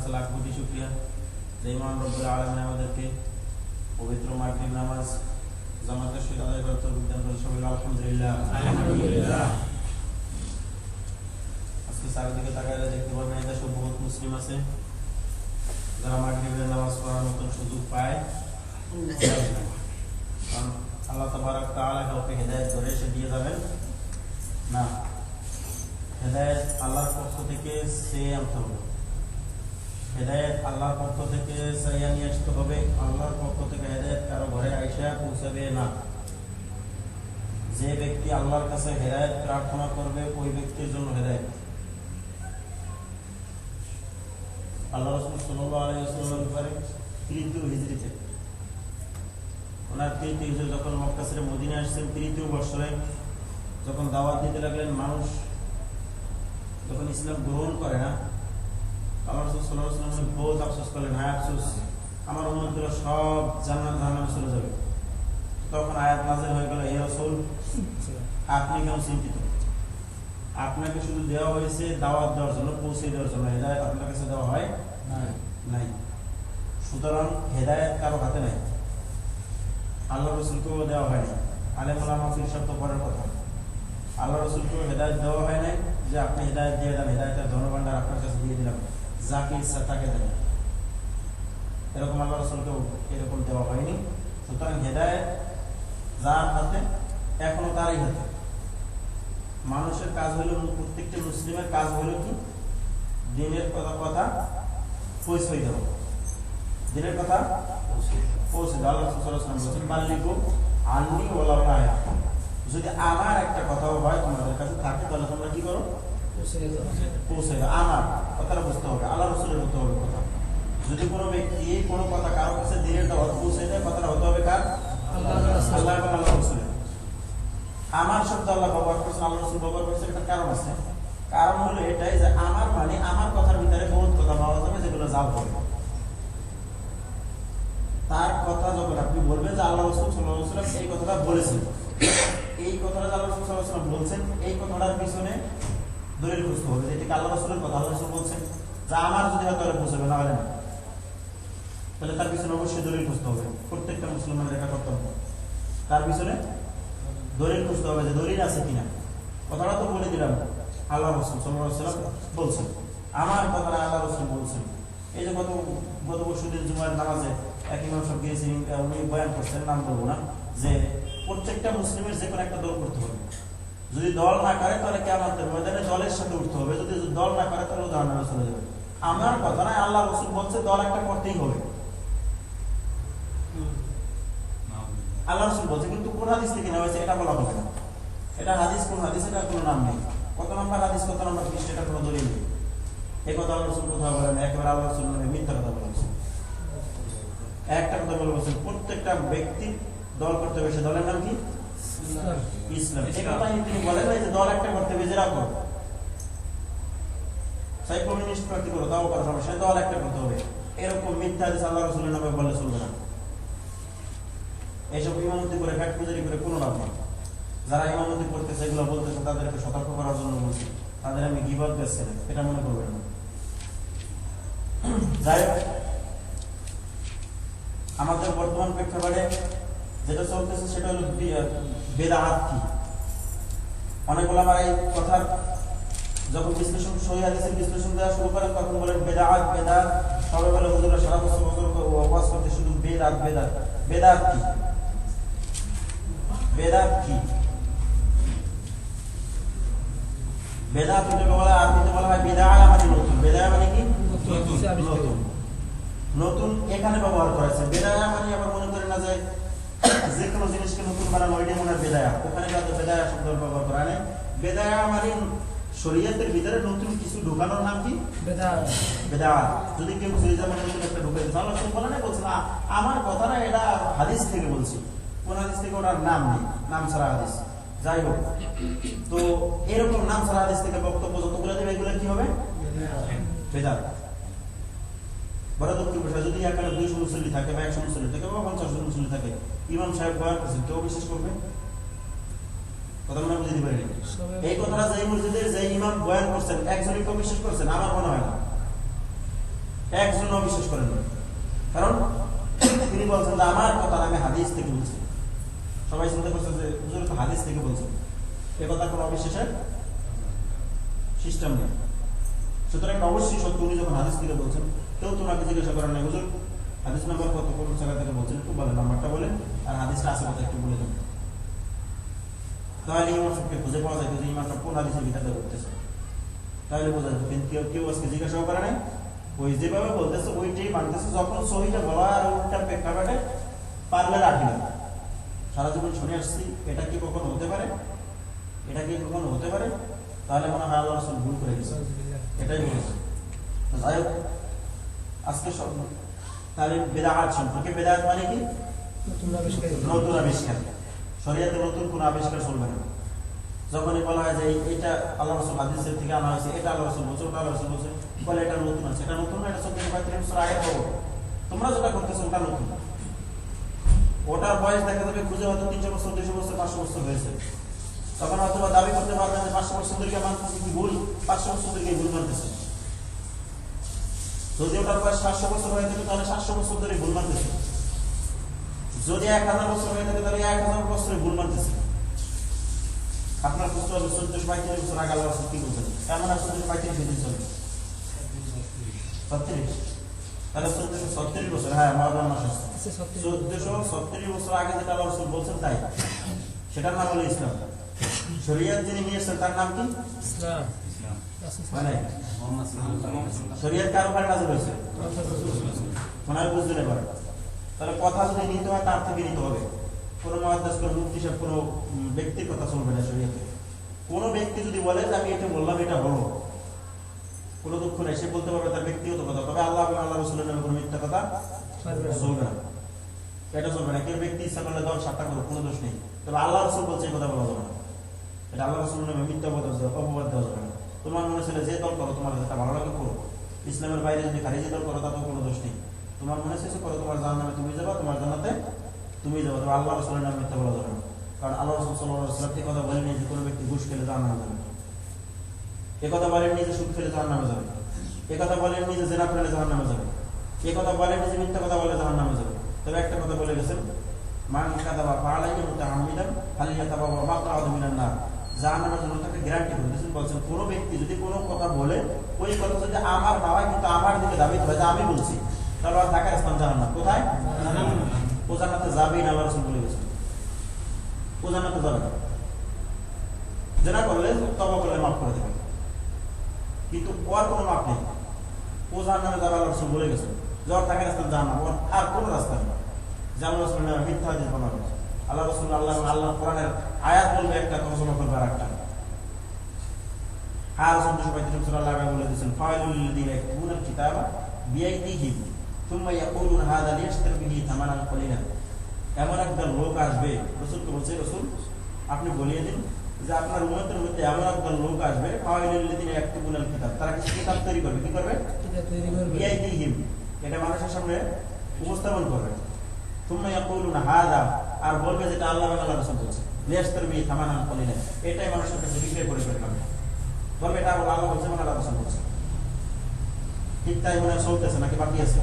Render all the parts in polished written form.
কাছে লাখ কোটি শুকরিয়া যে মহান রব্বুল আলামিন আমাদেরকে পবিত্র মাগরিব নামাজ জামাতের সাথে আদায় করতে বিধান করে সবাই আলহামদুলিল্লাহ। আলহামদুলিল্লাহ। আজকে চারিদিকে তাকাইলে দেখতে পাবেন এটা সব বহুত মুসলিম আছে যারা মাগরিবের নামাজ পড়ার মতন সুযোগ পায়। আল্লাহ তাবারক তাআলা কাউকে হেদায়েত করে সে দিয়ে যাবেন না, হেদায়েত আল্লাহর পক্ষ থেকে সে আনতে হবে, হেদায়েত আল্লাহর পক্ষ থেকে চাইয়া নিয়ে আসতে হবে। আল্লাহর পক্ষ থেকে হেদায়েত কারো ঘরে আইসা পৌঁছাবে না। যে ব্যক্তি আল্লাহর কাছে হেদায়েত প্রার্থনা করবে ওই ব্যক্তির জন্য হেদায়েত। আল্লাহ রাসূল সাল্লাল্লাহু আলাইহি ওয়াসাল্লাম ব্যাপারে তৃতীয় হিজরিতে ওনার তৃতীয় হিজরত যখন মক্কা ছেড়ে মদিনা আসছেন, তৃতীয় বছরে যখন দাওয়াত দিতে লাগলেন, মানুষ যখন ইসলাম গ্রহণ করে না, আল্লাহ রাসূল সাল্লাল্লাহু আলাইহি ওয়াসাল্লাম বহুত আফসোস করলেন, হায় আফসোস আমার উম্মতগুলো সব জান্নাত জাহান্নামে চলে যাবে। তখন আয়াত নাযিল হয়ে গেল, হে রাসূল আপনি কেন চিন্তিত? আপনাকে শুধু দেওয়া হয়েছে দাওয়াত দেওয়ার জন্য, পৌঁছে দেওয়ার জন্য, হেদায়েত আপনার কাছে দেওয়া হয় নাই। সুতরাং হেদায়েত কারো হাতে নাই, আল্লাহ রাসূলকেও দেওয়া হয় নাই। আলেম ওলামা ফিরসাদ তো পরের কথা, আল্লাহ রাসূলকেও হেদায়েত দেওয়া হয় নাই যে আপনি হেদায়েত দিয়ে দেন, হেদায়েতের ধনভাণ্ডার আপনার কাছে দিয়ে দিলাম, যাকে ইচ্ছা তাকে দেন, এরকম আল্লাহ রাসূলকেও এরকম দেওয়া হয়নি। সুতরাং হেদায়েত যার হাতে এখনো তারই হাতে। মানুষের কাজ হলো, প্রত্যেকটি মুসলিমের কাজ হলো কি দিনের কথা পৌঁছে দেওয়া, দিনের কথা পৌঁছে দেওয়া। আল্লাহ রাসূল সাল্লাল্লাহু আলাইহি ওয়াসাল্লাম বলেছেন বাল্লিগু আন্নী ওয়ালাউ আয়া, যদি আমার একটা কথাও হয় তোমাদের কাছে থাকে তাহলে তোমরা কি করো, পৌঁছে দাও। আমার কথাটা বুঝতে হবে, আল্লাহ রাসূলের হতে হবে কথা। যদি কোনো ব্যক্তি কোনো কথা কারো কাছে দিনের দাওয়াত পৌঁছে দেয়, কথাটা হতে হবে কার? আল্লাহ এবং আল্লাহ রাসূলের। আমার শব্দ আল্লাহ ব্যবহার করছেন, আল্লাহ রাসূল ব্যবহার করছেন, একটা কারণ আছে। কারণ হলো এটাই যে আমার মানে আমার কথার ভিতরে বহুত কথা পাওয়া যাবে যেগুলো জাল হবে। তার কথা যখন আপনি বলবেন যে আল্লাহ রাসূল সাল্লাল্লাহু আলাইহি ওয়াসাল্লাম এই কথাটা বলেছেন, এই কথাটা আল্লাহ রাসূল সাল্লাল্লাহু আলাইহি ওয়াসাল্লাম বলছেন, এই কথাটার পিছনে দলিল খুঁজতে হবে যে এটা আল্লাহ রাসূলের কথা। আল্লাহ রাসূল বলছেন যে আমার যদি হয় তাহলে পৌঁছাবে, না হলে না, তাহলে তার পিছনে অবশ্যই দলিল খুঁজতে হবে। প্রত্যেকটা মুসলমানের এটা করতে হবে, তার পিছনে দলিল খুঁজতে হবে যে দলিল আছে কিনা। কথাটা তো বলে দিলাম আল্লাহ রাসূল সাল্লাল্লাহু আলাইহি ওয়াসাল্লাম বলছেন, আমার কথাটা আল্লাহ রাসূল বলছেন। এই যে গত পরশুদিন জুমার নামাজে এক ইমাম সাহেব গিয়েছেন, উনি বয়ান করছেন, নাম বলবো না, যে প্রত্যেকটা মুসলিমের যে কোনো একটা দল করতে হবে। যদি দল না করে তাহলে কিয়ামতের ময়দানে দলের সাথে উঠতে হবে, যদি দল না করে তাহলে জাহান্নামে চলে যাবে। আমার কথা না, আল্লাহ রাসূল বলছে দল একটা করতেই হবে, আল্লাহ রাসূল বলছে। কিন্তু কোন হাদিস থেকে নেওয়া হয়েছে এটা বলা হবে না, এটা হাদিস কোন হাদিস এটা কোনো নাম নেই, কত নম্বর হাদিস কত নম্বর পৃষ্ঠ এটা কোনো দলিল নেই। এই কথা আল্লাহ রাসূল কোথাও বলেন, একেবারে আল্লাহ রাসূল মিথ্যা কথা বলেছেন। একটা কথা বলে বলছেন প্রত্যেকটা ব্যক্তি দল করতে হবে, সে দলের নাম কি? ইসলাম। এই কথা তিনি বলেন না যে দল একটা করতে হবে, যেরা করো চাই কমিউনিস্ট পার্টি করো তাও করা সমস্যা, দল একটা করতে হবে, এরকম মিথ্যা হাদিস আল্লাহ রাসূলের নামে বললে চলবে না। এইসব ইমামতি করে ফ্যাট পুজারি করে কোনো লাভ নেই। যারা ইমামতি করতেছে এগুলো বলতেছে তাদেরকে সতর্ক করার জন্য বলছি, তাদের আমি গিবত দিচ্ছি না, এটা মনে করবেন না। যাই হোক, আমাদের বর্তমান প্রেক্ষাপটে যেটা চলতেছে সেটা হলো বেদাত কি। অনেক ওলামা এই কথার যখন বিশ্লেষণ সহিহ হাদিসের বিশ্লেষণ দেওয়া শুরু করেন তখন বলেন বেদাত বেদাত, সবাই বলে হুজুররা সারা বছর ওয়াজ করতে শুধু বেদাত বেদাত। বেদাত কি? বেদাত কি? বেদাত যেটাকে বলা আরবিতে বলা হয় বিদআ, মানে নতুন। বেদা মানে কি? নতুন। নতুন এখানে ব্যবহার করেছে। বেদা মানে আবার মনে করেন না যে যে কোনো জিনিসকে নতুন বানানো, ওইটাই মনে হয় বেদা। ওখানে কিন্তু বেদা শব্দ ব্যবহার করা নেই। বেদা মানে শরীয়তের ভিতরে নতুন কিছু ঢোকানোর নাম কি? বেদাত। বেদাত। যদি কেউ যেমন নতুন একটা ঢুকাই দিচ্ছে, আল্লাহ বলে না, বলছে না আমার কথা না, এটা হাদিস থেকে বলছি। কোন হাদিস থেকে? ওটার নাম নেই, নাম ছাড়া হাদিস। যাই হোক, তো এরকম নাম ছাড়া হাদিস থেকে বক্তব্য যতগুলো দেবে এগুলো কি হবে? বেদাত। বড় দুঃখের বিষয়, যদি এখানে 200 মুসল্লি থাকে বা 100 মুসল্লি থাকে বা 50 জন মুসল্লি থাকে, ইমাম সাহেব বয়ান করছেন, কেউ বিশ্বাস করবে? কথা মনে বুঝতে পারেনি। এই কথাটা যে মসজিদের যে ইমাম বয়ান করছেন একজনই কেউ বিশ্বাস করছেন? আমার মনে হয় না। একজন বিশ্বাস করেন না, কারণ তিনি বলছেন যে আমার কথা আমি হাদিস থেকে বলছি। সবাই চিন্তা করছে যে হুজুর তো হাদিস থেকে বলছেন, এ কথা কোনো অবিশ্বাসের সিস্টেম নেই। সুতরাং অবশ্যই সত্য, উনি যখন হাদিস থেকে বলছেন কেউ তোমাকে জিজ্ঞাসা করেন না হুজুর হাদিস নাম্বার কত, কোন জায়গা থেকে বলছেন একটু বলেন, নাম্বারটা বলেন, আর হাদিসটা আছে কথা একটু বলে দেন। তাহলে ইমাম সাহেবকে খুঁজে পাওয়া যায় যে ইমাম সাহেব কোন হাদিসের বিধানটা করতেছে, তাহলে বোঝা যাবে। কিন্তু কেউ আজকে জিজ্ঞাসাও করে নাই, ওই যেভাবে বলতেছে ওইটাই মানতেছে। যখন সহিটা বলা আর ওইটা প্রেক্ষাপটে পারলে রাখি না, সারা জীবন শুনে আসছি, এটা কি কখনো হতে পারে? এটা কি কখনো হতে পারে? তাহলে মনে হয় আল্লাহ রাসূল ভুল করে গেছে, এটাই বলেছে। যাই হোক, আজকে সব তাহলে বেদাত সম্পর্কে, বেদাত মানে কি? নতুন আবিষ্কার। শরীয়তে নতুন কোন আবিষ্কার চলবে না। যখনই বলা হয় যে এটা আল্লাহ রাসূল হাদিসের থেকে আনা হয়েছে, এটা আল্লাহ রাসূল বলছে, ওটা আল্লাহ রাসূল বলছে, বলে এটা নতুন আছে, এটা নতুন না, এটা 14-35 বছর আগে খবর। তোমরা যেটা করতেছো ওটা নতুন, ওটার বয়স দেখা যাবে খুঁজে হয়তো 300 বছর, 200 বছর, 500 বছর হয়েছে। তখন হয়তো দাবি করতে পারবেন যে 500 বছর ধরে মানতেছে কি ভুল, 500 বছর ধরে ভুল মানতেছে। যদি ওটার বয়স 700 বছর হয়ে থাকে তাহলে 700 বছর ধরে ভুল মানতেছে। যদি 1000 বছর হয়ে থাকে তাহলে 1000 বছরে ভুল মানতেছে। আপনার বুঝতে হবে 1435 বছর আগে আল্লাহ রাসূল কি বলছেন, এমন আর 1435 দিন চলে 36, তাহলে 1437 বছর, হ্যাঁ মহারম মাস আছে, 1437 বছর আগে যেটা আল্লাহ রাসূল বলছেন তাই, সেটার নাম হলো ইসলাম। শরীয়ত যিনি নিয়ে এসেছেন তার নাম কি? ইসলাম। মানে শরীয়ত কার উপরে নাযিল হয়েছে? মনে হয় বুঝতে না পারে। তাহলে কথা যদি নিতে হয় তার থেকে নিতে হবে। কোনো মুহাদ্দিস, কোনো মুফতি সাহেব, কোনো ব্যক্তির কথা চলবে না শরীয়তে। কোনো ব্যক্তি যদি বলে যে আমি এটা বললাম এটা হলো, কোনো দুঃখ নেই, সে বলতে পারবে তার ব্যক্তিগত কথা, তবে আল্লাহ এবং আল্লাহ রাসূলের নামে কোনো মিথ্যা কথা চলবে না, এটা চলবে না। কেউ ব্যক্তি ইচ্ছা করলে দল সাতটা করো, কোনো দোষ নেই, তবে আল্লাহ রাসূল বলছে এই কথা বলা যাবে না, এটা আল্লাহ রাসূলের নামে মিথ্যা অপবাদ দেওয়া যাবে না। তোমার মনে ছিল যে দল করো, তোমার যেটা ভালো লাগে করো, ইসলামের বাইরে যদি খারিজি দল করো তাতেও কোনো দোষ নেই। তোমার মনে চেয়েছে করো, তোমার জাহান্নামে তুমি যাবা, তোমার জান্নাতে তুমি যাবো, তবে আল্লাহ রাসূলের নামে মিথ্যা বলা যাবে না। কারণ আল্লাহ রাসূল সাল্লাল্লাহু আলাইহি ওয়াসাল্লাম এই কথা বলেননি যে কোনো ব্যক্তি ঘুষ খেলে জাহান্নামে যাবে, এই কথা বলেননি যে সুদ খেলে জাহান্নামে যাবে, এই কথা বলেননি যে জিনা করলে জাহান্নামে যাবে, এই কথা বলেননি যে মিথ্যা কথা বলে জাহান্নামে যাবে। তবে একটা কথা বলে গেছেন, মান কাযাবা ফালাইহি মুতাআম্মিদান ফালিয়াতাবাওয়া মাকআদাহু মিনান নার, জাহান্নামের জন্য তাকে গ্যারান্টি করে দিয়েছেন। বলছেন কোনো ব্যক্তি যদি কোনো কথা বলে, ওই কথা যদি আমার না হয় কিন্তু আমার দিকে দাবি হয় যে আমি বলছি, তাহলে আর থাকার স্থান জাহান্নাম। কোথায়? ও জান্নাতে যাবেই না, আল্লাহ রাসূল বলে গেছেন ও জান্নাতে যাবে না। জিনা করলে তওবা করলে মাফ করে দেবেন, কিন্তু ওর কোনো মাফ নেই, ও জাহান্নামে যাবে, আল্লাহ রাসূল বলে গেছেন। জ্বর থাকার স্থান জাহান্নাম, ওর আর কোনো রাস্তা নেই। যে আল্লাহ রাসূলের নামে মিথ্যা হাদিস বানানো হয়েছে, আল্লাহ রাসূল আল্লাহ কোরআনের আয়াত বলবে একটা, তর্জমা করবে আরেকটা। আর 1435 বছর আল্লাহ বলে দিয়েছেন, ফাইলুল লিযিনা ইয়াকতুবুনাল কিতাবা বিআইদিহিম সুম্মা ইয়াকুলুনা হাযা লিয়াশতারু বিহি থামানান কলিলা। এমন একটা লোক আসবে, রাসূলকে বলছে রাসূল আপনি বলিয়ে দিন যে আপনার উম্মতের মধ্যে এমন একটা লোক আসবে, ফাইলুল লিযিনা ইয়াকতুবুনাল কিতাব, তারা কিছু কিতাব তৈরি করবে। কি করবে? কিতাব তৈরি করবে। বিআইদিহিম, এটা মানুষের সামনে উপস্থাপন করবে। সুম্মা ইয়াকুলুনা হাযা, আর বলবে যেটা আল্লাহ এবং আল্লাহর রাসূল বলেছে, লিয়াশতারু বিহি থামানান কলিলা, এটাই মানুষের কাছে বিক্রয় করে ফেলবে। বলবে এটা আল্লাহ বলছে এবং আল্লাহ রাসূল বলছে। ঠিক তাই মনে হয় চলতেছে নাকি বাকি আছে?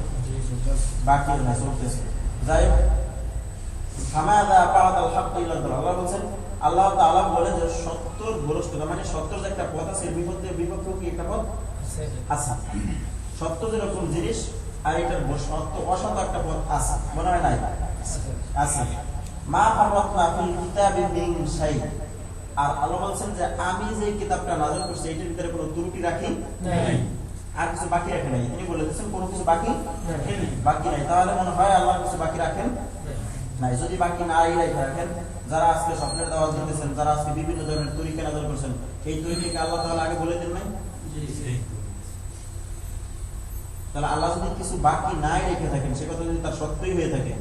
বাকি না, চলতেছে। যাই হোক, হামাদা বাদাল হক ইল্লা আল্লাহ বলেন, আল্লাহ তাআলা বলেন যে সত্যর ভ্রষ্টতা, মানে সত্যর যে একটা পথ আছে, বিপক্ষেও কি একটা পথ আছে। সত্য যেরকম জিনিস আর এটার সত্য অসত্য একটা পথ আছে, মনে হয় নাই? আছে। মা ফাররাতনা ফিল কিতাবি মিন শাই, আর আল্লাহ বলছেন যে আমি যে কিতাবটা নাযিল করছি এটার ভিতরে কোনো ত্রুটি রাখি নাই, আর কিছু বাকি রাখেন নাই। তিনি বলে দিয়েছেন কোনো কিছু বাকি নাই। তাহলে মনে হয় আল্লাহ কিছু বাকি রাখেন নাই। যদি বাকি নাই রাখেন, যারা আজকে স্বপ্নের দাওয়াত দিতেছেন, যারা আজকে বিভিন্ন ধরনের তরিকা নাযিল করছেন, এই তরিকাকে আল্লাহ তাআলা আগে বলে দেন নাই? তাহলে আল্লাহ যদি কিছু বাকি নাই রেখে থাকেন, সে কথা যদি তার সত্যই হয়ে থাকে,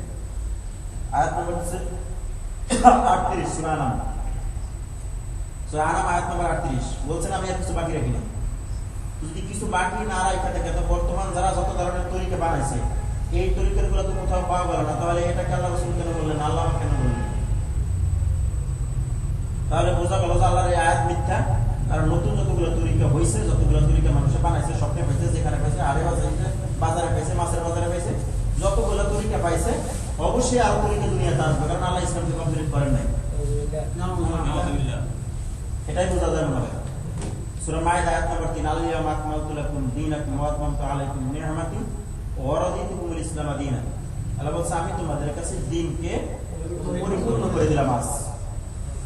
আয়াত নম্বর হচ্ছে 38 সূরা আনাম, সূরা আনাম আয়াত নম্বর 38 বলছেন আমি আর কিছু বাকি রাখি না। যদি কিছু বাকি না রাখা থাকে, তো বর্তমান যারা যত ধরনের তরিকা বানাইছে এই তরিকাগুলো তো কোথাও পাওয়া গেল না, তাহলে এটাকে আল্লাহ রাসূল কেন বললেন, আল্লাহ কেন বললেন? তাহলে বোঝা গেল যে আল্লাহর এই আয়াত মিথ্যা। আর নতুন যতগুলো তরিকা হয়েছে, যতগুলো তরিকা মানুষে বানাইছে, স্বপ্নে পাইছে, যেখানে পাইছে, আরে বাজারে অবশ্যই আরো তরিকা দুনিয়াতে আসবে, কারণ আল্লাহ ইসলামকে কমপ্লিট করেন নাই। এটাই বোঝা যায় মনে হয়। সূরা মাইদা আয়াত নম্বর 3, আল-ইয়াওমা আকমালতু লাকুম দীনাকুম ওয়া আতমামতু আলাইকুম নি'মাতি ওয়া রাদিতুকুমুল ইসলামা দীনান। আল্লাহ বলছে আমি তোমাদের কাছে দ্বীনকে পরিপূর্ণ করে দিলাম আজ।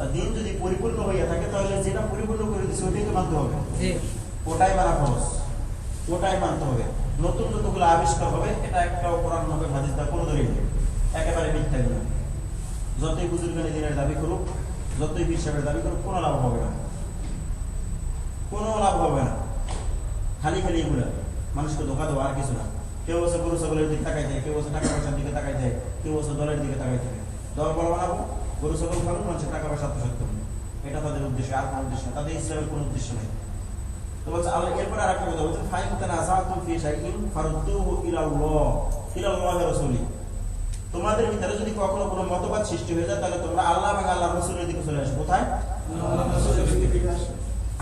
আর দ্বীন যদি পরিপূর্ণ হইয়া থাকে তাহলে যেটা পরিপূর্ণ করে দিয়েছে ওটাই তো মানতে হবে, ওটাই মানা ফরজ, ওটাই মানতে হবে। নতুন যতগুলো আবিষ্কার হবে এটা একটা কোরআন হবে হাদিস দা কোনো দলিল নেই, একেবারে মিথ্যা গুলো। যতই বুজুর্গানি দিনের দাবি করুক, যতই পীর সাহেবের দাবি করুক, কোনো লাভ হবে না, কোনো লাভ হবে না। খালি খালি এগুলা মানুষকে ধোকা দেওয়া, আর কিছু না। কেউ বসে গরু ছাগলের দিকে তাকাই থাকে, কেউ বসে টাকা পয়সার দিকে তাকাই থাকে, কেউ বসে দলের দিকে তাকাই থাকে। দল বড় বানাবো, গরু ছাগল খাবো, মানুষের টাকা পয়সা আত্মসাৎ করবো, এটা তাদের উদ্দেশ্য, আর কোনো উদ্দেশ্য না। তাদের ইসলামের কোনো উদ্দেশ্য নেই। তো বলছে আল্লাহ এরপরে আর একটা কথা বলছে, ফাইন তানাযাতুম ফি শাইইন ফারুদ্দুহু ইলাল্লাহি ওয়া রাসূলিহি। তোমাদের ভিতরে যদি কখনো কোনো মতবাদ সৃষ্টি হয়ে যায় তাহলে তোমরা আল্লাহ এবং আল্লাহর রাসূলের দিকে চলে আসো। কোথায়?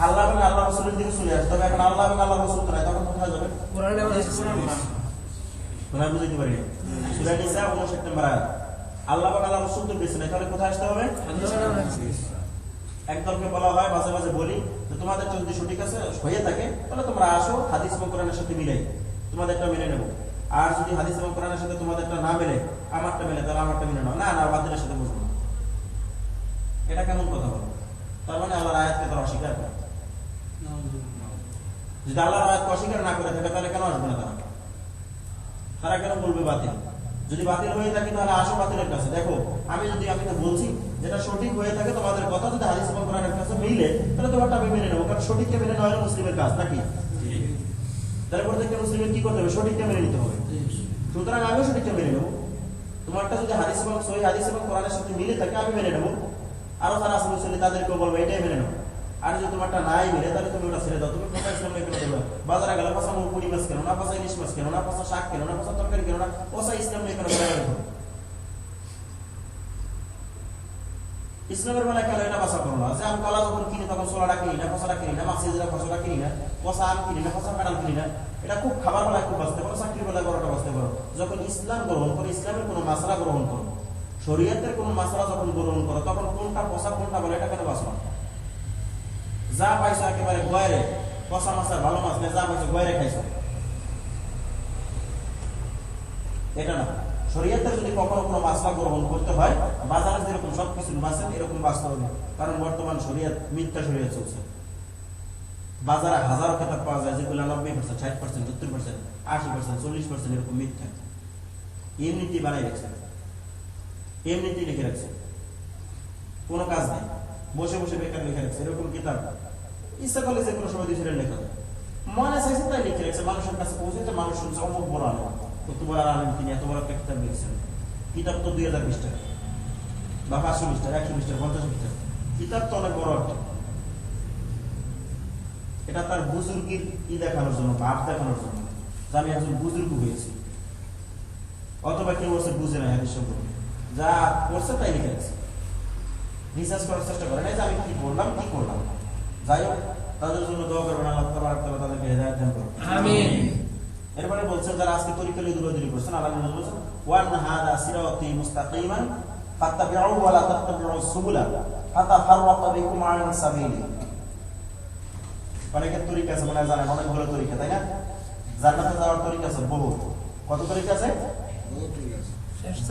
আল্লাহ এবং আল্লাহর রাসূলের দিকে চলে আসো। তবে এখন আল্লাহ এবং আল্লাহর রাসূল তো নাই, তখন কোথায় যাবে? কোরআনে বুঝতে পারি না। সূরা নিসা 59 নম্বর আয়াত। আল্লাহ এবং আল্লাহর রাসূল তো বেঁচে নাই, তাহলে কোথায় আসতে হবে? একদলকে বলা হয়, মাঝে মাঝে বলি যে তোমাদেরটা যদি সঠিক আছে হয়ে থাকে তাহলে তোমরা আসো, হাদিস এবং কোরআনের সাথে মিলাই তোমাদেরটা মেনে নেবো। আর যদি হাদিস এবং কোরআনের সাথে তোমাদেরটা না মেলে, আমারটা মেলে, তাহলে আমারটা মেনে নাও। না না, বাতিলের সাথে বুঝবো। এটা কেমন কথা বলো? তার মানে আল্লাহর আয়াতকে তারা অস্বীকার করে। যদি আল্লাহর আয়াতকে অস্বীকার না করে থাকে তাহলে কেন আসবে না তারা? তারা কেন বলবে বাতিল? যদি বাতিল হয়ে থাকে তাহলে আসো বাতিলের কাছে। দেখো আমি তো বলছি যেটা সঠিক হয়ে থাকে তোমাদের কথা যদি হাদিস এবং কোরআনের কাছে মিলে তাহলে তোমারটা আমি মেনে নেবো, কারণ সঠিককে মেনে নেওয়া হলো মুসলিমের কাজ, নাকি? তাহলে প্রত্যেকটা মুসলিমের কি করতে হবে? সঠিকটা মেনে নিতে হবে। সুতরাং আমিও সঠিকটা মেনে নেবো। তোমারটা যদি হাদিস এবং সহিহ হাদিস এবং কোরআনের সাথে মিলে থাকে আমি মেনে নেবো, আরো যারা আছে মুসলিম তাদেরকেও বলবো এটাই মেনে নেবো। আর যদি তোমারটা নাই মিলে তাহলে তুমি ওটা ছেড়ে দাও। তুমি কোথায় ইসলাম মেনে নেবে? বাজারে গেলে পচা মুড়ি মাছ কেন না, পচা ইলিশ মাছ কেন না, পচা শাক কেন না, পচা তরকারি কেন না, পচা ইসলাম মেনে কেন? ইসলামের বেলায় কেন এটা বাসা করো না যে আমি কলা যখন কিনি তখন সোলাটা কিনি না, পচাটা কিনি না, মাছের ফসলটা কিনি না, পচা আম কিনি না, পচা কাঁঠাল কিনি না। এটা খুব খাবার বেলায় খুব বাঁচতে পারো, চাকরির বেলায় বড়টা বাঁচতে পারো। যখন ইসলাম গ্রহণ করো, ইসলামের কোনো মাসলা গ্রহণ করো, শরীয়তের কোনো মাসলা যখন গ্রহণ করো, তখন কোনটা পচা কোনটা বলে এটা কেন বাঁচো? যা পাইছো একেবারে গয়রে, পচা মাছ আর ভালো মাছ নেই, যা পাইছো গয়রে খাইছো, এটা না। শরীয়তের যদি কখনো কোনো মাসলা গ্রহণ করতে হয়, বাজারে যেরকম সবকিছু বাঁচেন এরকম বাঁচতে হবে। কারণ বর্তমান শরীয়ত মিথ্যা শরীয়ত চলছে। বাজারে হাজারো কিতাব পাওয়া যায় যেগুলো 90%, 60%, 70%, 80%, 40% এরকম মিথ্যা। এমনিতে বানাই রাখছে, এমনিতে লিখে রাখছে, কোনো কাজ নেই, বসে বসে বেকার লিখে রাখছে। এরকম কিতাব ইচ্ছা করলে যে কোনো সময় দুই লেখা যায়, মনে চাইছে তাই লিখে রাখছে, মানুষের কাছে পৌঁছেছে, মানুষ শুনছে অমুক বড় আলেম, কত বড় আলেম তিনি এত বড় একটা কিতাব লিখছেন। কিতাব তো 2000 পৃষ্ঠা বা 500 পৃষ্ঠা, 100 পৃষ্ঠা, 50 পৃষ্ঠা, কিতাব তো অনেক বড় একটা। এটা তার বুজুর্গির দেখানোর জন্য, ভাব দেখানোর জন্য যে আমি একজন বুজুর্গ হয়েছি। অথবা কেউ বলছে বুঝে নাই হাদিস সম্পর্কে, যা করছে তাই লিখে রাখছে, রিসার্চ করার চেষ্টা করে নাই যে আমি কি করলাম। যাই হোক, তাদের জন্য দোয়া করবেন, আল্লাহ তাআলা তাদেরকে হেদায়েত দান করুন, আমিন। এরপরে বলছেন যারা আজকে তরিকা নিয়ে দৌড়াদৌড়ি করছেন, আল্লাহ নবী বলেছেন ওয়ান হাদা সিরাতি মুস্তাকিমান ফাত্তাবিউহু ওয়া লা তাত্তাবিউস সুবুলা ফাতাফাররাকা বিকুম আন সাবিলি। অনেকের তরিকা আছে, মনে জানেন অনেকগুলো তরিকা, তাই না? জান্নাতে যাওয়ার তরিকা আছে বহু। কত তরিকা আছে?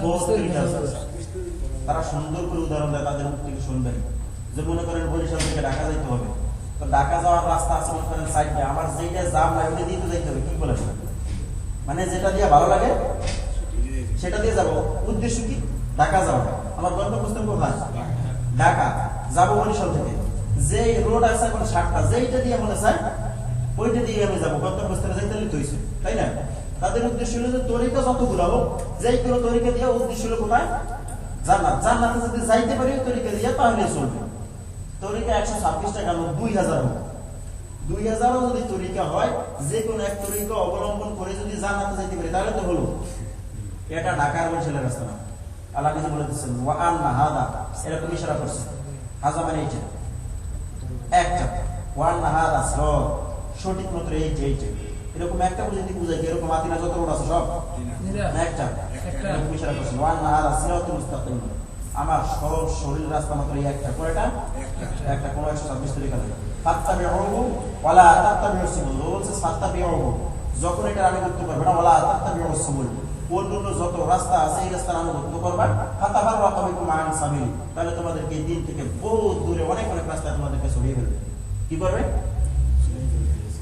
বহুত তরিকা আছে। তারা সুন্দর করে উদাহরণ দেয়, তাদের মুখ থেকে শুনবেন। যে মনে করেন বরিশাল থেকে ঢাকা যাইতে হবে, তো ঢাকা যাওয়ার রাস্তা আছে মনে করেন সাইডে, আমার যেটা জাম লাগে ওইটা দিয়ে তো যাইতে হবে। কি বলে? মানে যেটা দিয়ে ভালো লাগে সেটা দিয়ে যাবো। উদ্দেশ্য কি? ঢাকা যাবো। আমার গন্তব্যস্থল কোথায়? ঢাকা। যাবো বরিশাল থেকে, যে রোড আছে এখন 7টা, যেইটা দিয়ে মনে চায় ওইটা দিয়ে আমি যাবো গন্তব্যস্থলে যাইতে লিখতে হয়েছে, তাই না? তাদের উদ্দেশ্য হলো যে তরিকা যতগুলো হোক, যেই কোনো তরিকা দিয়ে উদ্দেশ্য হলো কোথায়? জান্নাত। জান্নাতে যদি যাইতে পারি তরিকা দিয়ে তাহলে চলবে। তরিকা 126 টাকা, 2000 হোক, 2000 যদি তরিকা হয়, যে কোনো এক তরিকা অবলম্বন করে যদি জান্নাতে যাইতে পারি তাহলে তো হলো। এটা ঢাকার বরিশালের রাস্তা না। আল্লাহ নিজে বলে দিচ্ছেন ওয়া আন্না হাদা, এরকম ইশারা করছে। হাজা মানে এইটা একটা, ওয়া আন্না হাদা সঠিক মতো এইটা। এরকম একটা বুঝাইতে বুঝাই এরকম আদিনা যত রোড আছে সব একটা ইশারা করছেন ওয়ান হাদা সিরাতুল মুস্তাকিম আমার সরল শরীর রাস্তা মাত্র এই একটা কয়টা একটা কোন 126 তরিকা নেই ফাত্তাবিউহু ওয়ালা তাত্তাবিউস সুবুল বলছে ফাত্তাবিউহু যখন এটা আনুগত্য করবে না ওয়ালা তাত্তাবিউস সুবুল অন্যান্য যত রাস্তা আছে এই রাস্তার আনুগত্য করবা ফাতাফাররাকু বিকুম আন সাবিল তাহলে তোমাদেরকে এই দিন থেকে বহু দূরে অনেক অনেক রাস্তা তোমাদেরকে ছড়িয়ে ফেলবে কি করবে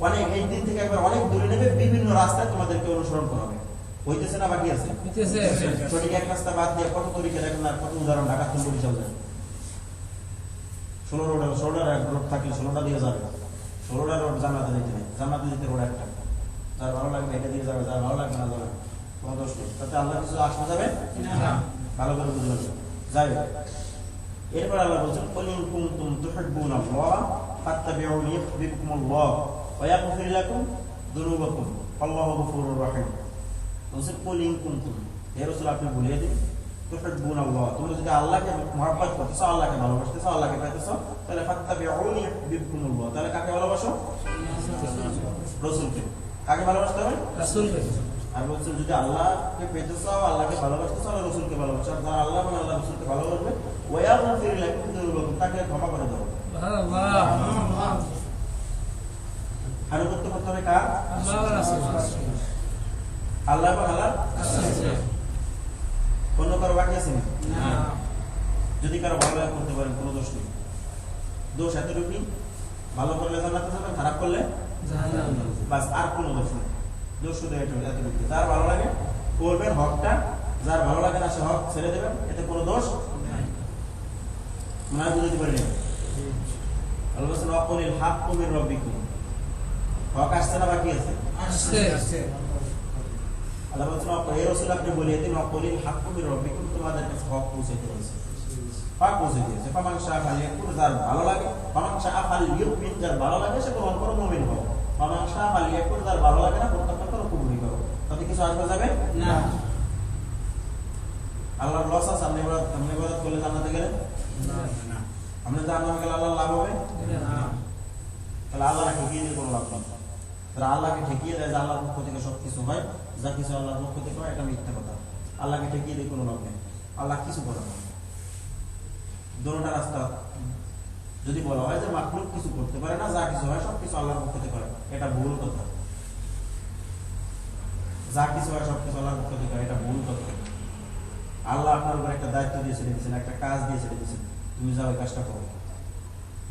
অনেক এই দিন থেকে একবার অনেক দূরে নেবে বিভিন্ন রাস্তায় তোমাদেরকে অনুসরণ করাবে হইতেছে না বাকি আছে হইতেছে সঠিক এক রাস্তা বাদ দিয়ে কত তরিকা দেখেন না কত উদাহরণ ঢাকা থেকে বরিশাল যায় 16টা রোড থাকলে 16টা দিয়ে যাবে 16টা রোড জান্নাতে যেতে নেই জান্নাতে যেতে রোড একটা যার ভালো লাগবে এটা দিয়ে যাবে যার ভালো লাগবে না যাবে কোনো দোষ নেই তাতে আল্লাহ কিছু আসা যাবে না ভালো করে বুঝে নেবে যাই এরপর আল্লাহ বলছেন কুল ইন কুনতুম তুহিব্বুনাল্লাহ ফাত্তাবিউনি ইউহিব্বুকুমুল্লাহ ওয়া ইয়াগফির লাকুম যুনুবাকুম আল্লাহু গফুরুর রহিম বলছেন কুল ইন কুনতুম হে রাসূল আপনি বলে দিন তুহিব্বুনাল্লাহ তোমরা যদি আল্লাহকে মহব্বত করতেছো আল্লাহকে ভালোবাসতেছো আল্লাহকে পাইতেছো তাহলে ফাত্তাবিউনি ইউহিব্বুকুমুল্লাহ তাহলে কাকে ভালোবাসো রাসূলকে কাকে ভালোবাসতে হবে রাসূলকে আর বলছেন যদি আল্লাহকে পেতেছো আল্লাহকে ভালোবাসতেছো আর রাসূলকে ভালোবাসো আর যারা আল্লাহ এবং আল্লাহ রাসূলকে ভালোবাসবে ওয়া ইয়াগফির লাকুম যুনুবাকুম তাকে ক্ষমা করে দাও সুবহানাল্লাহ আনুগত্য করতে হবে কার আল্লাহ এবং রাসূল আল্লাহ এবং আল্লাহ রাসূল কোন কারো বাকি আছে না যদি কারো ভালো করতে পারেন কোনো দোষ নেই দোষ এতটুকুই ভালো করলে জান্নাতে যাবেন খারাপ করলে জাহান্নামে বাস আর কোনো দোষ নেই দোষ শুধু এতটুকু যার ভালো লাগে করবেন হকটা যার ভালো লাগে না সে হক ছেড়ে দেবেন এতে কোনো দোষ নাই মনে বুঝতে পারেন আল্লাহ বলেন ওয়াকুলিল হাক্কু মির রাব্বিকুম হক আসছে না বাকি আছে আসছে আল্লাহ বলেন হে রাসূল আপনি বলে দিন ওয়াকুলিল হাক্কু মির রাব্বিকুম তোমাদের কাছে হক পৌঁছে দিয়েছে হক পৌঁছে দিয়েছে ফামান শাআ ফালিয়াকুন যার ভালো লাগে ফামান শাআ ফালিয়ুমিন যার ভালো লাগে সে গ্রহণ করো মুমিন হও ফামান শাআ ফালিয়াকুন যার ভালো লাগে না প্রত্যাখ্যান করো কুফরি করো তাতে কিছু আসবে যাবে না আল্লাহর লস আছে আপনি ইবাদত করলে জান্নাতে গেলে না আপনি জান্নাতে গেলে আল্লাহর লাভ হবে না তাহলে আল্লাহকে ঠকিয়ে দিয়ে কোনো লাভ নেই তারা আল্লাহকে ঠকিয়ে দেয় যে আল্লাহর পক্ষ থেকে সব কিছু হয় যা কিছু আল্লাহর পক্ষ থেকে হয় এটা মিথ্যা কথা আল্লাহকে ঠকিয়ে দিয়ে কোনো লাভ নেই আল্লাহ কিছু করে না দুটোটা রাস্তা যদি বলা হয় যে মাখলুক কিছু করতে পারে না যা কিছু হয় সব কিছু আল্লাহর পক্ষ থেকে করে এটা ভুল কথা যা কিছু হয় সব কিছু আল্লাহর পক্ষ থেকে এটা ভুল কথা আল্লাহ আপনার উপর একটা দায়িত্ব দিয়ে ছেড়ে দিয়েছেন একটা কাজ দিয়ে ছেড়ে দিয়েছেন তুমি যাও এই কাজটা করো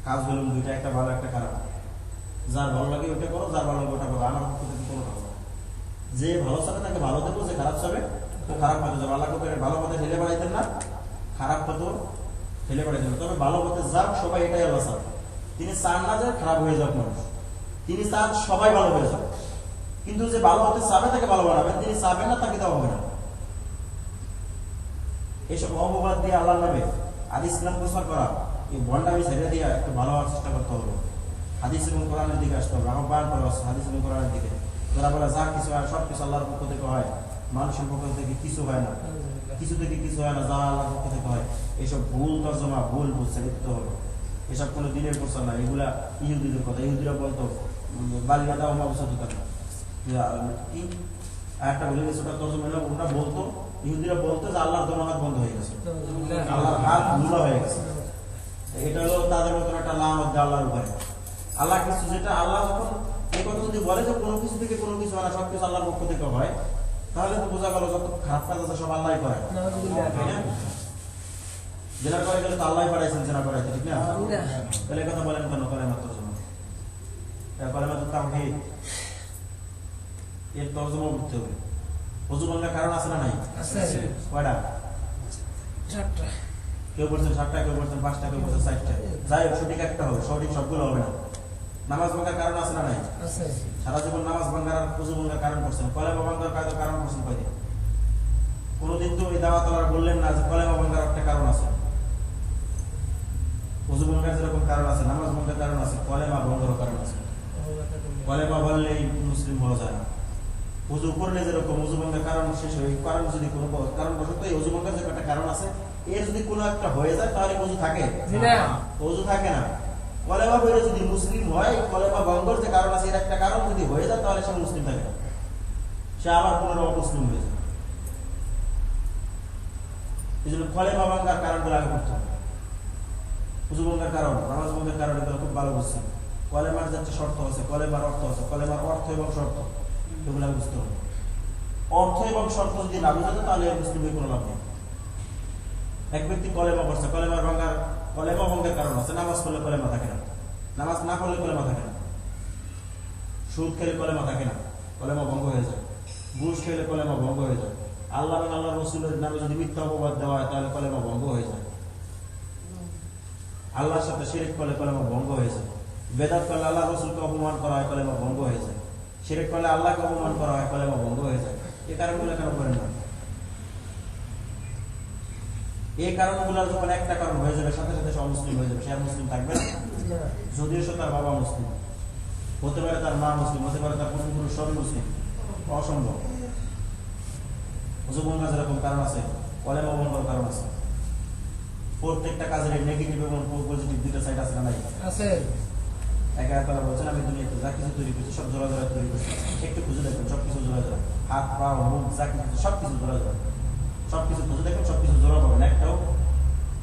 কাজ হলো দুইটা একটা ভালো একটা খারাপ যার ভালো লাগে ওইটা করো যার ভালো লাগে ওটা করো আমার পক্ষ থেকে কোনো ভালো যে ভালো চাবে তাকে ভালো দেবো যে খারাপ চাবে ও খারাপ পথে যাবে আল্লাহ করে ভালো পথে ঠেলে বেড়াইতেন না খারাপ পথেও ঠেলে বেড়াইতেন তবে ভালো পথে যাক সবাই এটাই আল্লাহ চান তিনি চান না যে খারাপ হয়ে যাক মানুষ তিনি চান সবাই ভালো হয়ে যাক কিন্তু যে ভালো হতে চাবে তাকে ভালো বানাবেন তিনি চাবেন না তাকে দেওয়া হবে না এইসব অপবাদ দিয়ে আল্লাহ নামে আদি ইসলাম প্রচার করা এই বন্ডামি ছেড়ে দিয়ে একটু ভালো হওয়ার চেষ্টা করতে হবে হাদিস এবং কোরআনের দিকে আসতে হবে আহ্বান করা হাদিস এবং কোরআনের দিকে যারা বলে যা কিছু হয় সব কিছু আল্লাহর পক্ষ থেকে হয় মানুষের পক্ষ থেকে কিছু হয় না কিছু থেকে কিছু হয় না যা আল্লাহর পক্ষ থেকে হয় এইসব ভুল তর্জমা ভুল বুঝতে লিখতে হবে এসব কোনো দিনের প্রচার না এগুলা ইহুদিদের কথা ইহুদিরা বলতো বালিয়া দাও অবসর দোকান কি একটা বলে গেছে ওটা তর্জমা ওটা বলতো ইহুদিরা বলতো যে আল্লাহর দরবার বন্ধ হয়ে গেছে আল্লাহর হাত লুলা হয়ে গেছে এটা হলো তাদের মতন একটা লানত আল্লাহর উপরে আল্লাহ কিছু যেটা আল্লাহ যখন এই কথা যদি বলে যে কোনো কিছু থেকে কোনো কিছু হয় না সবকিছু আল্লাহর পক্ষ থেকে হয় তাহলে তো বোঝা গেল যত খারাপ কাজ আছে সব আল্লাহই করে জেনা করে গেলে তো আল্লাহই পাঠাইছেন জেনা করাইতে ঠিক না তাহলে কথা বলেন কেন কলেমার তর্জমা কলেমার তাওহীদ এর তর্জমা করতে হবে ওযু ভাঙার কারণ আছে না নাই আছে কয়টা চারটা কেউ বলছেন 7টা কেউ বলছেন 5টা কেউ বলছেন 4টা যাই হোক সঠিক একটা হবে সঠিক সবগুলো হবে না নামাজ ভাঙার কারণ আছে না নাই আছে সারা জীবন নামাজ ভাঙার আর ওযু ভাঙার কারণ করছেন কলেমা ভাঙার কারণ করছেন কয়দিন কোনদিন তো এই দাওয়াত আল্লাহ বললেন না যে কলেমা ভাঙার একটা কারণ আছে ওযু ভাঙার যেরকম কারণ আছে নামাজ ভাঙার কারণ আছে কলেমা ভাঙার কারণ আছে কলেমা বললেই মুসলিম হওয়া যায় না ওযু করলে যেরকম ওযু ভাঙার কারণ শেষ হয় কারণ যদি কোনো কারণ বশত এই ওযু ভাঙার যে একটা কারণ আছে এর যদি কোনো একটা হয়ে যায় তাহলে ওযু থাকে না ওযু থাকে না কলেমা পড়ে যদি মুসলিম হয়, কলেমা ভঙ্গের যে কারণ আছে এর একটা কারণ যদি হয়ে যায় তাহলে সে মুসলিম থাকে না, সে আবার পুনরায় অমুসলিম হয়ে যায়। এই জন্য কলেমা ভাঙ্গার কারণগুলো আগে করতে হবে। উযু ভঙ্গের কারণ, নামাজ ভঙ্গের কারণ এগুলো খুব ভালো বুঝছি। কলেমার যে শর্ত আছে, কলেমার অর্থ আছে, কলেমার অর্থ এবং শর্ত এগুলো বুঝতে হবে। অর্থ এবং শর্ত যদি না বুঝে তাহলে মুসলিম হয়ে কোনো লাভ নেই। এক ব্যক্তি কলেমা পড়ছে, কলেমা ভঙ্গের কারণ আছে, নামাজ পড়লে কলেমা থাকে না, নামাজ না পড়লে কলেমা থাকে না, সুদ খেলে কলেমা থাকে না, কলেমা ভঙ্গ হয়ে যায়, ঘুষ খেলে কলেমা ভঙ্গ হয়ে যায়, আল্লাহ এবং আল্লাহ রসুলের নামে যদি মিথ্যা অপবাদ দেওয়া হয় তাহলে কলেমা ভঙ্গ হয়ে যায়, আল্লাহর সাথে শিরক করলে কলেমা ভঙ্গ হয়ে যায়, বেদাত করলে আল্লাহ রসুলকে অপমান করা হয় কলেমা ভঙ্গ হয়ে যায়, শিরক করলে আল্লাহকে অপমান করা হয় কলেমা ভঙ্গ হয়ে যায়। এই কারণগুলো কেন করেন না? এই কারণগুলোর যখন একটা কারণ হয়ে যাবে সাথে সাথে সব মুসলিম হয়ে যাবে, সে আর মুসলিম থাকবে না। যদিও সে তার বাবা মুসলিম হতে পারে, তার মা মুসলিম হতে পারে, তার পূর্বপুরুষ সবই মুসলিম, অসম্ভব। উযু ভঙ্গের যেরকম কারণ আছে, কলেমা ভঙ্গের কারণ আছে। প্রত্যেকটা কাজের নেগেটিভ এবং পজিটিভ দুইটা সাইড আছে না নাই? আছে। একা একা বলছেন আমি দুনিয়াতে যা কিছু তৈরি করছি সব জোড়া জোড়া তৈরি করছি, একটু খুঁজে দেখবেন সবকিছু জোড়া জোড়া, হাত পা মুখ যা কিছু সবকিছু জোড়া জোড়া, সবকিছু খুঁজে দেখবেন সবকিছু জোড়া পাবেন। একটাও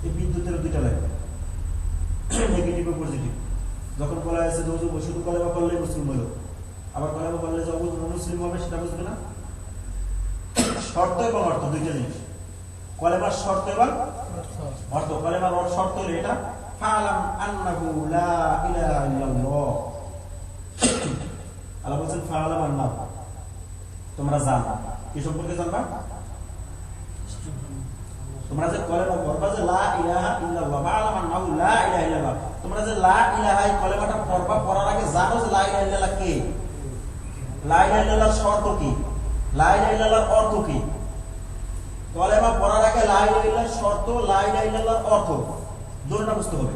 এই বিদ্যুতের দুইটা লাগবে, নেগেটিভ ও পজিটিভ। যখন বলা হয়েছে শুধু কলেমা পড়লেই মুসলিম হলো, আবার কলেমা পড়লে যে মুসলিম হবে সেটা বুঝবে না। শর্ত এবং অর্থ দুইটা জিনিস, কলেমার শর্ত এবং অর্থ। কলেমার শর্ত হলো এটা, ফালাম আন্নাহু লা ইলাহা ইল্লাল্লাহ। আল্লাহ বলেন ফালাম আন্নাহু, তোমরা জানো। কি সম্পর্কে জানবা? তোমরা যে কলেমা পড়বা যে লা ইলাহা ইল্লাল্লাহ, ফালাম আন্নাহু লা ইলাহা ইল্লাল্লাহ, তোমরা যে লা ইলাহা এই কলেমাটা পড়বা, পড়ার আগে জানো যে লা ইলাহা ইল্লাল্লাহ কে, লা ইলাহা ইল্লাল্লাহর শর্ত কি, লা ইলাহা ইল্লাল্লাহর অর্থ কি। কলেমা পড়ার আগে লা ইলাহা ইল্লাল্লাহর শর্ত, লা ইলাহা ইল্লাল্লাহর অর্থ দুটোটা বুঝতে হবে।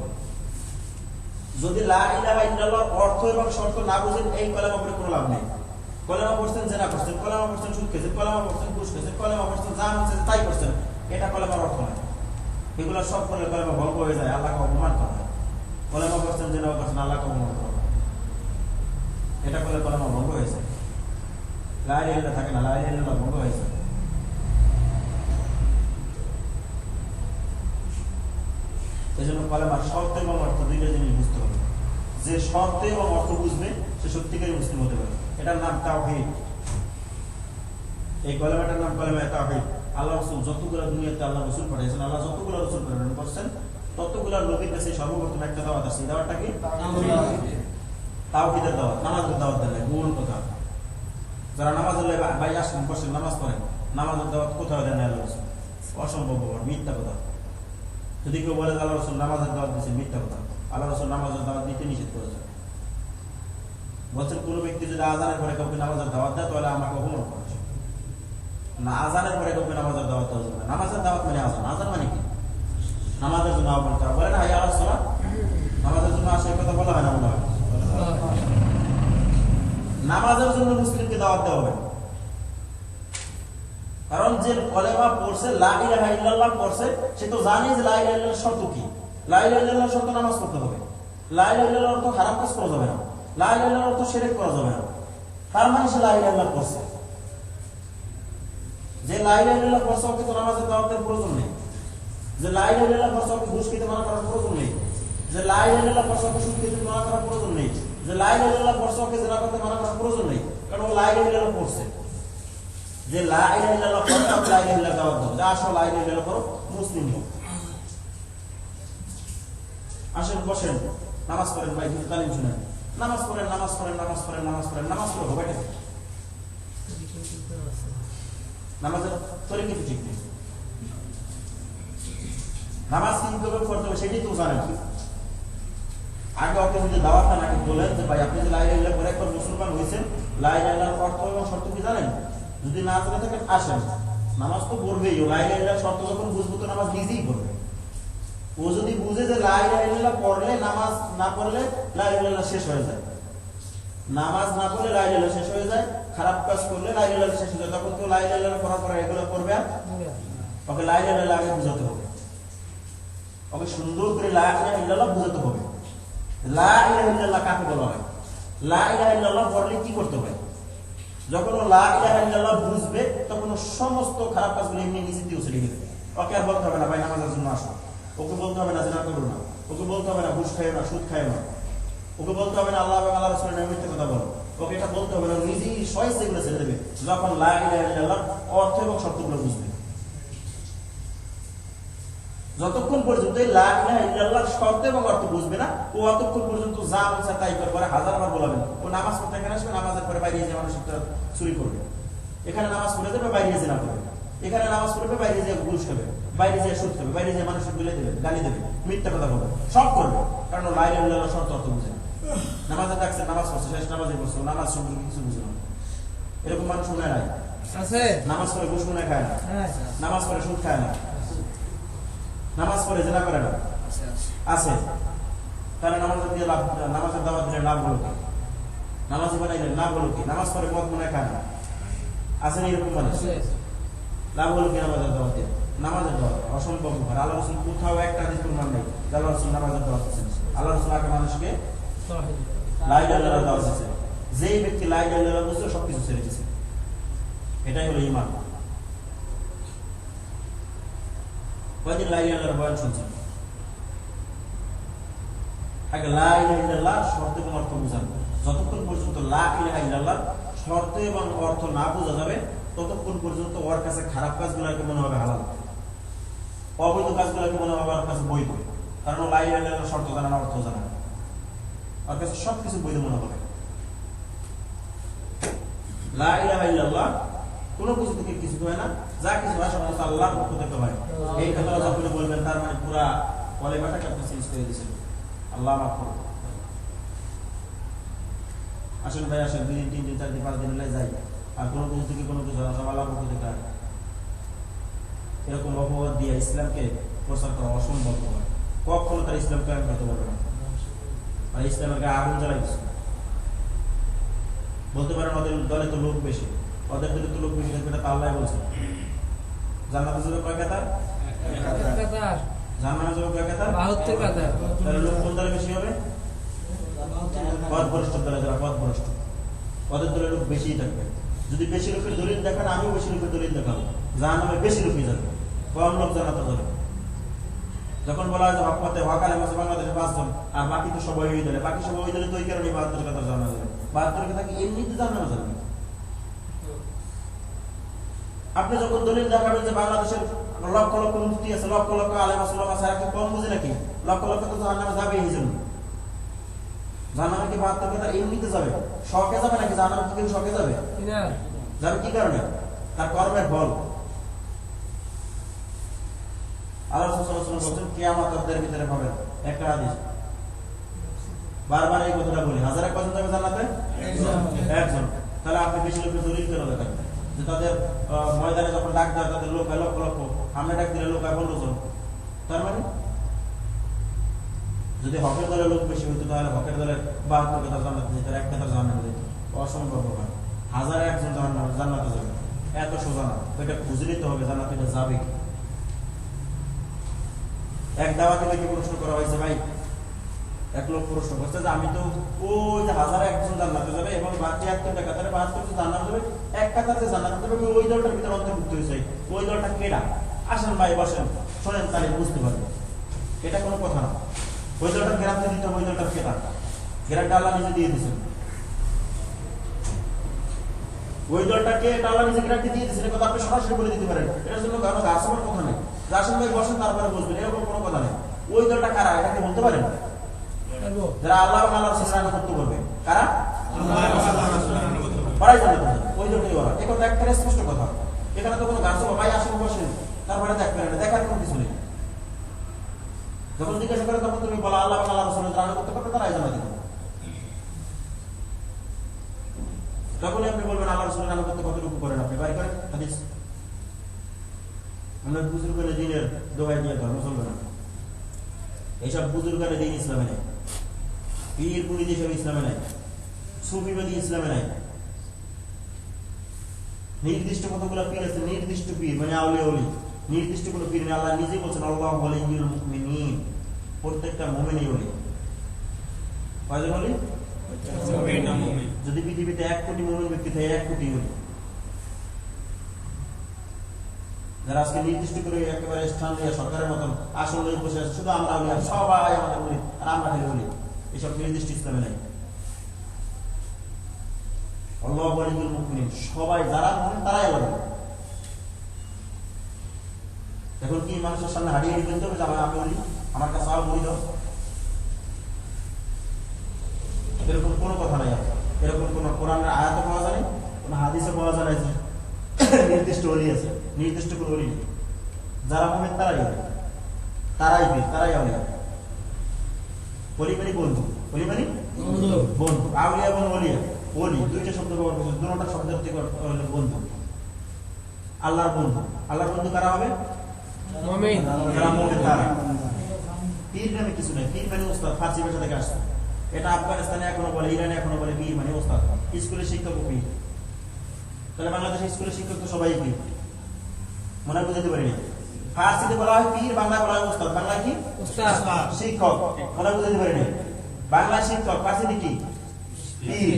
যদি লা ইলাহা ইল্লাল্লাহর অর্থ এবং শর্ত না বুঝেন এই কলেমা পড়ে কোনো লাভ নেই। কলেমা পড়ছেন জেনা করছেন, কলেমা পড়ছেন সুদ খেয়েছেন, কলেমা পড়ছেন ঘুষ খেয়েছেন, কলেমা পড়ছেন যা মন চাইছে তাই করছেন, এটা কলেমার অর্থ নয়। এগুলো সব করলে কলেমা ভঙ্গ হয়ে যায়, আল্লাহকে অপমান করা হয়। কলেমা করছেন জেনা করছেন, আল্লাহকে অপমান করা হয়, এটা করলে কলেমা ভঙ্গ হয়ে যায়। লা ইলাহা ইল্লাল্লাহ থাকে না, লা ইলাহা ইল্লাল্লাহ ভঙ্গ হয়ে যায়। এই জন্য কলেমার শর্ত এবং অর্থ দুইটা জিনিস বুঝতে হবে। যে শর্ত এবং অর্থ বুঝবে সে সত্যিকারই মুসলিম হতে পারে। এটার নাম তাওহীদ। এই কলেমাটার নাম কলেমা তাওহীদ। আল্লাহ রাসূল যতগুলো দুনিয়াতে আল্লাহ রাসূল পাঠিয়েছেন, আল্লাহ যতগুলো রাসূল প্রেরণ করছেন ততগুলো নবীর কাছে সর্বপ্রথম একটা দাওয়াত আছে। দাওয়াতটা কি? তাওহীদের দাওয়াত, নামাজের দাওয়াত দেন। মূল কথা, যারা নামাজের ভাই আসেন বসেন নামাজ পড়েন, নামাজের দাওয়াত কোথাও দেন আল্লাহ রাসূল? অসম্ভব, মিথ্যা কথা। যদি কেউ বলে আল্লাহ রাসূল নামাজের দাওয়াত দিয়েছেন, মিথ্যা কথা। আল্লাহ রাসূল নামাজের দাওয়াত দিতে নিষেধ করেছেন। বলছেন কোন ব্যক্তি যদি আযানের পরে কাউকে নামাজের দাওয়াত দেয় তাহলে আমাকে অপমান করেছে না, আযানের পরে কাউকে নামাজের দাওয়াত দেওয়া যাবে না। নামাজের দাওয়াত মানে আযান, আযান মানে কি? নামাজের জন্য আহ্বান করা। বলে না হাইয়া আলাস সালাত, নামাজের জন্য আসে কথা বলা হয় না, বলা হয় নামাজের জন্য মুসলিমকে দাওয়াত দেওয়া হবে। কারণ যে কলেমা পড়ছে লা ইলাহা ইল্লাল্লাহ পড়ছে সে তো জানে যে লা ইলাহা ইল্লাল্লাহর শর্ত কি। লা ইলাহা ইল্লাল্লাহর শর্ত নামাজ পড়তে হবে। লা ইলাহা ইল্লাল্লাহর অর্থ হারাম কাজ করা যাবে না, লা ইলাহা ইল্লাল্লাহর অর্থ শিরক করা যাবে না। তার মানে সে লা ইলাহা ইল্লাল্লাহ পড়ছে। যে লা ইলাহা ইল্লাল্লাহ পড়ছে ওকে তো নামাজের দাওয়াতের প্রয়োজন নেই। যে লা ইলাহা ইল্লাল্লাহ পড়ছে ওকে ঘুষ খেতে মানা করার প্রয়োজন নেই। যে লা ইলাহা ইল্লাল্লাহ পড়ছে ওকে সুদ খেতে মানা করার প্রয়োজন নেই। যে লা ইলাহা ইল্লাল্লাহ পড়ছে ওকে জিনা করতে মানা করার প্রয়োজন নেই, কারণ ও লা ইলাহা ইল্লাল্লাহ পড়ছে। যে লা ইলাহা ইল্লাল্লাহ পড়ে আপনি লা ইলাহা ইল্লাল্লাহ দাওয়াত দাও, যে আসো লা ইলাহা ইল্লাল্লাহ করো, মুসলিম হোক। আসেন বসেন নামাজ পড়েন, ভাই কিছু তালিম শুনেন। নামাজ পড়েন, নামাজ পড়েন, নামাজ পড়েন, নামাজ পড়েন, নামাজ পড়ে হবে এটা নামাজের তরিকা তো ঠিক নেই। নামাজ কিভাবে পড়তে হবে সেটাই তো জানেন। আগে ওকে যদি দাওয়াতটা নাকি বলেন যে ভাই আপনি যে লা ইলাহা ইল্লাল্লাহ পড়ে একবার মুসলমান হয়েছেন, লা ইলাহা ইল্লাল্লাহর অর্থ এবং শর্ত কি জানেন? যদি না জেনে থাকেন আসেন, নামাজ তো পড়বেই। লা ইলাহা ইল্লাল্লাহর শর্ত যখন বুঝবো তো নামাজ নিজেই পড়বে। ও যদি বুঝে যে লা ইলাহা ইল্লাল্লাহ পড়লে নামাজ না পড়লে লা ইলাহা ইল্লাল্লাহ শেষ হয়ে যায়, নামাজ না পড়লে লা ইলাহা ইল্লাল্লাহ শেষ হয়ে যায়, খারাপ কাজ করলে লা ইলাহা ইল্লাল্লাহ শেষ হয়ে যায়, তখন কেউ লা ইলাহা ইল্লাল্লাহ পড়ার পরে এগুলো করবে আর ওকে লা ইলাহা ইল্লাল্লাহ আগে বুঝাতে হবে। ওকে সুন্দর করে লা ইলাহা ইল্লাল্লাহ বুঝাতে হবে। লা ইলাহা ইল্লাল্লাহ কাকে বলা হয়? লা ইলাহা ইল্লাল্লাহ বললে কি করতে হয়? যখন ও লা ইলাহা ইল্লাল্লাহ বুঝবে তখন সমস্ত খারাপ কাজগুলো এমনি নিজে দিয়ে ছেড়ে দিবে। ওকে আর বলতে হবে না ভাই নামাজের জন্য আসো, ওকে বলতে হবে না জিনা করো না, ওকে বলতে হবে না ঘুষ খাইও না, সুদ খাইও না, ওকে বলতে হবে না আল্লাহ এবং আল্লাহ রাসূলের নামে মিথ্যা কথা বলো, ওকে এটা বলতে হবে না, নিজেই স্বয়ং সেগুলো ছেড়ে দেবে যখন লা ইলাহা ইল্লাল্লাহ অর্থ এবং শর্তগুলো বুঝবে। যতক্ষণ পর্যন্ত লা ইলাহা ইল্লাল্লাহর শর্ত এবং অর্থ বুঝবে না ও অতক্ষণ পর্যন্ত যা বলছে তাই করে হাজারবার বলাবেন। ও নামাজ পড়তে এখানে আসবে, নামাজের পরে বাইরে যে মানুষ চুরি করবে, এখানে নামাজ পড়ে দেবে বাইরে যে না করবে, এখানে নামাজ পড়বে বাইরে যে ঘুষ খাবে, বাইরে যে সুদ খাবে, বাইরে যে মানুষের গুলে দেবে, গালি দেবে, মিথ্যা কথা বলবে, সব করবে, কারণ লা ইলাহা ইল্লাল্লাহর শর্ত অর্থ বুঝে না। নামাজে ডাকছে, নামাজ পড়ছে, শেষ নামাজে পড়ছে, নামাজ সম্পর্কে কিছু বুঝে না। এরকম মানুষ মনে নাই আছে? নামাজ পড়ে ঘুষ মনে খায় না, নামাজ পড়ে সুদ খায় না, নামাজ পড়ে জেনা করে না, আছে। তাহলে নামাজের দিয়ে লাভ, নামাজের দাওয়াত দিলে লাভ হলো কি? নামাজ বানাইলে লাভ হলো কি? নামাজ পড়ে মদ মনে খায় না, আছে না এরকম মানুষ? লাভ হলো কি নামাজের দাওয়াত দিয়ে? নামাজের দাওয়াত অসম্ভব ব্যাপার। আল্লাহ রাসূল কোথাও একটা হাদিস প্রমাণ নেই আল্লাহ রাসূল নামাজের দাওয়াত দিয়েছেন। আল্লাহ রাসূল আগে মানুষকে লা ইলাহা ইল্লাল্লাহ দাওয়াত দিয়েছেন। যেই ব্যক্তি লা ইলাহা ইল্লাল্লাহ বুঝছে সবকিছু ছেড়ে দিয়েছে, এটাই হলো ঈমান। কয়দিন লা ইলাহা ইল্লাল্লাহর বয়ান শুনছেন? আগে লা ইলাহা ইল্লাল্লাহ শর্ত এবং অর্থ বুঝান। যতক্ষণ পর্যন্ত লা ইলাহা ইল্লাল্লাহ শর্ত এবং অর্থ না বোঝা যাবে ততক্ষণ পর্যন্ত ওর কাছে খারাপ কাজগুলোকে মনে হবে হালাল, অবৈধ কাজগুলোকে মনে হবে ওর কাছে বৈধ। কারণ লা ইলাহা ইল্লাল্লাহ শর্ত জানা না, অর্থ জানা না, ওর কাছে সবকিছু বৈধ মনে হবে। লা ইলাহা ইল্লাল্লাহ কোনো কিছু থেকে কিছু হয় না, যা কিছু হয় সমস্ত আল্লাহর পক্ষ থেকে হয়। এই কথাটা যখন বলবেন তার মানে পুরা কলেমাটাকে আপনি চেঞ্জ করে দিয়েছেন। আল্লাহ মাফ করুন। আসেন ভাই আসেন, 2 দিন 3 দিন 4 দিন 5 দিন হলে যাই, আর কোনো কিছু থেকে কোনো কিছু সব আল্লাহর পক্ষ থেকে হয়। এরকম অপবাদ দিয়ে ইসলামকে প্রচার করা অসম্ভব হয়। কখনো তার ইসলাম কায়েম করতে পারবে না, আর ইসলামের গায়ে আগুন জ্বালাই দিচ্ছে। বলতে পারেন ওদের দলে তো লোক বেশি, ওদের দলে তো লোক বেশি থাকবে, এটা আল্লাহ বলছে। জান্নাতে যাবে কয় কাতার? জান্নাতে যাবে কয় কাতার? 72 কাতার। তাহলে লোক কোন দলে বেশি হবে? পথভ্রষ্ট দলে, যারা পথভ্রষ্ট ওদের দলে লোক বেশিই থাকবে। যদি বেশি লোকের দলিল দেখান, আমিও বেশি লোকের দলিল দেখাবো, জাহান্নামে বেশি লোকই যাবে, কম লোক জান্নাতে যাবে। যখন বলা হয় যে হকমতে হকালে মাসে বাংলাদেশে 5 জন, আর বাকি তো সবাই ওই দলে, বাকি সবাই ওই দলে, তো ওই কারণে 72 কাতার জান্নাতে যাবে। 72 কাতার কি এমনিতে জান্নাতে যাবে? আপনি যখন দলিল দেখাবেন যে বাংলাদেশের লক্ষ লক্ষ মুফতি আছে, লক্ষ লক্ষ আলেম আছে, ওলামা আছে, আর কি কম বুঝে নাকি? লক্ষ লক্ষ তো জাহান্নামে যাবে। এই জন্য জাহান্নামে কি 72 কাতার এমনিতে যাবে? শখে যাবে নাকি? জাহান্নামে কি কেউ শখে যাবে? যাবে কি কারণে? তার কর্মের ফল। আল্লাহ রাসূল সাল্লাল্লাহু আলাইহি ওয়াসাল্লাম বলেন কিয়ামত আপনাদের ভিতরে পাবেন একটা হাদিস, বারবার এই কথাটা বলি, হাজারে কজন যাবে জান্নাতে? একজন। তাহলে আপনি বেশি লোকের দলিল কেন দেখান যে তাদের ময়দানে যখন ডাক দেয় তাদের লোক হয় লক্ষ লক্ষ, আমরা ডাক দিলে লোক হয় 15 জন? তার মানে যদি হকের দলের লোক বেশি হইতো তাহলে হকের দলের 72 কাতার জান্নাতে যেত, এক কাতার জান্নাতে যেত। অসম্ভব ব্যাপার। হাজারে একজন জান্নাতে যাবে, এত সোজা না। ওইটা খুঁজে নিতে হবে জান্নাতে যাবে কি। এক দাওয়াতে নাকি প্রশ্ন করা হয়েছে, ভাই এক লোক প্রশ্ন করছে যে আমি তো ওই যে হাজারে একজন জান্নাতে যাবে এবং বাকি 71 কাতারে 72 জান্নাতে যাবে, এক কাতারে যে জান্নাতে যাবে ওই দলটার ভিতরে অন্তর্ভুক্ত হয়েছে, ওই দলটা কেডা? আসেন ভাই বসেন, শোনেন, তাহলে বুঝতে পারবেন। এটা কোনো কথা না। ওই দলটার গ্যারান্টি দিতে হবে, ওই দলটার কেডা, গ্যারান্টি আল্লাহ নিজে দিয়ে দিয়েছেন। ওই দলটাকে এটা আল্লাহ নিজে গ্যারান্টি দিয়ে দিয়েছেন, কথা আপনি সরাসরি বলে দিতে পারেন। এটার জন্য কারণ গাছাবার কথা নেই, আসেন ভাই বসেন তারপরে বুঝবেন, এরকম কোনো কথা নেই। ওই দলটা কারা এটাকে বলতে পারেন? যারা আল্লাহ এবং আল্লাহর রাসূলের আনুগত্য করবে। কারা? ওরাই জান্নাতে যাবে, ওই দলটাই ওরা। এই কথা একটা স্পষ্ট কথা। এখানে তো কোনো গাছ ভাই আসেন বসেন তারপরে দেখবেন, এটা দেখার কোনো কিছু নেই। যখন জিজ্ঞাসা করে তখন তুমি বলো আল্লাহ এবং আল্লাহর রাসূলের আনুগত্য করবে, তারাই জান্নাতে যাবে। তখনই আপনি বলবেন আল্লাহর রাসূলের আনুগত্য কতটুকু করেন আপনি, বাইর করেন হাদিস। আমরা বুজুর্গের দিনের দোহাই দিয়ে ধর্ম চলবে না। এইসব বুজুর্গের দিন ইসলামে নেই, পীর মুরিদ এসব ইসলামে নাই, সুফিবাদী ইসলামে নাই। নির্দিষ্ট কতগুলো পীর আছে, নির্দিষ্ট পীর মানে আউলিয়া ওলি, নির্দিষ্ট কোনো পীর নেই। আল্লাহ নিজে বলছেন আল্লাহু ওয়ালিয়ুল মুমিনিন, প্রত্যেকটা মুমিনই ওলি। কয়জন বলি? যদি পৃথিবীতে 1 কোটি মুমিন ব্যক্তি থাকে 1 কোটি হলি, যারা আজকে নির্দিষ্ট করে একেবারে স্থান দিয়ে সরকারের মতন আসল লোক বসে আছে, শুধু আমরা বলি আর সবাই আমাদের বলি আর আমরা খালি বলি, এসব নির্দিষ্ট ইসলামে নাই। আল্লাহ ওয়ালিউল মুমিনিন, সবাই যারা মুমিন তারাই বলে। এখন কি মানুষের সামনে হারিয়ে বলতে হবে যে আমি বলি, আমার কাছে আও বলি দাও? এরকম কোনো কথা নাই। এরকম কোন কোরআনের আয়াতে পাওয়া যায়, কোন হাদিসে পাওয়া যায় যে নির্দিষ্ট ওলি আছে, নির্দিষ্ট কোন ওলি নেই। যারা মুমিন তারাই ওলি, তারাই বীর, তারাই আউলিয়া। ওলি মানে বন্ধু, ওলি মানে বন্ধু। আউলিয়া এবং ওলিয়া, ওলি দুইটা শব্দ ব্যবহার করছে, দুটোটা শব্দের থেকে বন্ধু। আল্লাহর বন্ধু, আল্লাহর বন্ধু কারা হবে? মুমিন। যারা মুমিন তারা। পীর নামে কিছু নাই, পীর মানে ওস্তাদ, ফার্সি ভাষা থেকে আসছে। এটা আফগানিস্তানে এখনো বলে, ইরানে এখনো বলে পীর মানে ওস্তাদ, স্কুলের শিক্ষক পীর। তাহলে বাংলাদেশের স্কুলের শিক্ষক তো সবাই পীর, মনে বুঝতে পারিনি। ফার্সিতে বলা হয় পীর, বাংলায় বলা হয় ওস্তাদ। বাংলায় কি? শিক্ষক, মনে বুঝতে পারিনি। বাংলায় শিক্ষক, ফার্সিতে কি? পীর।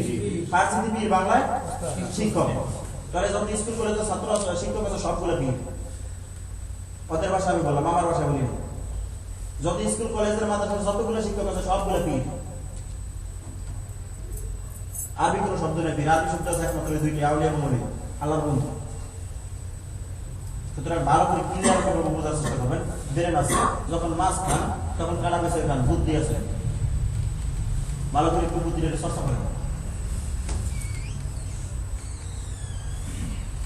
ফার্সিতে পীর, বাংলায় শিক্ষক। তাহলে যখন স্কুল কলেজের ছাত্র শিক্ষক আছে সবগুলো পীর। ওদের ভাষা আমি বললাম, আমার ভাষা বলি না। যত স্কুল কলেজের মাদ্রাসার যতগুলো শিক্ষক আছে সবগুলো পীর। আরবি কোনো শব্দ নেই, পীর আরবি শব্দ আছে একমাত্র দুইটি, আউলিয়া এবং ওলি, আল্লাহর বন্ধু। সুতরাং ভালো করে ক্লিয়ার করে বোঝার চেষ্টা করবেন। ব্রেন আছে, যখন মাছ খান তখন কাটা বেছে খান, বুদ্ধি আছে, ভালো করে একটু বুদ্ধিটা চর্চা করেন।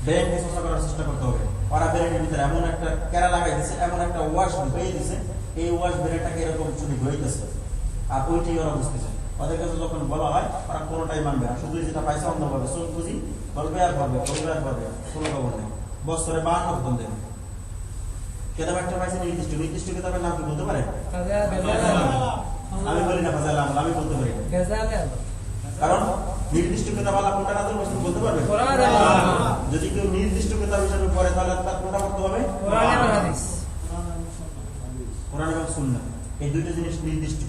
ব্রেনকে চর্চা করার চেষ্টা করতে হবে। ওরা ব্রেনের ভিতরে এমন একটা কেরা লাগাই দিচ্ছে, এমন একটা ওয়াশ ঢুকিয়ে দিচ্ছে, এই ওয়াশ ব্রেনটাকে এরকম চুরি হইতেছে, আর ওইটাই ওরা বুঝতেছে। ওদের কাছে যখন বলা হয় ওরা কোনোটাই মানবে না, শুধু যেটা পাইছে অন্ধভাবে চোখ বুঝি বলবে আর পারবে, বলবে আর পারবে, কোনো খবর নেই। বছরে 52 খতম দেবে। কেতাব একটা পাইছে নির্দিষ্ট, নির্দিষ্ট কেতাবের নাম কি বলতে পারে? আমি বলি না ফাজাল আমল, আমি বলতে পারি, কারণ নির্দিষ্ট কেতাব আল্লাহ কোনটা নাযিল করছেন বলতে পারবে? যদি কেউ নির্দিষ্ট কেতাব হিসেবে পড়ে তাহলে তার কোনটা পড়তে হবে? কোরআন এবং হাদিস, কোরআন এবং সুন্নাহ, এই দুইটা জিনিস নির্দিষ্ট।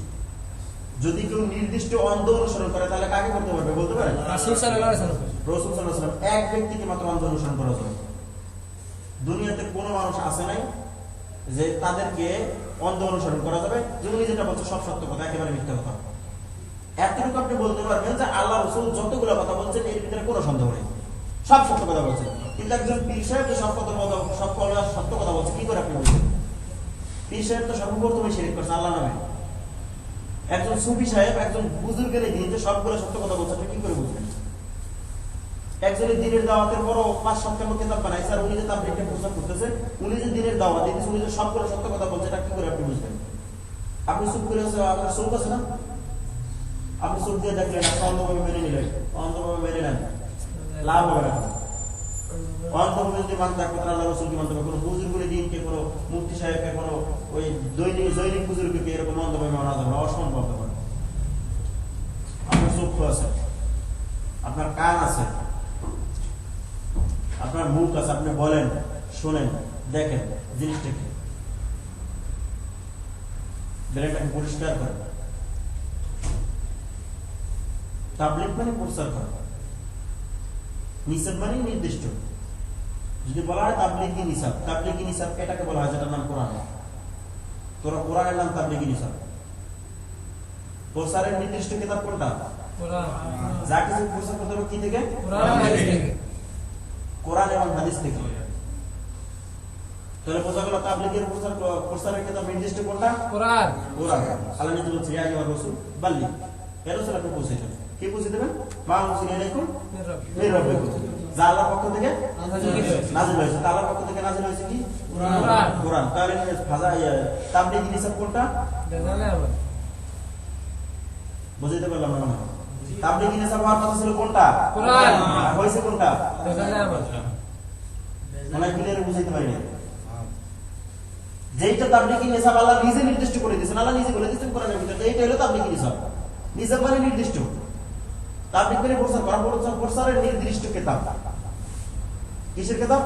যদি কেউ নির্দিষ্ট অন্ধ অনুসরণ করে তাহলে কাকে করতে পারবে বলতে পারে? রাসূল সাল্লাল্লাহু আলাইহি ওয়াসাল্লাম। রাসূল সাল্লাল্লাহু আলাইহি ওয়াসাল্লাম এক ব্যক্তিকে মাত্র অন্ধ অনুসরণ করা যায়। দুনিয়াতে কোনো মানুষ আছে নাই যে তাদেরকে অন্ধ অনুসরণ করা যাবে যে উনি যেটা বলছে সব সত্য কথা, একেবারে মিথ্যা কথা। এতটুকু আপনি বলতে পারবেন যে আল্লাহ রাসূল যতগুলো কথা বলছেন এর ভিতরে কোনো সন্দেহ নেই, সব সত্য কথা বলছেন। কিন্তু একজন পীর সাহেব যে সব কথা সত্য কথা বলছে, কি করে আপনি বলছেন? পীর সাহেব তো সর্বপ্রথমে শিরক করছে আল্লাহ নামে। একজন সুফি সাহেব একজন বুজুর্গের দিন যে সবগুলো সত্য কথা বলছে, আপনি কি করে বুঝবেন? একজনের দিনের দাওয়াতের পর 5-7 নম্বর কিতাব বানাইছে, আর উনি যে তাবলীগের প্রচার করতেছে, উনি যে দিনের দাওয়াত দিতেছে, উনি যে সবগুলো সত্য কথা বলছে, এটা কি করে আপনি বুঝবেন? আপনি চুপ করে আছে, আপনার চোখ আছে না? আপনি চোখ দিয়ে দেখলেন, অন্ধভাবে মেনে নিলেন, অন্ধভাবে মেনে নেন, লাভ হবে না। অন্ধভাবে যদি মানতে থাকবে তাহলে আল্লাহ রাসূলকে মানতে হবে। কোনো বুজুর্গের দিনকে, কোনো মুফতি সাহেবকে, কোনো ওই দৈনিক বুজুর্গকে এরকম অন্ধভাবে মানা যাবে না, অসম্ভব ব্যাপার। আপনার চক্ষু আছে, আপনার কান আছে, আপনার মুখ আছে, আপনি বলেন, শোনেন, দেখেন, জিনিসটাকে ব্রেনটাকে পরিষ্কার করেন। তাবলীগ মানে প্রচার করা, নিসাব মানে নির্দিষ্ট। যদি বলা হয় তাবলীগী নিসাব, তাবলীগী নিসাব এটাকে বলা হয় যেটার নাম কোরআন। তোরা কোরআনের নাম তাবলীগী নিসাব। প্রচারের নির্দিষ্ট কিতাব কোনটা? কোরআন। যা কিছু প্রচার করতে হবে কি থেকে? কোরআন এবং হাদিস থেকে। তাহলে বোঝা গেল তাবলীগের প্রচারের কিতাব নির্দিষ্ট কোনটা? কোরআন। কোরআন। আল্লাহ নিজে বলছে ইয়া আইয়ুহার রাসূল বাল্লিগ, এর রাসূল আপনি পৌঁছে দেন। কি পৌঁছে দেবেন? মা উনজিলা ইলাইকুম মির রাব্বিকুম, যা আল্লাহর পক্ষ থেকে নাযিল হয়েছে। আল্লাহর পক্ষ থেকে নাযিল হয়েছে কি? কোরআন। কোরআন। তাহলে তাবলীগী নিসাব কোনটা? বুঝতে পারলাম না? তাবলীগী নিসাব হওয়ার কথা ছিল কোনটা? কোরআন। হয়েছে কোনটা? মানে ক্লিয়ার বুঝতে পারিনি। যেটা তাবলীগী নিসাব আল্লাহ নিজে নির্দিষ্ট করে দিয়েছেন, আল্লাহ নিজে বলে দিয়েছেন কোরআনের ভিতরে, এইটা হলো তাবলীগী নিসাব। নিসাব মানে নির্দিষ্ট। তাবলীগ মানে প্রচার করা, প্রচারের নির্দিষ্ট কিতাব। কিসের কিতাব?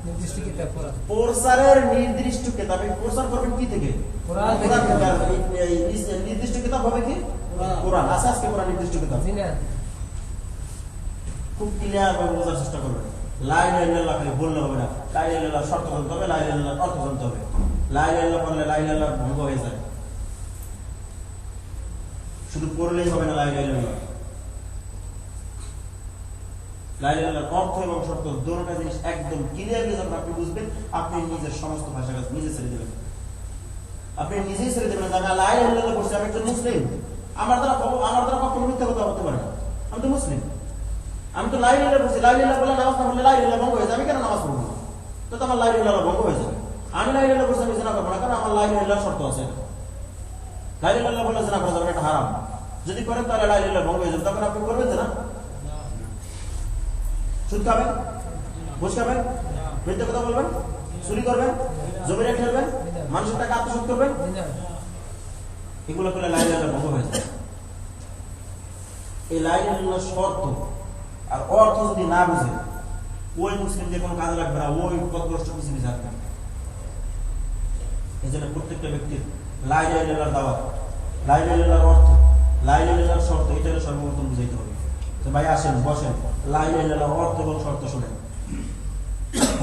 নির্দিষ্ট কিতাব। প্রচারের নির্দিষ্ট কিতাব। প্রচার করবেন কি থেকে? কোরআন থেকে। নির্দিষ্ট কিতাব হবে কি? কোরআন আছে, আজকে কোরআন নির্দিষ্ট কিতাব খুব ক্লিয়ার ভাবে বোঝার চেষ্টা করবেন। লা ইলাহা ইল্লাল্লাহ খালি বললে হবে না, লা ইলাহা ইল্লাল্লাহ শর্ত জানতে হবে, লা ইলাহা ইল্লাল্লাহ অর্থ জানতে হবে। লা ইলাহা ইল্লাল্লাহ পড়লে লা ইলাহা ইল্লাল্লাহ ভঙ্গ হয়ে যায়, শুধু পড়লেই হবে না। লা ইলাহা ইল্লাল্লাহ লা ইলাহা ইল্লাল্লাহ অর্থ এবং শর্ত দুটোটা জিনিস একদম ক্লিয়ারলি যখন আপনি বুঝবেন, আপনি নিজের সমস্ত ভাষা কাজ নিজে ছেড়ে দেবেন। আপনি নিজেই ছেড়ে দেবেন যে লা ইলাহা ইল্লাল্লাহ পড়ছি, আমি একজন মুসলিম, আমার দ্বারা কখনো মিথ্যা কথা বলতে পারে না, আমি তো মুসলিম, আমি তো লা ইলাহা ইল্লাল্লাহ পড়ছি। লা ইলাহা ইল্লাল্লাহ বলে নামাজ না পড়লে লা ইলাহা ইল্লাল্লাহ ভঙ্গ হয়ে যাবে, আমি কেন নামাজ পড়বো না? তো আমার লা ইলাহা ইল্লাল্লাহ ভঙ্গ হয়ে যাবে। আমি লা ইলাহা ইল্লাল্লাহ পড়ছি, আমি জিনা করবো না, কারণ আমার লা ইলাহা ইল্লাল্লাহ শর্ত আছে। লা ইলাহা ইল্লাল্লাহ বলে জিনা করা যাবে, এটা হারাম। যদি করেন তাহলে লা ইলাহা ইল্লাল্লাহ ভঙ্গ হয়ে যাবে, তখন আপনি করবেন না? সুদ খাবেন, ঘুষ খাবেন, মিথ্যা কথা বলবেন, চুরি করবেন, জমি রেখে ফেলবেন, মানুষের টাকা আত্মসাৎ করবেন, এগুলো করলে লা ইলাহা ইল্লাল্লাহ ভঙ্গ হয়ে যায়। এই লা ইলাহা ইল্লাল্লাহ শর্ত আর অর্থ যদি না বুঝে, ওই মুসলিম যে কোনো কাজে লাগবে না, ওই পথভ্রষ্ট পৃথিবী থাকবে। এই জন্য প্রত্যেকটা ব্যক্তির লা ইলাহা ইল্লাল্লাহর দাওয়াত, লা ইলাহা ইল্লাল্লাহর অর্থ, লা ইলাহা ইল্লাল্লাহর শর্ত, এটা সর্বপ্রথম বুঝাইতে হবে। তো ভাই আসেন, বসেন, লা ইলাহা ইল্লাল্লাহর অর্থ এবং শর্ত শুনেন।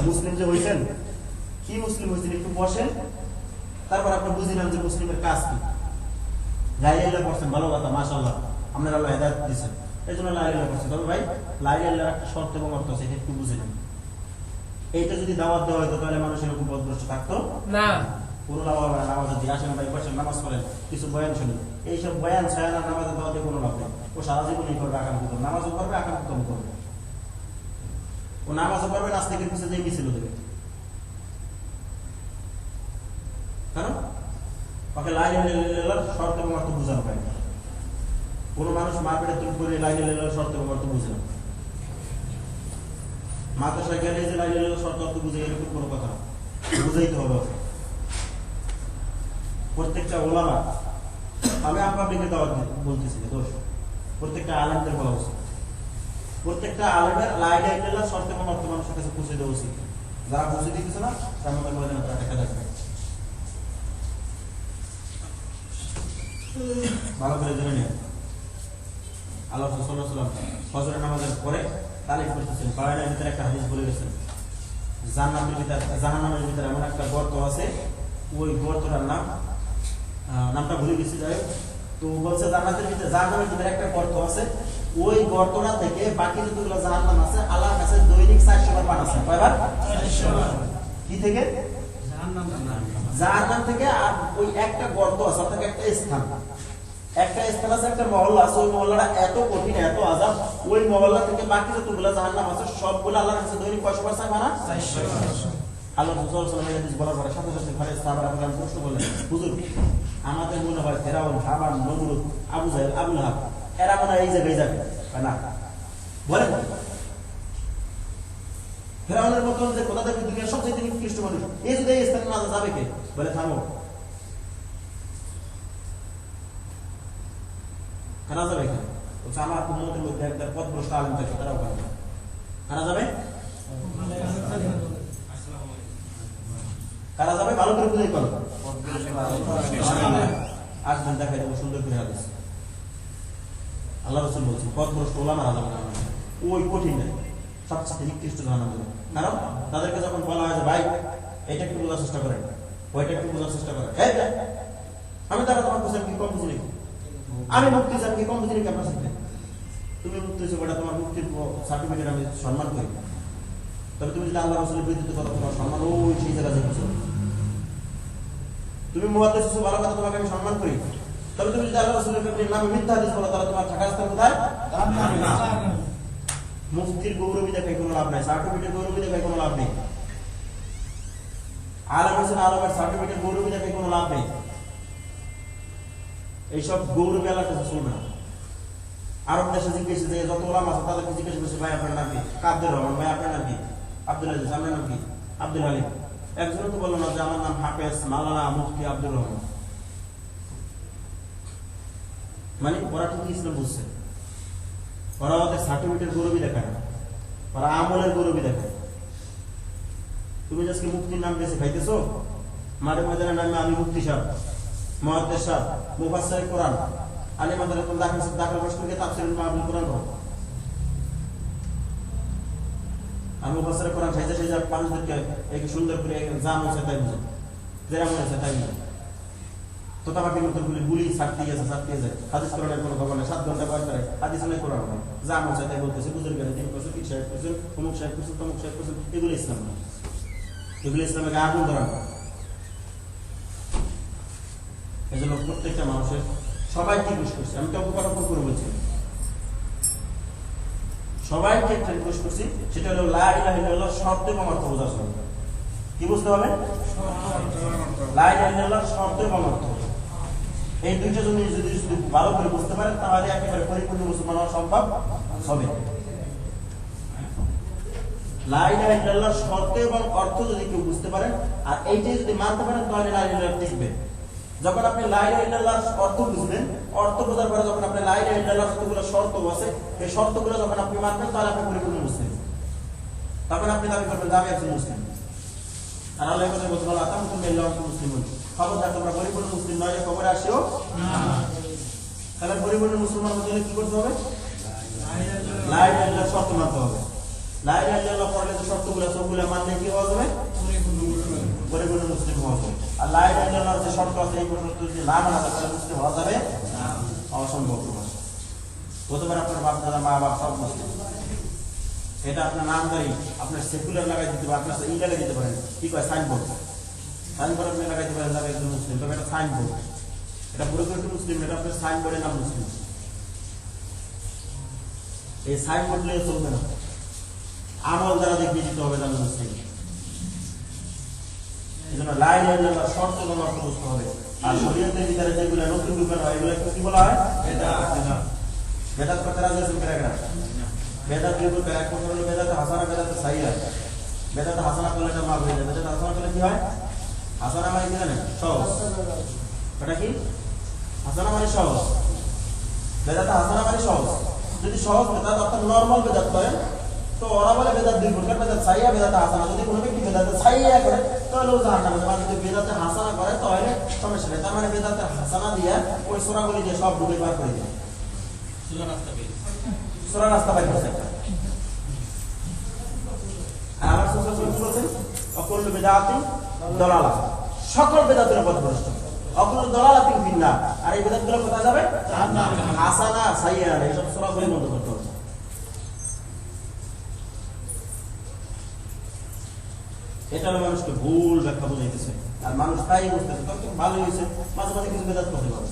মুসলিম যে হইছেন, কি মুসলিম হইছেন একটু বসেন, তারপর আপনি বুঝিলেন যে মুসলিমের কাজ কি। লা ইলাহা ইল্লাল্লাহ পড়ছেন, ভালো কথা, মাশাআল্লাহ, আপনারা আল্লাহ হেদায়েত দিয়েছেন, এই জন্য লা ইলাহা ইল্লাল্লাহ পড়ছেন। তবে ভাই লা ইলাহা ইল্লাল্লাহর একটা শর্ত এবং অর্থ আছে, এটা একটু বুঝে নেন। এইটা যদি দাওয়াত দেওয়া হতো তাহলে মানুষ এরকম পথভ্রষ্ট থাকতো না। কোনো লাভ হবে না নামাজ দিয়ে। আসেন ভাই, বসেন, নামাজ পড়েন, কিছু বয়ান শুনুন। এইসব বয়ান ছয়ানা নামাজের দাওয়াতে কোনো লাভ নেই। ও সারা জীবনই করবে আকাম কুতম, নামাজও করবে আকাম কুতম করবে, ও নামাজও করবে, নাস্তিকের পিছনে যে মিছিল দেবে। কারণ ওকে লা ইলাহা ইল্লাল্লাহর শর্ত এবং অর্থ বোঝানো হয় না। কোনো মানুষ মা পেটে তুল করে লা ইলাহা ইল্লাল্লাহর শর্ত এবং অর্থ বুঝে না। মাদ্রাসায় গেলে যে লা ইলাহা ইল্লাল্লাহর শর্ত অর্থ বুঝে, এরকম কোনো কথা না, বুঝাইতে হবে। প্রত্যেকটা ওলামা, আমি আপনাদেরকে দাওয়াত বলতেছি দোষ, প্রত্যেকটা আলেমদের বলা উচিত, প্রত্যেকটা আলেমের লা ইলাহা ইল্লাল্লাহর শর্ত এবং অর্থ মানুষের কাছে পৌঁছে দেওয়া উচিত। যারা বুঝে দিতেছে না, তার মধ্যে বলে দেন, তারা দেখা যাবে। ভালো করে জেনে নেন, আল্লাহ রাসূল সাল্লাল্লাহু আলাইহি ওয়াসাল্লাম ফজরের নামাজের পরে তালিফ করতেছেন, বায়ানের ভিতরে একটা হাদিস বলে গেছেন, জাহান্নামের ভিতরে এমন একটা গর্ত আছে, ওই গর্তটার নামটা ভুলে গেছি, যাই তো বলছে জান্নাতের ভিতরে, জাহান্নামের ভিতরে একটা গর্ত আছে, ওই গর্তটা থেকে বাকি যতগুলো জাহান্নাম আছে আল্লাহর কাছে দৈনিক 400 বার পান আছে। কয়বার? 400 বার। কি থেকে? জাহান্নাম থেকে। আর ওই একটা গর্ত আছে, অর্থাৎ একটা স্থান আছে, একটা মহল্লা আছে, ওই মহল্লাটা এত কঠিন, এত আযাব, ওই মহল্লা থেকে বাকি যতগুলো জাহান্নাম আছে সবগুলো আল্লাহর কাছে দৈনিক কয়শো বার চায়? মানা 400 বার। আল্লাহ রাসূল সাল্লাল্লাহু আলাইহি ওয়াসাল্লাম বলার পরে সাথে সাথে ঘরে সাহাবারা প্রশ্ন করলেন, হুজুর, আমাদের মনে হয় ফেরাউন, হামান, নমরুদ, আবু জাহেল, আবু লাহাব, এরা মনে হয় এই জায়গায় যাবে না? বলেন, ফেরাউনের মতন যে কোথা থেকে দুনিয়ার সবচেয়ে নিকৃষ্ট মানুষ, এই যদি এই স্থানে না যাবে কে? বলে থামো, কারা যাবে এখানে? বলছে আমার উম্মতের মধ্যে একটা পথভ্রষ্ট আলেম থাকে, তারা ওখানে কারা যাবে? কারা যাবে? ভালো করে বুঝাই করো, আসবেন, দেখাই দেবো সুন্দর করে হাদিস। আল্লাহ রাসূল বলছেন পথভ্রষ্ট ওলামারা যাবে না, ওই কঠিন নাই, সবচেয়ে নিকৃষ্ট জাহান্নাম যাবে। কারণ তাদেরকে যখন বলা হয় যে ভাই এটা একটু বোঝার চেষ্টা করেন, ওইটা একটু বোঝার চেষ্টা করেন, আমি তারা তোমার কাছে কি কম বুঝি নাকি? আমি মুক্তি আমি কি কম বুঝি নাকি আপনার সাথে? তুমি মুক্তি হয়েছো, বেটা, তোমার মুক্তির সার্টিফিকেট আমি সম্মান করি। তবে তুমি যদি আল্লাহ রাসূলের বিরুদ্ধে কথা, তোমার সম্মান ওই সেই জায়গা যাচ্ছে। তুমি মুহাদ্দিস হইছো, ভালো কথা, তোমাকে আমি সম্মান করি। তবে তুমি যদি আল্লাহ রাসূলের নামে মিথ্যা হাদিস বলো, তাহলে তোমার থাকার স্থান কোথায়? মুফতির গৌরবী দেখায় কোনো লাভ নাই, সার্টিফিকেট গৌরবী দেখায় কোনো লাভ নেই, আলেম হোসেন আলমের সার্টিফিকেট গৌরবী দেখায় কোনো লাভ নেই। এইসব গৌরবী আল্লাহর কাছে চলবে না। আরব দেশে জিজ্ঞেস যে যত ওলামা আছে তাদেরকে জিজ্ঞেস করছে, ভাই আপনার নাম কি? কাদের রহমান। ভাই আপনার নাম কি? আব্দুল আজিজ। আপনার নাম কি? আব্দুল হালিম। একজনও তো বললো না যে আমার নাম হাফেজ, মাওলানা, মুফতি আব্দুর রহমান। মানে ওরা ঠিক ইসলাম বুঝছে, ওরা ওদের সার্টিফিকেট গৌরবী দেখায় না, ওরা আমলের গৌরবী দেখায়। তুমি আজকে মুফতির নাম বেশি খাইতেছো, মাঠে ময়দানের নামে আমি মুফতি সাহেব, মুহাদ্দিস সাহেব, মুফাসসির কোরআন, আলিম আদালতুল দাখিল বর্ষ থেকে তাফসীরুল মাহবুল কোরআন হোক। আমি মুফাসসির কোরআন সাইজা মানুষদেরকে এই সুন্দর করে জাম হচ্ছে তাই বুঝো, যেরা মনে আছে তাই বুঝো। তো তামাকের মতো গুলি ছাড়তে গেছে হাদিস কোরআনের কোনো খবর নেই, 7 ঘন্টা বয়স করে হাদিস নেই কোরআন নেই, জাম হচ্ছে তাই বলতেছে, বুজুর্গ গেলে 3 বছর 3 সাহেব করছেন, অমুক সাহেব করছেন, তমুক সাহেব করছেন, এগুলো ইসলাম না, এগুলো ইসলামকে আগুন ধরানো। এই জন্য প্রত্যেকটা মানুষের সবাইকে রিকোয়েস্ট করছি, আমি তো অপকল্পন করে বলছি, সবাইকে একটা রিকোয়েস্ট করছি, সেটা হলো লা ইলাহা ইল্লাল্লাহ শব্দ এবং অর্থ বোঝার জন্য। কি বুঝতে হবে? লা ইলাহা ইল্লাল্লাহ শব্দ এবং অর্থ, এই দুইটা জিনিস যদি ভালো করে বুঝতে পারেন তাহলে একেবারে পরিপূর্ণ মুসলমান হওয়া সম্ভব হবে। লা ইলাহা ইল্লাল্লাহ শব্দ এবং অর্থ যদি কেউ বুঝতে পারেন আর এইটাই যদি মানতে পারেন তাহলে লা ইলাহা ইল্লাল্লাহ টিকবে। যখন আপনি লা ইলাহা ইল্লাল্লাহ অর্থ বুঝবেন, অর্থ বোঝার পরে যখন আপনি লা ইলাহা ইল্লাল্লাহ যতগুলো শর্ত আছে এই শর্তগুলো যখন আপনি মানবেন তাহলে আপনি পরিপূর্ণ মুসলিম, তখন আপনি দাবি করবেন যে আমি একজন মুসলিম। আর আল্লাহ কথা বলতে বলা তামকুম বিল্লাহি ওয়া মুসলিমুন, খবরদার তোমরা পরিপূর্ণ মুসলিম নয়, খবরে আসিও না। তাহলে পরিপূর্ণ মুসলমান হতে হলে কি করতে হবে? লা ইলাহা ইল্লাল্লাহ শর্ত মানতে হবে। লা ইলাহা ইল্লাল্লাহ পড়লে যে শর্তগুলো সবগুলো মানলে কি হওয়া যাবে? পরিপূর্ণ মুসলিম হওয়া যাবে। আর লা ইলাহা ইল্লাল্লাহর যে শর্ত আছে এই শর্ত যদি না মানা যায় তাহলে মুসলিম হওয়া যাবে না, অসম্ভব। হতে পারে আপনার বাপ দাদা মা বাপ সব মুসলিম, এটা আপনার নামদারি আপনার সেকুলার লাগাই দিতে পারেন, আপনার ই লাগাই দিতে পারেন, কি কয় সাইনবোর্ড আপনি লাগাই দিতে পারেন লাগাই একজন মুসলিম, তবে এটা সাইনবোর্ড, এটা পুরোপুরি মুসলিম, এটা আপনার সাইনবোর্ডের নাম মুসলিম। এই সাইনবোর্ড নিয়ে চলবে না, আমল দ্বারা দেখিয়ে দিতে হবে জানো মুসলিম। এই জন্য লা ইলাহা ইল্লাল্লাহ শর্ত এবং অর্থ বুঝতে হবে। আর শরীয়তের ভিতরে যেগুলো নতুন রূপে হয় এগুলো কি বলা হয়? বেদাত করতে রাজি আছেন কেন? বেদাত দুই প্রকার, এক প্রকার হলো বেদাত হাসানা, বেদাত সাইয়্যা। বেদাত হাসানা করলে এটা মাফ হয়ে যায়, বেদাত হাসানা করলে কি হয়? হাসানা মানে কি জানেন? সহজ। এটা কি? হাসানা মানে সহজ, বেদাত হাসানা মানে সহজ। যদি সহজ বেদাত অর্থাৎ নরমাল বেদাত করেন তো ওরা বলে বেদাত দুই প্রকার, বেদাত সাইয়্যা, বেদাত হাসানা। যদি কোনো ব্যক্তি বেদাত সাইয়্যা করে তাহলে ও জাহান্নামে যাবে, আর যদি বেদাতে হাসানা করে তাহলে সমস্যা নেই। তার মানে বেদাতে হাসানা দিয়ে ওই সূরাগুলি দিয়ে সব ডুবে পার করে দেয়, সূরা রাস্তা পাই করছে। আর আমার সুবহানাল্লাহ কি বলেন? অকুল্লু বিদআতিন দালালাহ, সকল বেদাতের পথভ্রষ্ট, অকুল্লু দালালাতিন ফিন্নার। আর এই বেদাতগুলো কোথায় যাবে? জাহান্নামে। হাসানা সাইয়্যা এই সব সূরাগুলি বন্ধ করতে হবে। এটা মানুষকে ভুল ব্যাখ্যা বোঝাইতেছে, আর মানুষ তাই বুঝতেছে তখন ভালো হয়েছে। মাঝে মাঝে কিছু বেদাত করতে পারে,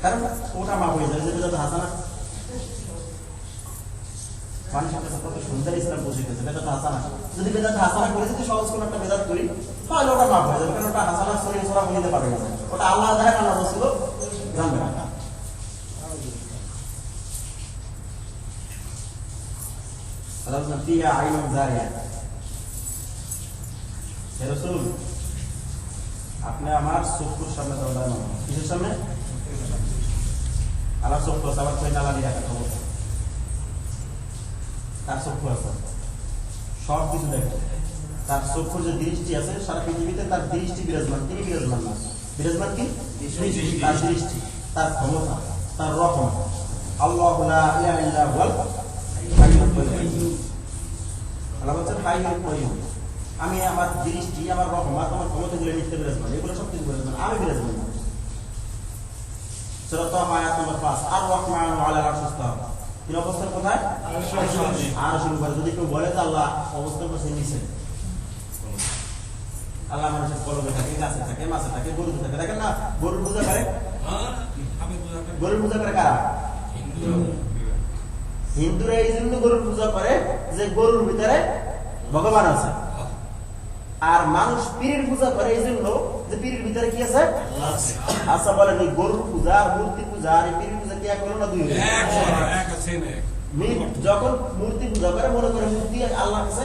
কারণ ওটা মাফ হয়ে যায় যে বেদাত হাসানা। মানুষের কাছে কত সুন্দর ইসলাম বুঝিতেছে বেদাত হাসানা। যদি বেদাত হাসানা করে যদি সহজ কোনো একটা বেদাত করি তাহলে ওটা মাফ হয়ে যাবে, কারণ ওটা হাসানা শরীর সরা বলিতে পারবে না, ওটা আল্লাহ জানে না, রাসূল জানবে না। আল্লাহ ফিহা আইনুন জারিয়া। হে রাসূল আপনি আমার চক্ষুর সামনে দাঁড়ানো, কিসের সামনে? আমার চক্ষু আছে, আমার কই নালা দিয়ে রাখা খবর, তার চক্ষু আছে, সব কিছু দেখে। তার চক্ষুর যে দৃষ্টি আছে সারা পৃথিবীতে তার দৃষ্টি বিরাজমান, তিনি বিরাজমান না, বিরাজমান কি? তার দৃষ্টি, তার ক্ষমতা, তার রহমত। আল্লাহু লা ইলাহা ইল্লা হুয়াল হাইয়ুল কাইয়্যুম। আল্লাহ বলেন হাইয়ুল কাইয়্যুম, আমি আমার দৃষ্টি, আমার রহমত, আমার ক্ষমতাগুলো নিতে বিরাজমান, এগুলো সব কিছু বিরাজমান, আমি বিরাজমান না। সূরা তাহা আয়াত নম্বর 5, আর রহমানু আলাল আরশি ইস্তাওয়া। তিন অবস্থান কোথায়? আরশের উপরে। যদি কেউ বলে যে আল্লাহ অবস্থান করছে নিচে, আল্লাহ মানুষের কলবে থাকে, গাছে থাকে, মাছে থাকে, গরুতে থাকে। দেখেন না গরুর পূজা করে? গরুর পূজা করে কারা? হিন্দুরা এই জন্য গরুর পূজা করে যে গরুর ভিতরে ভগবান আছে। আর মানুষ পীরের পূজা করে এই জন্য যে পীরের ভিতরে কি আছে? আচ্ছা বলেন এই গরুর পূজা আর মূর্তি পূজা আর এই পীরের পূজা কি এক হলো না দুই হলো? যখন মূর্তি পূজা করে মনে করে মূর্তি আল্লাহর কাছে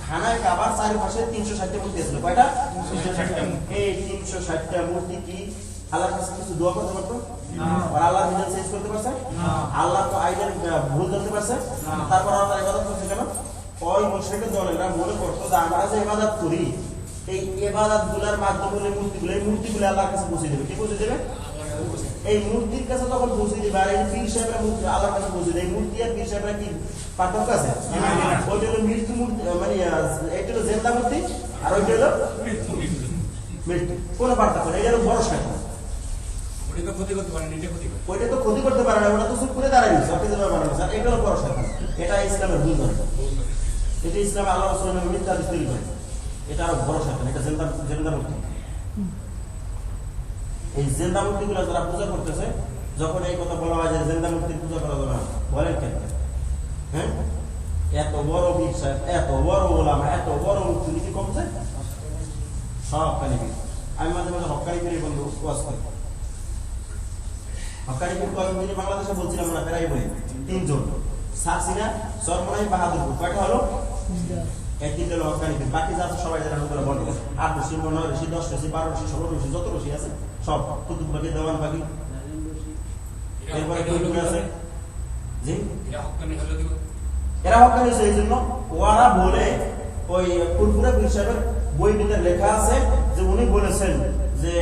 খানায় কাবার চারিপাশে 360টা মূর্তি আছে। কয়টা? এই 360টা মূর্তি কি আল্লাহর কাছে কিছু দোয়া করতে পারতো? আর আল্লাহর বিধান চেঞ্জ করতে পারছে? আল্লাহ তো আইনের ভুল ধরতে পারছে? তারপর আল্লাহ ইবাদত করছে কেন? ওই মুশরিকের দলেরা মনে করতো যে আমরা যে ইবাদত করি এই ইবাদত গুলার মাধ্যমে মূর্তিগুলো, এই মূর্তিগুলো আল্লাহর কাছে পৌঁছে দেবে। কি পৌঁছে দেবে? এই মূর্তির কাছে তখন পৌঁছে দিবে। আর এই পীর সাহেবরা মূর্তি আল্লাহর কাছে পৌঁছে দেয়। মূর্তি আর পীর সাহেবরা কি পার্থক্য আছে? ওইটা হলো মৃত্যু মূর্তি, মানে এটা হলো জেন্দা মূর্তি, আর ওইটা হলো মৃত্যু। কোনো পার্থক্য নেই। এটা হলো বড় শাখা। ওইটা তো ক্ষতি করতে পারে না, ওটা তো চুপ করে দাঁড়ায় নিচ্ছে, আপনি যেভাবে বানানো স্যার। এটা হলো বড় শাখা। এটা ইসলামের ভুল ধরে, এটা ইসলামে আল্লাহ রাসূলের নামে মিথ্যা হাদিস তৈরি করে। এটা আরো বড় শাখা। এটা জেন্দা মূর্তি। এই জেন্দা মূর্তিগুলো যারা পূজা করতেছে, যখন এই কথা বলা হয় যে জেন্দা মূর্তির পূজা করা যাবে না, বলেন কেন? হ্যাঁ, এত বড় পীর সাহেব, এত বড় ওলামা, এত বড় মূর্তি কি কমছে? সব কালিপি। আমি মাঝে মাঝে হক্কানি পীরের বন্ধু ওয়াজ করি। হক্কানি পীর কয়েকদিন বাংলাদেশে বলছিলাম না, প্রায় বলি 3 জন, সারসিনা, সরমনাই, বাহাদুরপুর। কয়টা হলো? এই 3 হলো হক্কানি পীর। বাকি যা আছে সবাই যারা নতুন বন্ধ, 8 রশি, 9 রশি, 10 রশি, 12 রশি, 16 রশি, যত রশি আছে সব, কুতুব বাকি, দেওয়ান বাকি। এরপরে কুতুব আছে। জি, এরা হক্কানি হয়েছে এই জন্য ওরা বলে, ওই ফুরফুরা পীর সাহেবের বই ভিতরে লেখা আছে যে উনি বলেছেন যে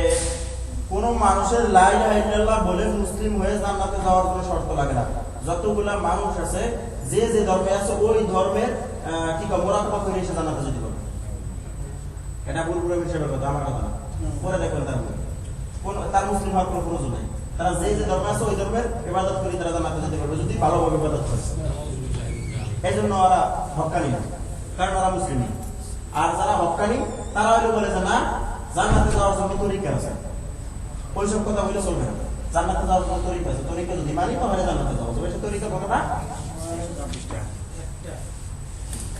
কোন মানুষের লা ইলাহা ইল্লাল্লাহ বলে মুসলিম হয়ে জান্নাতে যাওয়ার কোনো শর্ত লাগে না। যতগুলা মানুষ আছে, যে যে ধর্মে আছে, ওই ধর্মের কি কম মোরাকাবা করে এসে জান্নাতে যেতে পারবে। এটা ফুরফুরা পীর সাহেবের কথা, আমার কথা না। পরে দেখবেন তার মুসলিম হওয়ার কোনো প্রয়োজন নেই। তারা যে যে ধর্মে আছে ওই ধর্মের ইবাদত করে তারা জান্নাতে যেতে পারবে, যদি ভালোভাবে ইবাদত করে। এই জন্য ওরা হক্কানি না, কারণ ওরা মুসলিম। আর যারা হক্কানি তারা হইলে বলে যে না, জান্নাতে যাওয়ার জন্য তরিকা আছে। ওইসব কথা বলে চলবে না। জান্নাতে যাওয়ার জন্য তরিকা আছে, তরিকা যদি মানি তাহলে জান্নাতে যাওয়া যাবে। সে তরিকা কতটা?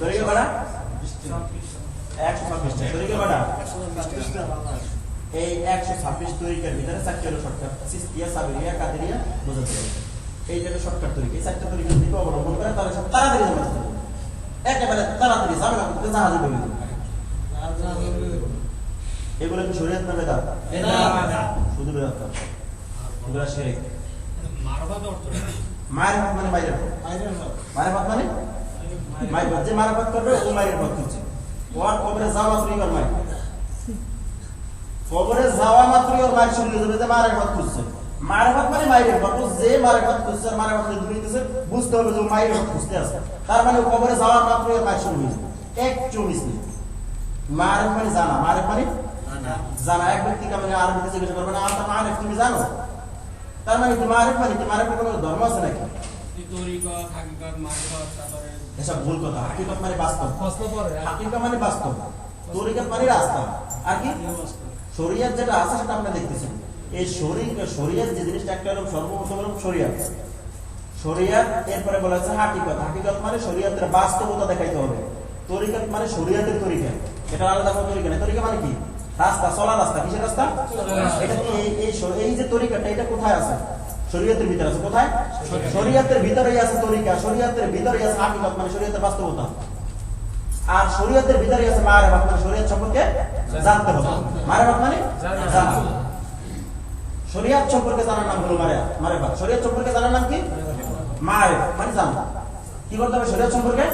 তরিকা কটা? 126টা। তরিকা কটা? এই 126 তরিকার ভিতরে 4টা হলো শর্টকাট। সিস্তিয়া, সাবেরিয়া, কাদেরিয়া, মুজাদ্দিদিয়া। এই যে শর্টকাট তরিকা, এই 4টা তরিকা যদি অবলম্বন করে তাহলে সব তাড়াতাড়ি জান্নাতে যাবে। একেবারে তাড়াতাড়ি যাবে না, করতে জাহাজে বের হবে। এগুলো কি শরীয়ত না বেদাত? শুধু বেদাত না, এগুলো শিরক। মারিফাত মানে বাইরের পথ। মারিফাত মানে মারিফাত, যে মারিফাত করবে ও মায়ের পথ খুঁজছে। ওর কবরে যাওয়া মাত্রই ওর মায়ের, কবরে যাওয়া মাত্রই ওর মায়ের শুরু হয়ে যাবে যে মারিফাত খুঁজছে। মারিফাত মানে মায়ের পথ। যে মারিফাত খুঁজছে, মারিফাত খুঁজতেছে, বুঝতে হবে যে মায়ের পথ খুঁজতে আছে। তার মানে কবরে যাওয়ার মাত্রই ওর মায়ের শুরু হয়ে যাবে। একটু মিস নেই। মারিফ মানে জানা, মারিফ মানে জানা। এক ব্যক্তিকে মানে আরবিতে জিজ্ঞাসা করবে না, আনতা মারিফ, তুমি জানো? তার মানে কি মারিফ মানে কি? মারিফের কোনো ধর্ম আছে নাকি? এসব ভুল কথা। হাকিকত মানে বাস্তব, হাকিকত মানে বাস্তব, তরিকত মানে রাস্তা। আর কি শরীয়ত যেটা আছে সেটা আমরা দেখতেছি। এই শরীয়ত যে জিনিসটা, একটা হলো সর্বপ্রথম হলো শরীয়ত। শরীয়ত, এরপরে বলা হচ্ছে হাকিকত। হাকিকত মানে শরীয়তের বাস্তবতা দেখাইতে হবে। তরিকত মানে শরীয়তের তরিকা, এটা আলাদা কোনো তরিকা নেই। তরিকা মানে কি? রাস্তা, চলা রাস্তা। কিসের রাস্তা? এটা কি এই যে তরিকাটা, এটা কোথায় আছে? শরীয়তের ভিতরে আছে। কোথায়? শরীয়তের ভিতরেই আছে তরিকা, শরীয়তের ভিতরেই আছে হাকিকত মানে শরীয়তের বাস্তবতা। আর শরীয়তের ভিতরেই আছে মারিফাত মানে শরীয়ত সম্পর্কে জানতে হবে। মারিফাত মানে জানা। শরীয়ত সম্পর্কে জানার নাম হলো মারিফাত। শরীয়ত সম্পর্কে জানার নাম কি? মারিফাত মানে জানা। কি করতে হবে শরীয়ত সম্পর্কে?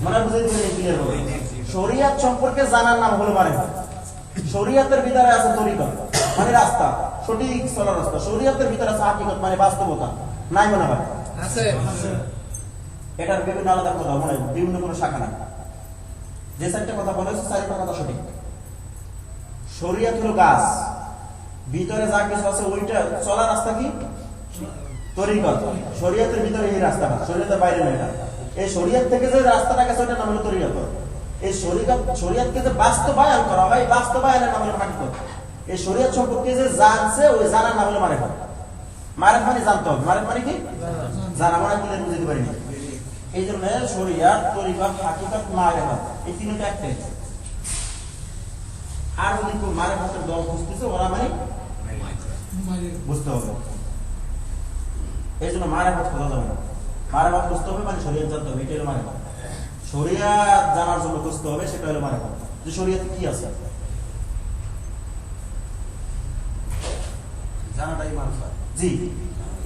মানে বুঝাই দিবেন ক্লিয়ার হবে। শরীয়ত সম্পর্কে জানার নাম হলো মারিফাত। শরীয়তের ভিতরে আছে তরিকত মানে রাস্তা, সঠিক চলার রাস্তা। শরীয়তের ভিতরে আছে হাকিকত মানে বাস্তবতা। নাই মনে হয়? আছে। এটার বিভিন্ন আলাদা কথা মনে হয়, বিভিন্ন কোনো শাখা নাই। যে 4টা কথা বলা হয়েছে 4টা কথা সঠিক। শরীয়ত হলো গাছ, ভিতরে যা কিছু আছে ওইটা চলার রাস্তা কি? তরিকত। শরীয়তের ভিতরে এই রাস্তাটা, শরীয়তের বাইরে নয়। এটা এই শরীয়ত থেকে যে রাস্তাটা গেছে ওইটার নাম হলো তরিকত। এই শরীয়তকে যে বাস্তবায়ন করা হয়, বাস্তবায়নের নাম হলো হাকিকত। এই শরীয়ত সম্পর্কে যে জানছে ওই জানার নাম হলো মারিফাত। মারিফাত মানে জানতে হবে। মারিফাত মানে কি? জানা। মানে ক্লিয়ার বুঝতে পারিনি। এই জন্য শরীয়ত, তরিকত, হাকিকত, মারিফাত এই তিনটা একটাই। আর যদি কেউ মারিফাতের দল বুঝতেছে ওরা মানে বুঝতে হবে। এই জন্য মারিফাত খোঁজা যাবে না। মারিফাত বুঝতে হবে মানে শরীয়ত জানতে হবে, এটাই হলো মারিফাত। শরীয়ত জানার জন্য বুঝতে হবে, সেটা হলো মারিফাত। যে শরীয়তে কি আছে জানাটাই মারিফাত। জি,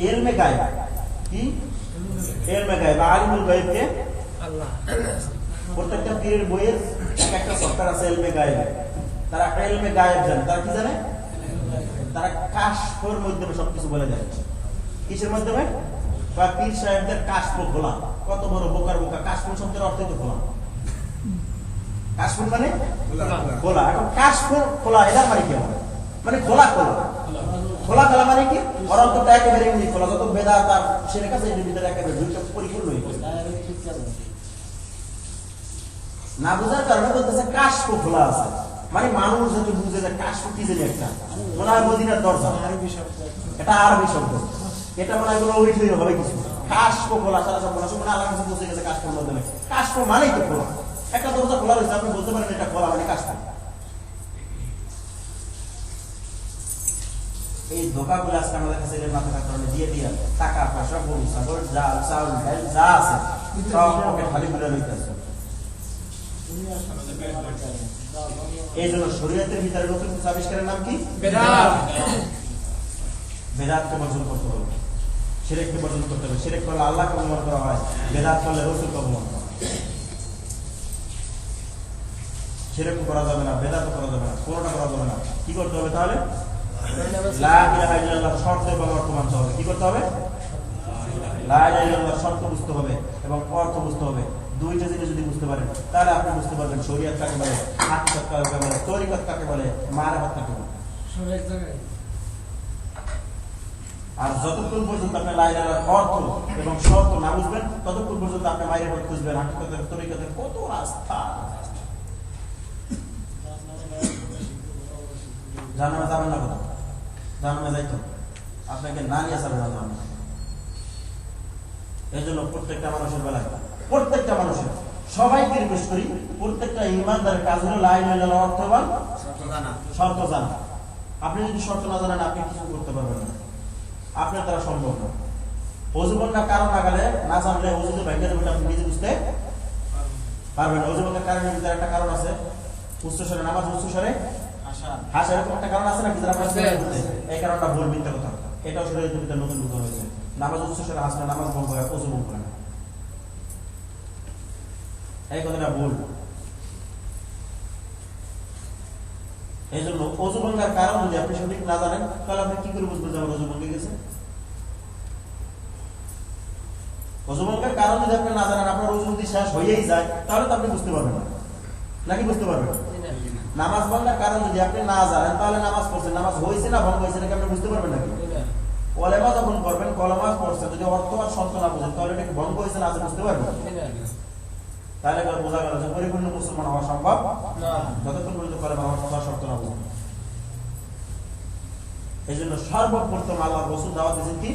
ইলমে গায়ব। কি ইলমে গায়ব? আলিমুল গায়ব কে? আল্লাহ। প্রত্যেকটা পীরের বইয়ের একটা চ্যাপ্টার আছে ইলমে গায়ব। তারা ইলমে গায়ব জানে। তারা কি জানে? তারা কাশফের মাধ্যমে সবকিছু বলে দেয়। কিসের মাধ্যমে? বা পীর সাহেবদের কাশফ খোলা। কত বড় বোকার বোকা! কাশফ শব্দের অর্থ তো খোলা। কাশফ মানে খোলা। এখন কাশফ খোলা এটার মানে কি? মানে খোলা খোলা খোলা খোলা মানে কি? অরন্তটা একেবারে এমনি খোলা, যত বেদাত আর শিরক কাছে এর ভিতরে একেবারে দুইটা পরিপূর্ণ হয়ে গেছে। না বুঝার কারণে বলতেছে কাশফ খোলা আছে, মানে মানুষ যদি বুঝে যে কাশফ কি জানি একটা, মনে হয় মদিনার দরজা। এটা আরবি শব্দ, এটা মনে হয় কোনো ওইটাই হবে কিছু। কাশফ খোলা সারা সব মনে হয় আল্লাহর কাছে বসে গেছে কাশফের মাধ্যমে। কাশফ মানেই তো খোলা। একটা দরজা খোলা রয়েছে, আপনি বলতে পারেন এটা খোলা মানে কাশফ। এই ধোকাগুলো আজকে আমাদের কাছে মাথার কারণে দিয়ে দিয়ে টাকা পয়সা গরু ছাগল জাল চাউল ডাল যা আছে সব পকেট খালি করে লইতেছে। এই জন্য শরীয়তের ভিতরে নতুন আবিষ্কারের নাম কি? বেদাত। বেদাতকে বর্জন করতে হবে, শিরককে বর্জন করতে হবে। শিরক করলে আল্লাহকে অপমান করা হয়, বেদাত করলে রাসূলকে অপমান করা হয়। শিরক করা যাবে না, বেদাত করা যাবে না, কোনটা করা যাবে না। কি করতে হবে তাহলে? লা ইলাহা ইল্লাল্লাহ শর্ত এবং অর্থ মানতে হবে। কি করতে হবে? লা ইলাহা ইল্লাল্লাহ শর্ত বুঝতে হবে এবং অর্থ বুঝতে হবে। দুইটা জিনিস যদি বুঝতে পারেন তাহলে আপনি বুঝতে পারবেন শরীয়ত কাকে বলে, হাকিকত কাকে বলে, তরিকত কাকে বলে, মারিফত কাকে বলে। আর যতক্ষণ পর্যন্ত আপনি লা ইলাহা ইল্লাল্লাহর অর্থ এবং শর্ত না বুঝবেন ততক্ষণ পর্যন্ত আপনি মারিফত খুঁজবেন, হাকিকতের তরিকতের কত রাস্তা। জানামে যাবেন না কোথাও, জানামে যাইতো আপনাকে না নিয়ে যাবে না। এই জন্য প্রত্যেকটা মানুষের বেলায়, প্রত্যেকটা মানুষের, সবাইকে রিকোয়েস্ট করি, প্রত্যেকটা ইমানদারের কাজ হলো লা ইলাহা ইল্লাল্লাহ অর্থ এবং শর্ত জানা। আপনি যদি শর্ত না জানেন আপনি কিছু করতে পারবেন না, আপনার দ্বারা সম্ভব না। ওযুবন্নার কারণ লাগালে না জানলে ওযুতে ভেঙে দেবেন, আপনি নিজে বুঝতে পারবেন না। ওযুবন্নার কারণের ভিতরে একটা কারণ আছে, উচ্চস্বরে নামাজ, উচ্চস্বরে হাসা, এরকম একটা কারণ আছে না? এই কারণটা ভুল, মিথ্যা কথা। এটাও শরীয়তের ভিতরে নতুন ঢুকে হয়েছে। নামাজ উচ্চস্বরে হাসলে নামাজ ভঙ্গ হয়, ওযু ভঙ্গ হয় না। এই কথাটা ভুল। এই জন্য ওযু ভঙ্গের কারণ যদি আপনি সঠিক না জানেন তাহলে আপনি কি করে বুঝবেন যে আমার ওযু ভঙ্গে গেছে? ওযু ভঙ্গের কারণ যদি আপনি না জানেন, আপনার ওযু যদি শেষ হয়েই যায় তাহলে তো আপনি বুঝতে পারবেন না, নাকি বুঝতে পারবেন? নামাজ ভঙ্গের কারণ যদি আপনি না জানেন তাহলে নামাজ পড়ছেন, নামাজ হয়েছে না ভঙ্গ হয়েছে নাকি আপনি বুঝতে পারবেন নাকি? কলেমা যখন করবেন, কলেমা পড়ছেন, যদি অর্থ আর শর্ত না বুঝেন তাহলে এটা কি ভঙ্গ হয়েছে না বুঝতে পারবেন? তাহলে বোঝা গেল যে পরিপূর্ণ মুসলমান হওয়া সম্ভব না যতক্ষণ পর্যন্ত কলেমা অর্থ আর শর্ত না বুঝেন। এই জন্য সর্বপ্রথম আল্লাহ রাসূল দাওয়াত দিয়েছেন কি?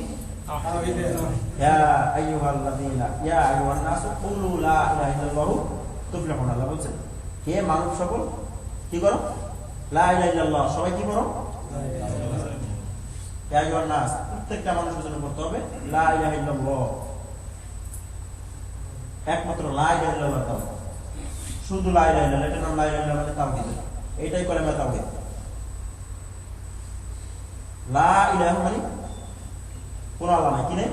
ইয়া আইয়ুহাল্লাযীনা ইয়া আইয়ুহান নাসু কুলু লা ইলাহা ইল্লাল্লাহু তুফলিহুন। আল্লাহ বলেন হে মানব সকল কি করো? লা ইলাহা ইল্লাল্লাহ, সবাই কি করো? ইয়া আইয়ুহান নাস, প্রত্যেকটা মানুষের জন্য করতে হবে লা ইলাহা ইল্লাল্লাহ। একমাত্র লা ইলাহা ইল্লাল্লাহ, শুধু লা ইলাহা ইল্লাল্লাহ, এটার নাম লা ইলাহা ইল্লাল্লাহ মানে তাওহীদ। এটাই কলেমা তাওহীদ। লা ইলাহা মানে কোন আল্লাহ নাই, কি নেই?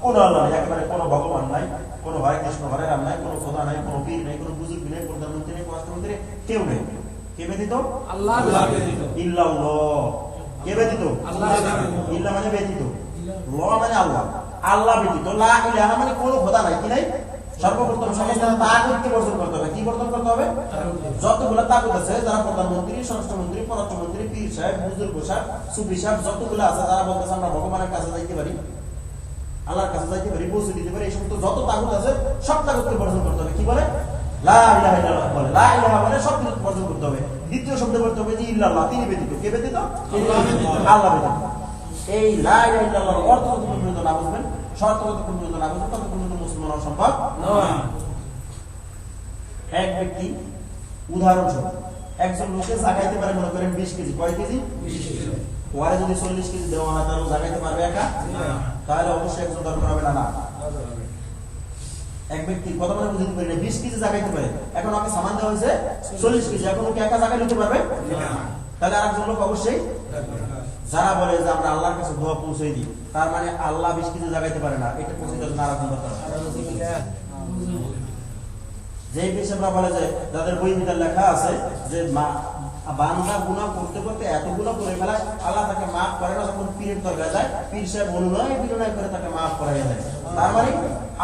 কোন আল্লাহ নাই, একেবারে কোন ভগবান নাই, কোন হরে কৃষ্ণ হরে রাম নাই, কোন খোদা নাই, কোন পীর নাই, কোন বুজুর্গ নাই, প্রধানমন্ত্রী নেই, রাষ্ট্রমন্ত্রী নেই, কেউ নেই। কে ব্যতীত? আল্লাহ ব্যতীত। ইল্লাল্লাহ, কে ব্যতীত? আল্লাহ ব্যতীত। ইল্লা মানে ব্যতীত, ল মানে আল্লাহ, আল্লাহ ব্যতীত। লা ইলাহা মানে কোন খোদা নাই, কি নাই? সর্বপ্রথম সমস্ত তাগুতকে বর্জন করতে হবে। কি বর্জন করতে হবে? যতগুলো তাগুত আছে, যারা প্রধানমন্ত্রী, স্বরাষ্ট্রমন্ত্রী, পররাষ্ট্রমন্ত্রী, পীর সাহেব, বুজুর্গ সাহেব, সুফি সাহেব, যতগুলো আছে যারা বলতেছে আমরা ভগবানের কাছে যাইতে পারি, আল্লাহর কাছে যাইতে পারি, পৌঁছে দিতে পারি, এই সমস্ত যত তাগুত আছে সব তাগুতকে বর্জন করতে হবে। কি বলে? লা ইলাহা ইল্লাল্লাহ বলে। লা ইলাহা মানে সব কিছু বর্জন করতে হবে। দ্বিতীয় শব্দ বলতে হবে যে ইল্লাল্লাহ, তিনি ব্যতীত। কে ব্যতীত? আল্লাহ ব্যতীত। এই লা ইলাহা ইল্লাল্লাহর অর্থ যতক্ষণ পর্যন্ত না বুঝবেন, শর্ত যতক্ষণ পর্যন্ত না বুঝবেন ততক্ষণ পর্যন্ত মুসলমান হওয়া সম্ভব নয়। এক ব্যক্তি, উদাহরণস্বরূপ, একজন লোকে জাগাইতে পারে মনে করেন 20 কেজি। কয় কেজি? 20 কেজি। ওয়ারে যদি 40 কেজি দেওয়া হয় তাহলে জাগাইতে পারবে একা? তাহলে অবশ্যই একজন দরকার হবে না। না, এক ব্যক্তি কত মানে বুঝতে পারি না, 20 কেজি জাগাইতে পারে, এখন ওকে সামান দেওয়া হয়েছে 40 কেজি, এখন ওকে একা জাগাই নিতে পারবে? তাহলে আরেকজন লোক অবশ্যই। যারা বলে যে আমরা আল্লাহর কাছে দোয়া পৌঁছে দিই, তার মানে আল্লাহ 20 কেজি জাগাইতে পারে না, এটা পৌঁছে দেওয়ার জন্য আরেকজন দরকার। যে হিসেবরা বলে যে যাদের বই ভিতরে লেখা আছে যে বান্দা গুনাহ করতে করতে এত গুনাহ করে ফেলায় আল্লাহ তাকে মাফ করে না। যখন পীরের দরগায় যায়, পীর সাহেব অনুনয় বিনয় করে তাকে মাফ করাইয়া দেয়। তার মানে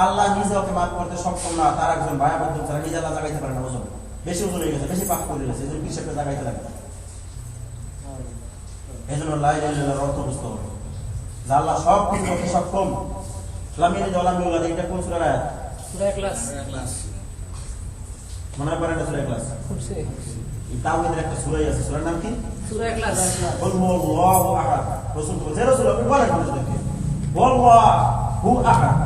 আল্লাহ নিজে ওকে মাফ করতে সক্ষম না। তার একজন ভায়া মাধ্যম ছাড়া নিজে আল্লাহ জাগাইতে পারে না। ওজন বেশি ওজন হয়ে গেছে, বেশি পাপ করে গেছে, এই জন্য পীর সাহেবকে জাগাইতে লাগে। এই জন্য লা ইলাহা ইল্লাল্লাহর অর্থ বুঝতে হবে যে আল্লাহ সব কিছু করতে সক্ষম। লামিয়ে জলামিউল্লাহ, এটা কোন সূরার আয়াত? সূরা ইখলাস। মনে পড়ে না? সূরা ইখলাস। তাওহীদের একটা সূরাই আছে, সূরার নাম কি? সূরা ইখলাস। কুল হুয়াল্লাহু আহাদ। রাসূল বলেন, রাসূল আপনি বলেন মানুষদেরকে হুয়াল্লাহু আহাদ।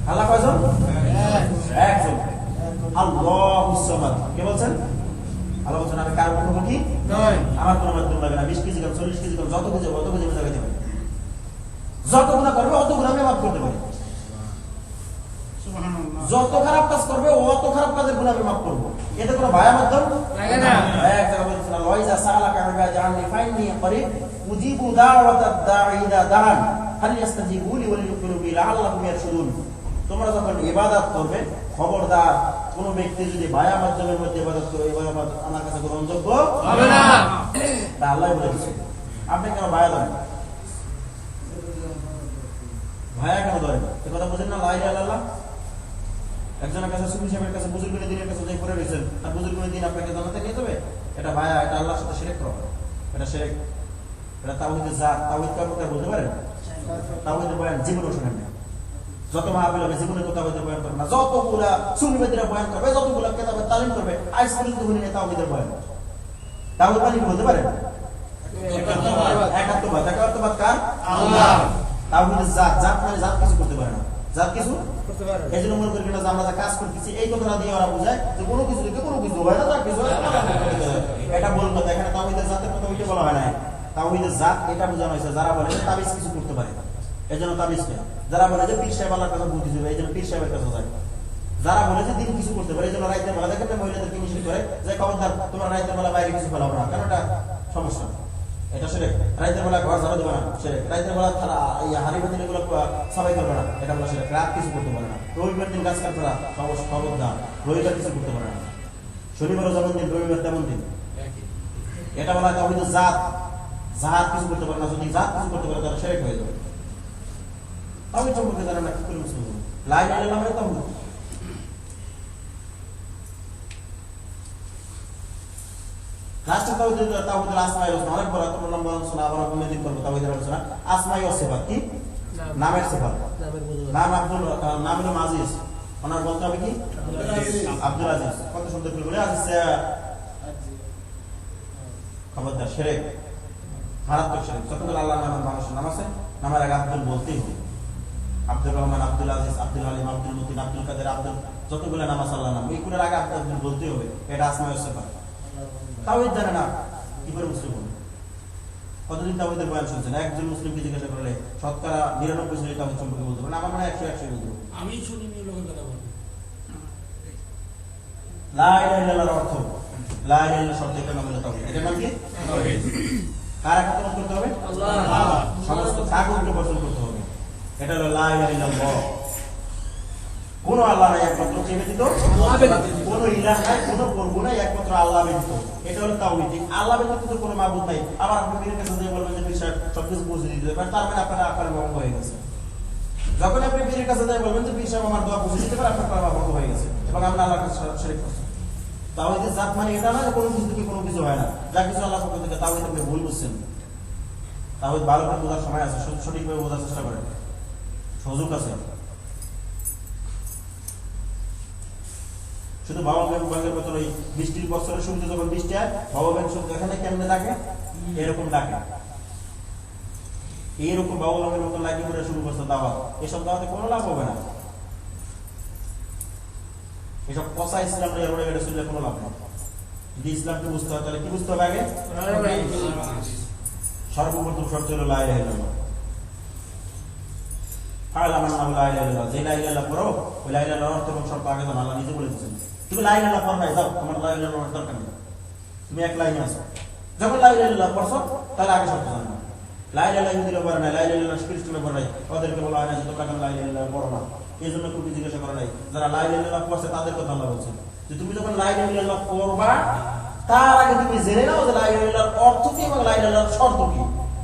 আল্লাহ কয়জন? একজন। আল্লাহুস সামাদ। কে বলছেন? আল্লাহ বলছেন আমি কার মুখোমুখি নয়, আমার কোনো মাধ্যম লাগে না। 20 কেজি 40 কেজি যত কেজি অত কেজি আমি জাগাইতে পারি। যত গুনাহ করবে অত গুনাহ আমি মাফ করতে পারি। যত খারাপ কাজ করবে অত খারাপ কাজের গুনাহ আমি মাফ করব। এতে কোনো ভায়া মাধ্যম লাগে না। এক জায়গা বলছেন আল্লাহ ইজা সালাকা ইবাদি আননি ফাইন্নি করিব উজিবু দাওয়াতাদ দাঈ ইযা দাআন হাল ইস্তাজিবু লি ওয়া লিয়ুমিনু বি লাআল্লাহুম ইয়ারশুদুন। তোমরা যখন ইবাদত করবে, খবরদার কোন ব্যক্তি যদি ভায়া মাধ্যমের মধ্যে ইবাদত করে, ইবাদত আমার কাছে গ্রহণযোগ্য হবে না। তা আল্লাহ বলে দিয়েছেন। আপনি কেন ভায়া দেন? ভায়া কেন ধরেন? এই কথা বুঝেন না? লা ইলাহা ইল্লাল্লাহ। একজনের কাছে সুফি সাহেবের কাছে বুজুর্গের দিনের কাছে যাই পড়ে রয়েছেন, আর বুজুর্গের দিন আপনাকে জানাতে নিয়ে যাবে, এটা ভায়া, এটা আল্লাহর সাথে শিরক করা, এটা শিরক। এটা তাওহীদের জাত। তাওহীদ কার কথা বলতে পারেন? তাওহীদের বয়ান জীবনেও শোনেন না। যত মাহফিল হবে জীবনে তো তাওহীদের বয়ান করবে না। যতগুলা সুন্নিরা বয়ান করবে, যতগুলা কিতাবের তালিম করবে, আজ পর্যন্ত শুনি না তাওহীদের বয়ান। তাওহীদ মানে বলতে পারেন? একাত্মবাদ। একাত্মবাদ কার? আল্লাহ। তাওহীদের জাত। জাত মানে জাত কিছু করতে পারে না, জাত কিছু করতে পারে। এই জন্য মনে করবেন যে আমরা যা কাজ করতেছি এই কথাটা দিয়ে ওরা বোঝায় যে কোনো কিছু দিতে কোনো কিছু হয় না, যা কিছু হয় এটা বল কথা। এখানে তাওহীদের জাতের কথা ওইটা বলা হয় না। তাওহীদের জাত এটা বোঝানো হয়েছে যারা বলে যে তাবিজ কিছু করতে পারে, এই জন্য তাবিজ নেই। যারা বলে যে পীর সাহেব আল্লাহর কাছে বুদ্ধি দেবে, এই জন্য পীর সাহেবের কাছে যায়। যারা বলে যে দিন কিছু করতে পারে, এই জন্য রাইতের বেলা দেখেন মহিলাদেরকে নিষেধ করে যে খবরদার তোমরা রাইতের বেলা বাইরে কিছু ফেলাবো না, কারণ এটা সমস্যা। এটা শিরক। রাইতের বেলা ঘর ঝাড়ু দেবে না, শিরক। রাইতের বেলা হাড়ি বাতিল এগুলো সবাই করবে না, এটা বলা শিরক। রাত কিছু করতে পারে না। রবিবার দিন গাছ কাটবে না, খবরদার রবিবার কিছু করতে পারে না। শনিবারও যেমন দিন, রবিবার তেমন দিন। এটা বলা তাওহীদের জাত। জাত কিছু করতে পারে না। যদি জাত কিছু করতে পারে তাহলে শিরক হয়ে যাবে। তাওহীদ সম্পর্কে জানা না, কি করে মুসলিম হবে? লা ইলাহা ইল্লাল্লাহ মানে তাওহীদ। লাস্টে তাওহীদের আসমায়ে ওয়া সিফাত। অনেক বড় তোমরা লম্বা আলোচনা আবার কোনো দিন করব তাওহীদের আলোচনা। আসমায়ে ওয়া সিফাত কি? নামের সিফাত। নাম আব্দুল, নাম হলো আজিজ। ওনার বলতে হবে কি? আব্দুল আজিজ। কত সুন্দর করে বলে আজিজ। খবরদার শিরক, মারাত্মক শিরক। যখন আল্লাহর নাম মানুষের নাম আছে, নামের আগে আব্দুল বলতেই হবে। আব্দুর রহমান, আব্দুল আজিজ, আব্দুল আলিম, আব্দুল মতিন, আব্দুল কাদের, আব্দুল, যতগুলো নাম আছে আল্লাহর নাম, এইগুলোর আগে আব্দুল বলতেই হবে। এটা আসমায়ে ওয়া সিফাত। তাওহীদ জানে না, কি করে মুসলিম হবে? কতদিন তাওহীদের বয়ান শুনছেন? একজন মুসলিমকে জিজ্ঞাসা করলে শতকরা 99% তাওহীদ সম্পর্কে বলতে পারে না। আমার মনে হয় 100 বলতে পারে। আমি শুনিনি লোকের কথা বলতে। লা ইলাহা ইল্লাল্লাহর অর্থ, লা ইলাহা ইল্লাল্লাহ শব্দের নাম হলো তাওহীদ। এটার নাম কি? তাওহীদ। কার একাত্মবাদ করতে হবে? আল্লাহ। সমস্ত তাগুতকে বর্জন করতে হবে। এটা হলো লা ইলাহা ইল্লাল্লাহ। কোন আল্লাহ নাই, একমাত্র কে ব্যতীত? আল্লাহ ব্যতীত। কোন ইলাহ নাই, কোন প্রভু নাই, একমাত্র আল্লাহ ব্যতীত। এটা হলো তাওহীদ। আল্লাহ ব্যতীত কোনো মাবুদ নাই। আবার আপনি পীরের কাছে গিয়ে বলবেন যে পীর সাহেব সবকিছু বুঝে দিতে পারে, তার মানে আপনার আকল ভঙ্গ হয়ে গেছে। যখন আপনি পীরের কাছে যাই বলবেন যে পীর সাহেব আমার দোয়া বুঝে দিতে পারে, আপনার কলমা ভঙ্গ হয়ে গেছে এবং আপনি আল্লাহর কাছে শিরক করছেন। তাওহীদের জাত মানে এটা না যে কোনো কিছু থেকে কোনো কিছু হয় না, যা কিছু আল্লাহর পক্ষ থেকে। তাওহীদ আপনি ভুল বুঝছেন। তাওহীদ ভালো করে বোঝার সময় আছে, সঠিকভাবে বোঝার চেষ্টা করেন, সুযোগ আছে। শুধু বাবা ব্যাংকের মতন ওই বৃষ্টির বছরের শুরুতে যখন বৃষ্টি হয়, বাবা ব্যাংক শুধু এখানে কেমনে ডাকে, এরকম ডাকে। এইরকম বাবা ব্যাংকের মতন লাগিয়ে করে শুরু করছে দাওয়াত। এসব দাওয়াতে কোনো লাভ হবে না। এসব পচা ইসলাম নিয়ে রয়ে গেলে শুনলে কোনো লাভ নেই। যদি ইসলামকে বুঝতে হয় তাহলে কি বুঝতে হবে আগে? সর্বপ্রথম শর্ত হলো লা ইলাহা ইল্লাল্লাহ। যে লা ইলাহা ইল্লাল্লাহ পড়ো, ওই লা ইলাহা ইল্লাল্লাহর অর্থ এবং শর্ত আগে জানো। আল্লাহ নিজে বলে দিয়েছেন তুমি লা ইলাহা ইল্লাল্লাহ পড়ো নাই, যাও তোমার লা ইলাহা ইল্লাল্লাহর দরকার নেই, তুমি এক লাইনে আছো। যখন লা ইলাহা ইল্লাল্লাহ পড়ছো তাহলে আগে শর্ত জানো। লা ইলাহা ইল্লাল্লাহ ইহুদিরা পড়ে নাই, লা ইলাহা ইল্লাল্লাহ খ্রিস্টানরা পড়ে নাই, ওদেরকে বলা হয় না যে তোমরা কেন লা ইলাহা ইল্লাল্লাহ পড়ো না। এই জন্য কেউ জিজ্ঞাসা করে নাই। যারা লা ইলাহা ইল্লাল্লাহ পড়ছে তাদের কথা আল্লাহ বলছেন যে তুমি যখন লা ইলাহা ইল্লাল্লাহ পড়বা তার আগে তুমি জেনে নাও যে লা ইলাহা ইল্লাল্লাহর অর্থ কি এবং লা ইলাহা ইল্লাল্লাহর শর্ত কি।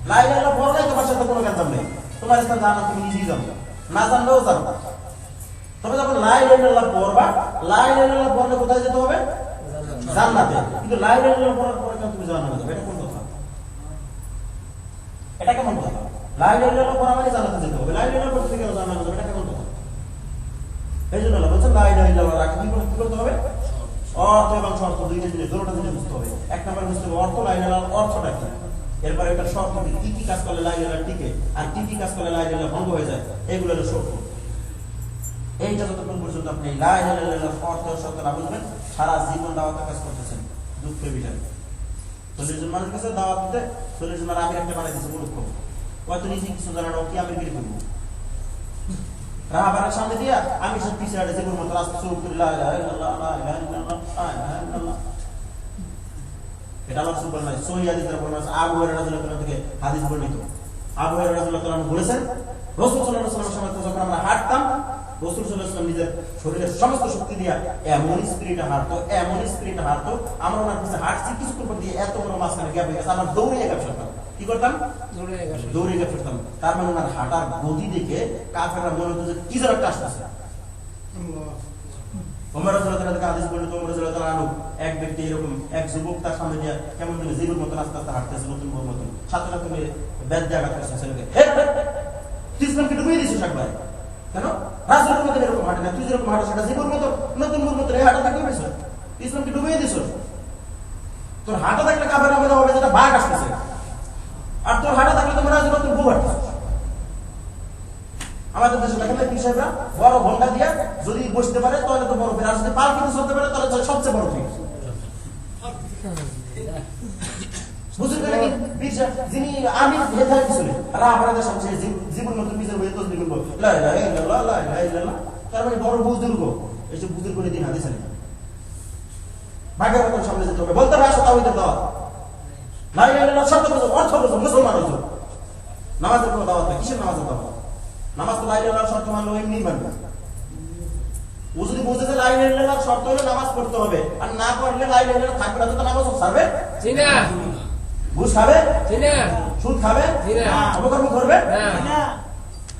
লা ইলাহা ইল্লাল্লাহ পড়ো নাই, তোমার সাথে কোনো গেঞ্জাম নেই, তোমার স্থান জানো, তুমি নিজেই জানো, না জানলেও জানো। তবে যখন লা ইলাহা ইল্লাল্লাহ পড়বা, লা ইলাহা ইল্লাল্লাহ পড়লে কোথায় যেতে হবে? জান্নাতে। কিন্তু লা ইলাহা ইল্লাল্লাহ পড়ার পরে কেন তুমি জান্নাতে যাবে? এটা কোন কথা? এটা কেমন কথা? লা ইলাহা ইল্লাল্লাহ পড়া মানে জান্নাতে যেতে হবে, লা ইলাহা ইল্লাল্লাহ পড়তে গেলে জান্নাতে যাবে, এটা কেমন কথা? এই জন্য আল্লাহ বলছেন লা ইলাহা ইল্লাল্লাহ রাখি কি করতে হবে? অর্থ এবং শর্ত দুইটা জিনিস, দুটোটা জিনিস বুঝতে হবে। এক নম্বরে বুঝতে হবে অর্থ, লা ইলাহা ইল্লাল্লাহর অর্থটা কি। এরপরে একটা শর্ত কি কি কাজ করলে লা ইলাহা ইল্লাল্লাহ টিকে আর কি কি কাজ করলে লা ইলাহা ইল্লাল্লাহ ভঙ্গ হয়ে যায়, এগুলো হলো শর্ত। এইটা যতক্ষণ পর্যন্ত আপনি লা ইলাহা ইল্লাল্লাহর অর্থ শর্ত না বুঝবেন, সারা জীবন দাওয়াতের কাজ করতেছেন দুঃখের বিষয়। 40 জন মানুষের কাছে দাওয়াত দিতে 40 জন আমির একটা বানাই দিচ্ছে মূর্খ, হয়তো নিজে কিছু জানা না, কি আমির গিরি করবো রাহাবারের সামনে দিয়া আমি সব পিছিয়ে হাঁটে যেগুলোর মতো রাস্তা শুরু করি লা ইলাহা ইল্লাল্লাহ লা ইলাহা ইল্লাল্লাহ লা ইলাহা ইল্লাল্লাহ। এটা আমার সুপার নাই সহিহ হাদিসের বর্ণনা আছে, আবু হুরায়রা রাদিয়াল্লাহু আনহু থেকে হাদিস বর্ণিত। আবু হুরায়রা রাদিয়াল্লাহু আনহু বলেছেন রাসূল সাল্লাল্লাহু আলাইহি ওয়াসাল্লামের সাথে যখন আমরা হাঁটতাম, রাসূল সাল্লাল্লাহু আলাইহি ওয়াসাল্লাম নিজের শরীরের সমস্ত শক্তি দিয়ে এমন স্পিরিটে হাঁটতো, এমন স্পিরিটে হাঁটতো, আমরা ওনার কাছে হাঁটছি কিছুক্ষণ পর দিয়ে এত বড় মাঝখানে গ্যাপ হয়ে গেছে, আমার দৌড়ে গ্যাপ ফেলতাম। কি করতাম? দৌড়ে গ্যাপ ফেলতাম। তার মানে ওনার হাঁটার গতি দেখে কাফেররা মনে হতো যে কি যেন একটা আসতেছে। ওমর রাদিয়াল্লাহু তাআলা থেকে হাদিস বর্ণিত, ওমর রাদিয়াল্লাহু তাআলা আনহু এক ব্যক্তি এরকম এক যুবক তার সামনে দিয়ে কেমন যেন জীবের মতো আস্তে আস্তে হাঁটতেছে, নতুন বউর মতো, সাথে সাথে বেদ জায়গা করছে ছেলেকে, হে তুই ইসলামকে ডুবিয়ে দিছিস একবার, কেন রাসূলের মতো এরকম হাঁটে না, তুই যেরকম হাঁটো সেটা জীবের মতো নতুন বউর মতো হাঁটা থাকবে পেয়েছ, ইসলামকে ডুবিয়ে দিছ। তোর হাঁটা থাকলে কাফের হবে যেটা বাঘ আসতেছে, আর তোর হাঁটা থাকলে তোমরা নতুন বউ হাঁটতেছ। আমাদের দেশে দেখেন না পীর সাহেবরা বড় ঘন্টা দিয়ে যদি বসতে পারে তাহলে তো বড় ফের, আর যদি পালকিতে চলতে পারে তাহলে সবচেয়ে বড় ঠিক। বুঝতে পারে কি পীর সাহেব যিনি আমির হেথায় পিছনে রাহাবারের সামনে জীবন মতো পিছনে বসে তসবিহ করব লা ইলাহা ইল্লাল্লাহ লা ইলাহা ইল্লাল্লাহ, তার মানে বড় বুজুর্গ, এইসব বুজুর্গের দিন হাদিস নেই। ভাগের মতন সামনে যেতে হবে, বলতে হবে আসো তাওহীদের দাওয়াত, লা ইলাহা ইল্লাল্লাহ শব্দ বুঝো, অর্থ বুঝো, মুসলমান হইছো। নামাজের কোনো দাওয়াত নাই, কিসের নামাজের দাওয়াত? নামাজ তো লা ইলাহা ইল্লাল্লাহ শর্ত মানলো এমনি মানবে। ও যদি বুঝে যে লা ইলাহা ইল্লাল্লাহ শর্ত হলে নামাজ পড়তে হবে, আর না পড়লে লা ইলাহা ইল্লাল্লাহ থাকবে না, তো নামাজ ছাড়বে? জি না। ঘুষ খাবে? জি না। সুদ খাবে? জি না। অপকর্ম করবে? না।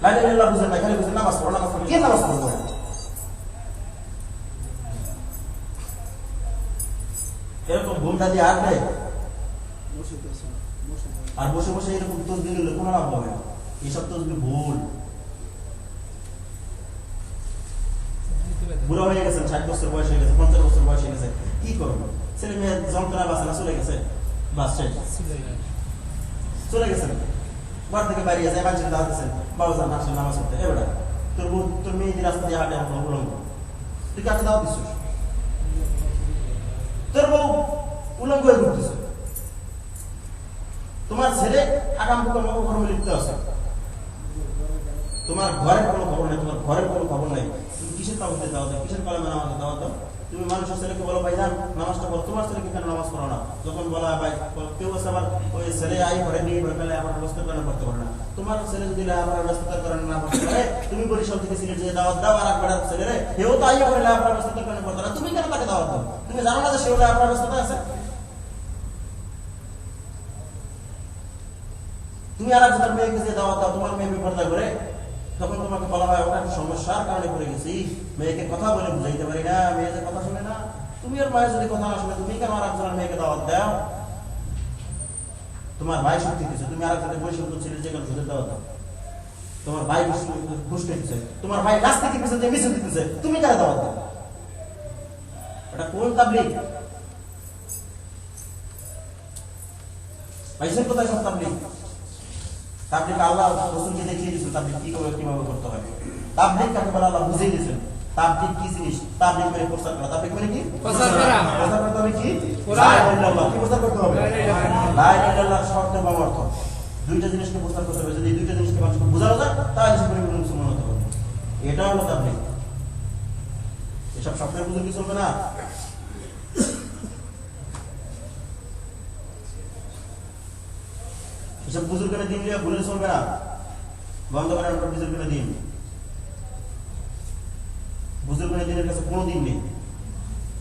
লা ইলাহা ইল্লাল্লাহ বুঝেন না, খালি বুঝেন নামাজ পড়ো, নামাজ পড়ো, কি নামাজ পড়বো? এরকম ঘুমটা দিয়ে আসবে আর বসে বসে এরকম তসবিহ দিলে কোনো লাভ হবে না, এইসব তসবিহ ভুল। বুড়া হয়ে গেছেন, 60 বছর বয়স হয়ে গেছে, 50 বছর বয়স হয়ে গেছে, কি করবো? ছেলে মেয়ে যন্ত্রণা বাঁচে না, চলে গেছে, বাস শেষ, চলে গেছেন, ঘর থেকে বাইরে যায়, মানুষের দাওয়াত দিচ্ছেন, বাবা যান আসলে নামাজ পড়তে, এবার তোর মেয়ে রাস্তা দিয়ে হাঁটে এখন উলঙ্গ, তুই কাকে দাওয়াত দিচ্ছিস? তোর বউ উলঙ্গ হয়ে ঘুরতেছে, তোমার ছেলে আগাম কর্ম লিপ্ত আছে, তোমার ঘরের কোনো খবর নেই, তোমার ঘরের কোনো খবর নেই, তুমি কিসের তাওহীদের দাওয়াত দাও, কিসের কালেমা নামাজের দাওয়াত দাও? তুমি মানুষের ছেলেকে বলো ভাইজান নামাজটা পড়ো, তোমার ছেলেকে কেন নামাজ পড়ো না? যখন বলা ভাই কেউ আছে আবার ওই ছেলে আই ঘরে নিয়ে ফেলে আবার ব্যস্ততার কারণে পড়তে পারে না, তোমার ছেলে যদি আবার ব্যস্ততার কারণে না পড়তে পারে, তুমি বরিশাল থেকে সিলেট যে দাওয়াত দাও, আর একবার ছেলে রে কেউ তো আই ঘরে আবার ব্যস্ততার কারণে পড়তে না, তুমি কেন তাকে দাওয়াত দাও? তুমি জানো না যে সে হলে আপনার ব্যস্ততা আছে? তুমি আর একজনের মেয়েকে যে দাওয়াত দাও, তোমার মেয়ে বিপর্দা করে, তখন তোমাকে বলা হয় ওটা সমস্যার কারণে পড়ে গেছি, মেয়েকে কথা বলে বুঝাইতে পারি না, মেয়ে যে কথা শুনে না, তুমি আর মায়ের যদি কথা না শুনে তুমি কেন আর একজনের মেয়েকে দাওয়াত দাও? তোমার ভাই শক্তি দিচ্ছে, তুমি আর একজনের বৈষম্য ছেলে যে কেন সুদের দাওয়াত দাও? তোমার ভাই ঘুষ দিচ্ছে, তোমার ভাই রাজনীতি পিছনে যে মিছিল দিতেছে, তুমি কারে দাওয়াত দাও? এটা কোন তাবলীগ? পাইছেন কোথায় সব তাবলীগ? তাবলীগ আল্লাহ রাসূলকে দেখিয়ে দিয়েছেন তাবলীগ কিভাবে করতে হয়। তাবলীগ কাকে বলে আল্লাহ বুঝিয়ে দিয়েছেন। তাবলীগ কি জিনিস? তাবলীগ মানে প্রচার করা। তাবলীগ মানে কি? প্রচার করা। প্রচার করতে হবে কি? লা ইলাহা ইল্লাল্লাহ। কি প্রচার করতে হবে? লা ইলাহা ইল্লাল্লাহ শর্ত এবং অর্থ দুইটা জিনিসকে প্রচার করতে হবে। যদি এই দুইটা জিনিসকে মানুষকে বোঝানো যায় তাহলে সে পরিপূর্ণ মুসলমান হতে পারবে। এটা হলো তাবলীগ। এসব শব্দের বুঝে কি চলবে না? এসব বুজুর্গের দিন নিয়ে ভুলে চলবে না, বন্ধ করেন আপনার বুজুর্গের দিন। বুজুর্গের দিনের কাছে কোনো দিন নেই,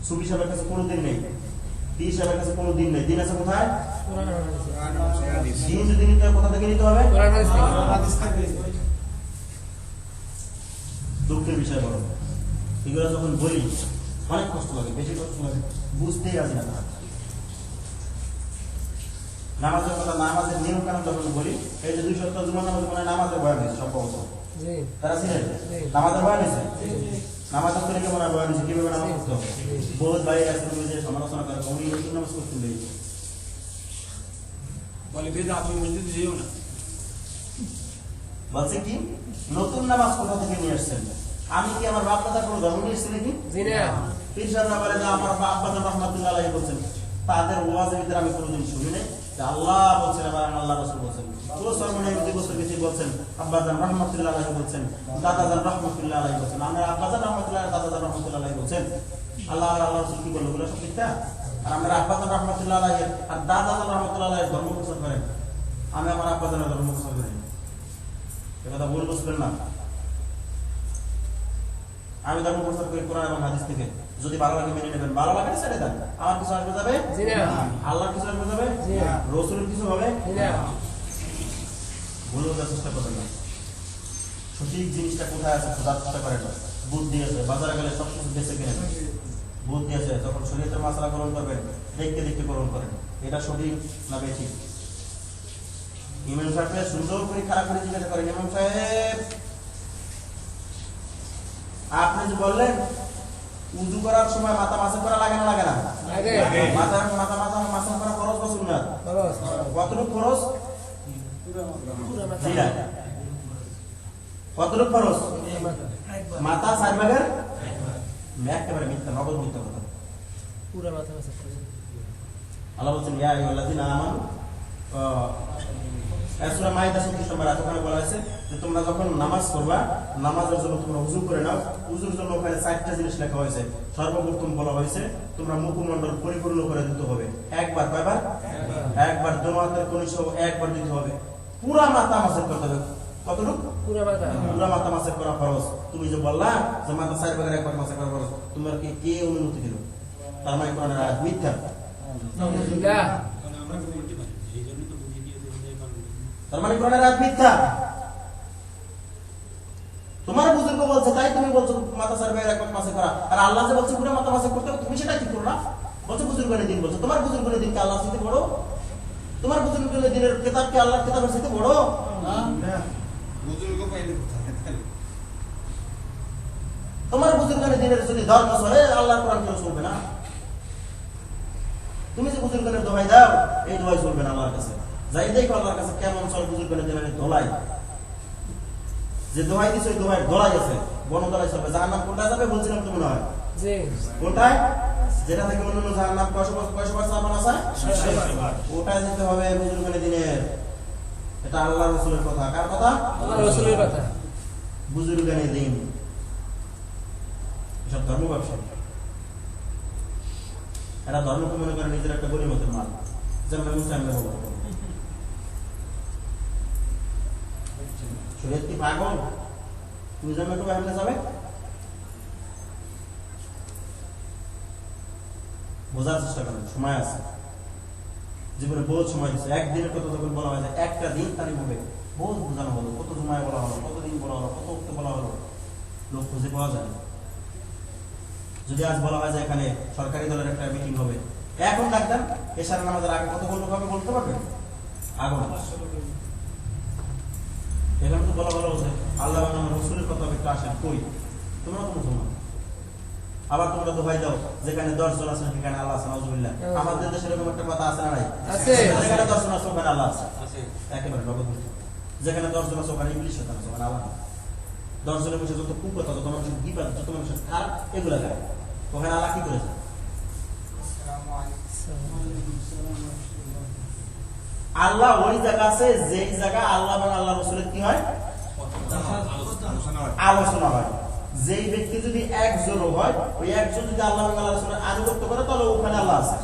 সুফি সাহেবের কাছে কোনো দিন নেই, পীর সাহেবের কাছে কোনো দিন নেই, দিন আছে কোথায়? দিন যদি নিতে হয় কোথা থেকে নিতে হবে? দুঃখের বিষয় বড়, এগুলো যখন বলি অনেক কষ্ট লাগে, বেশি কষ্ট লাগে, বুঝতেই রাজি না। নামাজের কথা, নামাজের নিয়ম কানুন যখন বলি, এই যে 2 সপ্তাহ জুমার নামাজ মানে নামাজের বয়ান হয়েছে সম্ভবত, তারা ছিলেন নামাজের বয়ান হয়েছে, নামাজের তৈরি কেমন বয়ান হয়েছে, কিভাবে নামাজ করতে হবে। বহুত ভাই আছে যে সমালোচনা করে উনি নতুন নামাজ করতে বলে বেদ আপনি মসজিদে যেও না, বলছে কি নতুন নামাজ কোথা থেকে নিয়ে আসছেন? আমি কি আমার বাপ দাদা কোনো ধর্ম নিয়ে এসেছি নাকি? পীর সাহেবরা বলে যে আমার বাপ দাদা রহমাতুল্লাহ আলাইহি বলছেন, তাদের ওয়াজের ভিতরে আমি কোনোদিন শুনি নাই আল্লাহ বলছেন আবার আল্লাহ রাসূল বলছেন, পুরো সর্বনাম বছর বেশি বলছেন আব্বাজান রহমাতুল্লাহ আলাইহি বলছেন, দাদাজান রহমাতুল্লাহ আলাইহি বলছেন, আমরা আব্বাজান রহমাতুল্লাহ দাদাজান রহমাতুল্লাহ আলাইহি বলছেন। আল্লাহ আর আল্লাহ রাসূল কি বলল? ওগুলো সব মিথ্যা। আর আমরা আব্বাজান রহমাতুল্লাহ আলাইহি আর দাদাজান রহমাতুল্লাহ আলাইহি ধর্ম প্রচার করেন, আমি আমার আব্বাজানের ধর্ম প্রচার করি, এ কথা ভুল বুঝবেন না। আমি ধর্ম প্রচার করি কোরআন এবং হাদিস থেকে, যদি ভালো লাগে মেনে নেবেন, ভালো লাগে ছেড়ে দেন। আমার কিছু আসবে যাবে? আল্লাহর কিছু আসবে যাবে? রাসূলের কিছু হবে? ভুল বোঝার চেষ্টা করবেন না, সঠিক জিনিসটা কোথায় আছে খোঁজার চেষ্টা করেন না। বুদ্ধি আছে, বাজারে গেলে সবকিছু বেঁচে কিনেন, বুদ্ধি আছে, যখন শরীয়তের মাসআলা গ্রহণ করবেন দেখতে দেখতে গ্রহণ করেন, এটা সঠিক না বেঠিক। ইমাম সাহেব সুন্দর করে খারাপ করে জিজ্ঞাসা করেন, ইমাম সাহেব আপনি যে বললেন উযু করার সময় মাথা মাসাজ করা লাগে না? লাগে না? মাথা মাথা মাথা মাসাজ করা ফরজ বা সুন্নাত? কতটুকু ফরজ? কতটুকু ফরজ? মাথা 4 ভাগের একেবারে মিথ্যা, নগদ মিথ্যা কথা। পুরো মাথা মাসাজ করে আল্লাহ বলছেন ইয়া আইয়ুহাল্লাযিনা আমানু, সূরা মাইদা 37 নম্বর আয়াতে ওখানে বলা হয়েছে যে তোমরা যখন নামাজ পড়বা, নামাজের জন্য তোমরা ওযু করে নাও। ওযুর জন্য ওখানে 4টা জিনিস লেখা হয়েছে। সর্বপ্রথম বলা হয়েছে তোমরা মুখমণ্ডল পরিপূর্ণ করে দিতে হবে, একবার, কয়বার? একবার। দোমাতের কোন সব একবার দিতে হবে। পুরা মাথা মাসাজ করতে হবে। কতটুকু? পুরা মাথা। পুরা মাথা মাসাজ করা ফরজ। তুমি যে বললা যে মাথা 4 ভাগের একবার মাসাজ করা ফরজ, তোমার কি কে অনুমতি দিল? তার মানে কোরআনের আয়াত মিথ্যা। আলহামদুলিল্লাহ। তার মানে কোরআনের আয়াত মিথ্যা। তোমার বুজুর্গ বলছে তাই তুমি বলছো মাথা 4 ভাগের একবার মাসাজ করা, আর আল্লাহ যে বলছে পুরো মাথা মাসাজ করতে হবে, তুমি সেটা কি করলা? বলছো বুজুর্গের দিন, বলছো তোমার বুজুর্গের দিন কি আল্লাহর সাথে বড়? তোমার বুজুর্গের দিনের কিতাব কি আল্লাহর কিতাবের সাথে বড়? না। বুজুর্গ পাইলে কোথায়? তোমার বুজুর্গের দিনের যদি ধর্ম চলে, আল্লাহর কোরআন কেউ চলবে না। তুমি যে বুজুর্গের দোহাই দাও, এই দোহাই চলবে না আল্লাহর কাছে। যাই দেখো আল্লাহর কাছে কেমন চল বুজুর্গের দিনের দোলাই, যে দোহাই দিছে ওই দোহাই দোলাই আছে, বনদোলাই চলবে। জাহান্নাম কোনটা যাবে বলছিলাম তো মনে হয়, জি কোনটায়? যেটা থেকে অন্য জাহান্নাম কয়শবার সামান আছে, ওটাই যেতে হবে বুজুর্গের দিনের। এটা আল্লাহর রাসূলের কথা। কার কথা? আল্লাহর রাসূলের কথা। বুজুর্গের দিন এসব ধর্ম ব্যবসা, এরা ধর্মকে মনে করে নিজের একটা গরিমতের মাল, যেমন মুসলিম শরীয়ত কি পাগল? তুমি যেমন একটু এমনি যাবে, বোঝার চেষ্টা করেন, সময় আছে, জীবনে বহুত সময় দিচ্ছে। একদিনের কথা যখন বলা হয় যে একটা দিন তারিখ হবে, বহুত বোঝানো হলো, কত সময় বলা হলো, কতদিন বলা হলো, কত উক্ত বলা হলো, লোক খুঁজে পাওয়া যায়। যদি আজ বলা হয় যে এখানে সরকারি দলের একটা মিটিং হবে, এখন ডাক্তার এশার নামাজের আগে কত লোক হবে বলতে পারবেন? আগুন এখানে তো বলা ভালো হচ্ছে আল্লাহ রসুলের কথা একটু আসেন, কই তোমরা তো মুসলমান, আবার তোমরা দোহাই দাও যেখানে 10 জন আছেন সেখানে আল্লাহ আছে। নাউজুবিল্লাহ। আমাদের দেশে এরকম একটা কথা আছে না নাই? আছে। যেখানে 10 জন আছে ওখানে আল্লাহ আছে, একেবারে নগদ। যেখানে 10 জন আছে ওখানে ইবলিশ শয়তান আছে, ওখানে আল্লাহ। 10 জনের বসে যত কুকথা, যত মানুষের বিপদ, যত মানুষের খারাপ, এগুলা গায়, ওখানে আল্লাহ কি করেছে? আল্লাহ ওই জায়গা আছে যেই জায়গা আল্লাহ এবং আল্লাহ রসুলের কি হয়? আলোচনা হয়। যেই ব্যক্তি যদি একজন হয়, ওই একজন যদি আল্লাহ এবং আল্লাহ রসুলের আনুগত্য করে, তাহলে ওখানে আল্লাহ আছে।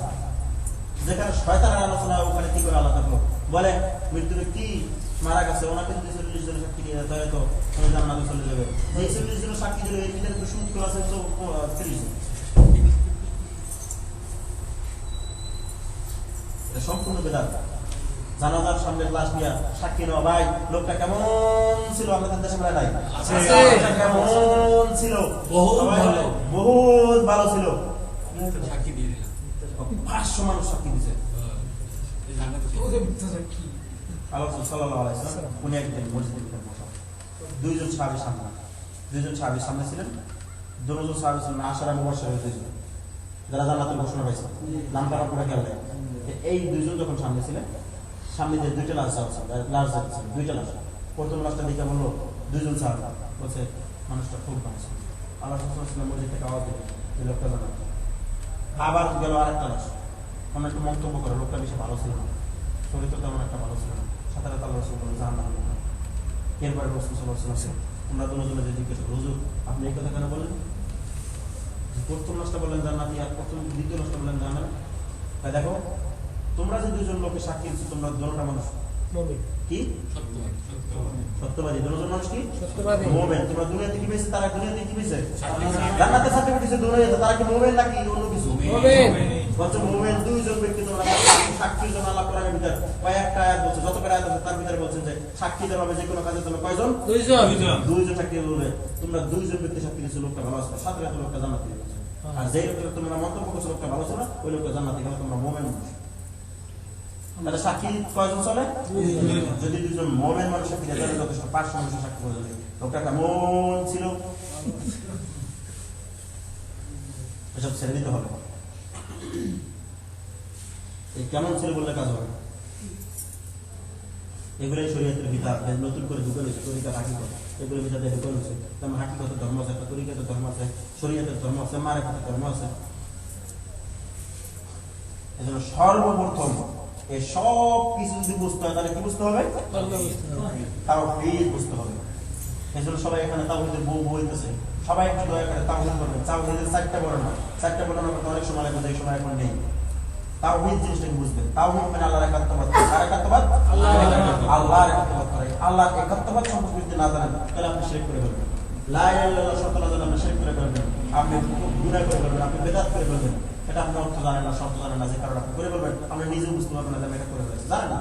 যেখানে শয়তানের আলোচনা হয় ওখানে কি করে আল্লাহ থাকলো? বলে মৃত্যু ব্যক্তি মারা গেছে, ওনাকে যদি 40 জনের সাক্ষী দিয়ে তাহলে তো জান্নাতে চলে যাবে। এই 40 জনের সাক্ষী দিলে এর ভিতরে তো সুদ আছে 30 জন। এটা সম্পূর্ণ বেদাত। জানাজার সামনে লাশ নিয়ে সাক্ষী নেওয়া, ভাই লোকটা কেমন ছিল আমাদের দেশে বলে নাই, কেমন ছিল, বহুত ভালো ছিল, 500 মানুষ সাক্ষী দিয়েছে। উনি একদিন মসজিদের ভিতরে বসা, দুইজন সাহাবীর সামনে ছিলেন, দুজন সাহাবী ছিলেন আশারা মুবাশশিরা দুইজন, যারা জান্নাতের ঘোষণা পাইছে, নামটা আপনারা খেয়াল রাখেন। এই দুইজন যখন সামনে ছিলেন, সামনে যে দুইটা লাশ যাচ্ছে, দুইটা লাশ, প্রথম লাশটা দিকে বললো দুইজন সাহাবী বলছে মানুষটা খুব মানুষ, আল্লাহ রাসূল মসজিদ থেকে আওয়াজ দিল এই লোকটা জান্নাত। আবার গেল আরেকটা লাশ, আমরা একটু মন্তব্য করে লোকটা বেশি ভালো ছিল না, শরীর তো তেমন একটা ভালো ছিল না, সাথে সাথে আল্লাহ রাসূল বললেন জাহান্নামে। এরপরে রাসূল সাল্লাল্লাহু আলাইহি ওয়াসাল্লাম আমরা দুজনে যে জিজ্ঞেস করল, হুজুর আপনি এই কথা কেন বললেন? প্রথম লাশটা বললেন জান্নাতি, আর দ্বিতীয় লাশটা বললেন জাহান্নামে। তাই দেখো, তোমরা যে দুজন লোকের সাক্ষী দিচ্ছ, তোমরা দুজনটা মানুষ কি সত্যবাদী, দুজন মানুষ কি সত্যবাদী, মুমিন। তোমরা দুনিয়াতে কি পেয়েছে, তারা দুনিয়াতে কি পেয়েছে, জান্নাতে সার্টিফিকেট দিয়েছে দুনিয়াতে, তারা কি মুমিন নাকি অন্য কিছু? মুমিন। বলছে মুমিন দুইজন ব্যক্তি তোমরা সাক্ষীর জন্য আল্লাহ কোরআনের ভিতর কয়েকটা আয়াত বলছে, যত করে আয়াত আছে তার ভিতরে বলছেন যে সাক্ষী দেওয়া হবে যে কোনো কাজের জন্য কয়জন? দুইজন সাক্ষী বলবে। তোমরা দুইজন ব্যক্তি সাক্ষী দিয়েছো লোকটা ভালো আছে, সাথে সাথে লোকটা জান্নাতে গেছে। আর যেই লোকটা তোমরা মন্তব্য করছো লোকটা ভালো ছিল, ওই লোকটা জান্নাতে গেলে তোমরা মুমিন মানুষ। তাহলে সাক্ষী কয়জন চলে? যদি দুজন মুমিন মানুষ সাক্ষী দেয় তাহলে যথেষ্ট, 500 মানুষের সাক্ষী বলে দেবে লোকটা কেমন ছিল, এসব ছেড়ে দিতে হবে। এই কেমন ছিল বললে কাজ হবে, এগুলোই শরীয়তের বিধান, নতুন করে ঢুকে রয়েছে তরিকাত হাকিকত, এগুলোর ভিতরে ঢুকে রয়েছে। তেমন হাকিকতের ধর্ম আছে, একটা তরিকাতের ধর্ম আছে, শরীয়তের ধর্ম আছে, মারেফতের ধর্ম আছে। এজন্য সর্বপ্রথম এই সব কিছু যদি বুঝতে হয় তাহলে কি বুঝতে হবে? তাওহীদ বুঝতে হবে। এজন্য সবাই এখানে তাওহীদের বউ বলতেছে, সবাই একটু দয়া করে তাওহীদ করবেন। তাওহীদের 4টা বর্ণনা, 4টা বর্ণনা করতে অনেক সময় লাগে, এই সময় এখন নেই। তাওহীদ জিনিসটাকে বুঝবেন। তাওহীদ মানে আল্লাহর একাত্মবাদ, কার একাত্মবাদ? আল্লাহর একাত্মবাদ করে। আল্লাহর একাত্মবাদ সম্পর্কে যদি না জানেন তাহলে আপনি শিরক করে ফেলবেন। লা ইলাহা ইল্লাল্লাহ শর্ত না জানলে আপনি শিরক করে ফেলবেন, আপনি গুনাহ করে ফেলবেন, আপনি বিদআত করে ফেলবেন। এটা আপনি অর্থ জানেন না, শর্ত জানেন না, যে কারণে আপনি করে ফেলবেন, আপনি নিজেও বুঝতে পারবেন না যে আমি এটা করে ফেলেছি, জানেন না।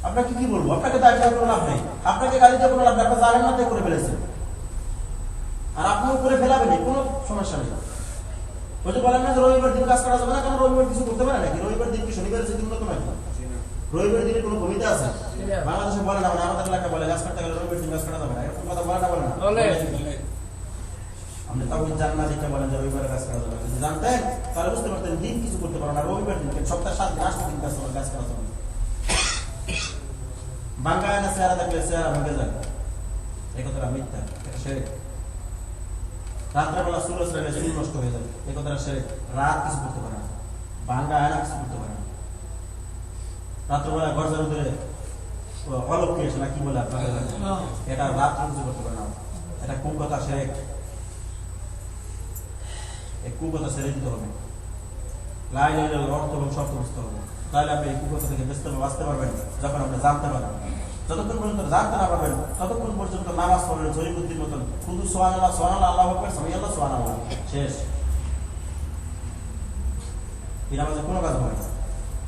আপনাকে কি বলবো? আপনাকে দায়িত্ব কোনো লাভ নেই, আপনাকে গালি দিয়ে কোনো লাভ নেই, আপনি জানেন না তাই করে ফেলেছেন, আর আপনিও করে ফেলাবেন, কোনো সমস্যা নেই। ওই যে বলেন না যে রবিবার দিন কাজ করা যাবে না, কারণ রবিবার কিছু করতে পারে নাকি? রবিবার দিন কি শনিবারের দিন মতো নাকি? রবিবার দিনে কোনো ভূমিকা আছে? বাংলাদেশে বলে না, আমাদের এলাকায় বলে কাজ করতে গেলে রবিবার দিন কাজ করা যাবে না, এরকম কথা বলে না, বলে না? আপনি তাও জান না যেটা বলেন যে রবিবারে কাজ করা যাবে, যদি জানতেন তাহলে বুঝতে পারতেন দিন কিছু করতে পারো না, রবিবার দিন সপ্তাহে 7 দিন 8 দিন কাজ করা যাবে। বাংলায় না চেহারা দেখলে চেহারা ভেঙে যায়, এই কথাটা মিথ্যা, এটা শিরক। রাত্রেবেলা সূর্য উঠলে চুল নষ্ট হয়ে যায়, এই কথাটা শিরক। রাত কিছু করতে পারে না, বাংলা আয়না কিছু করতে পারে না। রাত্রেবেলা ঘর ঝাড়ু দিলে অলক্ষী এসে না কি বলে আপনাদের, এটা রাত্রে কিছু করতে পারে না, এটা কোন কথা? শিরক। এই কুকথা ছেড়ে দিতে হবে, লা ইলাহা ইল্লাল্লাহ অর্থ এবং শর্ত বুঝতে হবে, তাহলে আপনি এই কুকথা থেকে বাঁচতে পারবেন। যখন আপনি জানতে পারবেন, যতক্ষণ পর্যন্ত জানতে না পারবেন ততক্ষণ পর্যন্ত নামাজ পড়বেন জরিবুদ্দির মতন, শুধু সুবহানাল্লাহ সুবহানাল্লাহ আল্লাহু আকবার সামিআল্লাহ সুবহানাল্লাহ, শেষ। এই নামাজে কোনো কাজ হবে না।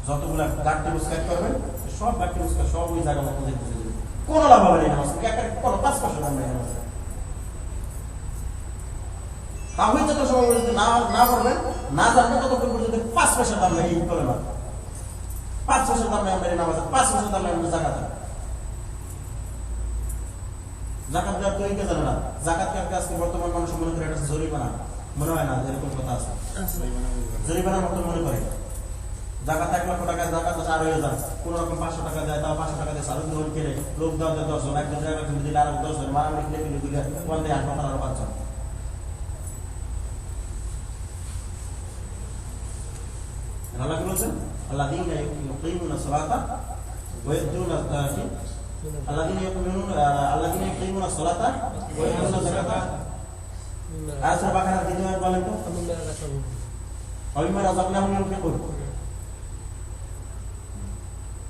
যতগুলো গাঁটটি মুস্কাত করবেন সব গাঁটটি মুস্কাত সব ওই জায়গা মতো বুঝে যাবে, কোনো লাভ হবে না এই নামাজ, কোনো 5% দাম নেই নামাজে। তাহলে যত সময় পর্যন্ত না করবেন, না জানবেন, ততক্ষণ পর্যন্ত 5% দাম নেই এই কলেমা, 5% দাম নেই আমাদের এই নামাজে, 5% দাম নেই আমাদের জাকাতে। জাকাত দেওয়ার তরিকা জানে না, জাকাত কাটতে আজকে বর্তমান মানুষ মনে করে এটা জরিমানা, মনে হয় না এরকম কথা আছে, জরিমানার মতো মনে করে। জাকাত 1 লক্ষ টাকা জাকাত 4,000, কোন রকম 500 টাকা দেয়, তাও 500 টাকা দিয়ে সারুন ধরুন কেড়ে লোক দেওয়া 10 জন, একজন জায়গায় তুমি দিলে আরো 10 জন, মারামারি কিনে কিনে দিলে ওখান থেকে 8 টাকা আরো 5 জন। আল্লাহ কি বলছেন? আল্লাযীনা ইউকিমুনা সালাতা ওয়া ইউতুনা যাকাতা, আল্লাযীনা ইউকিমুনা সালাতা ওয়া ইউতুনা যাকাতা। আর সূরা বাকারার দ্বিতীয় আয়াত বলেন তো, ওয়ামিম্মা রাযাকনাহুম ইউনফিকুন,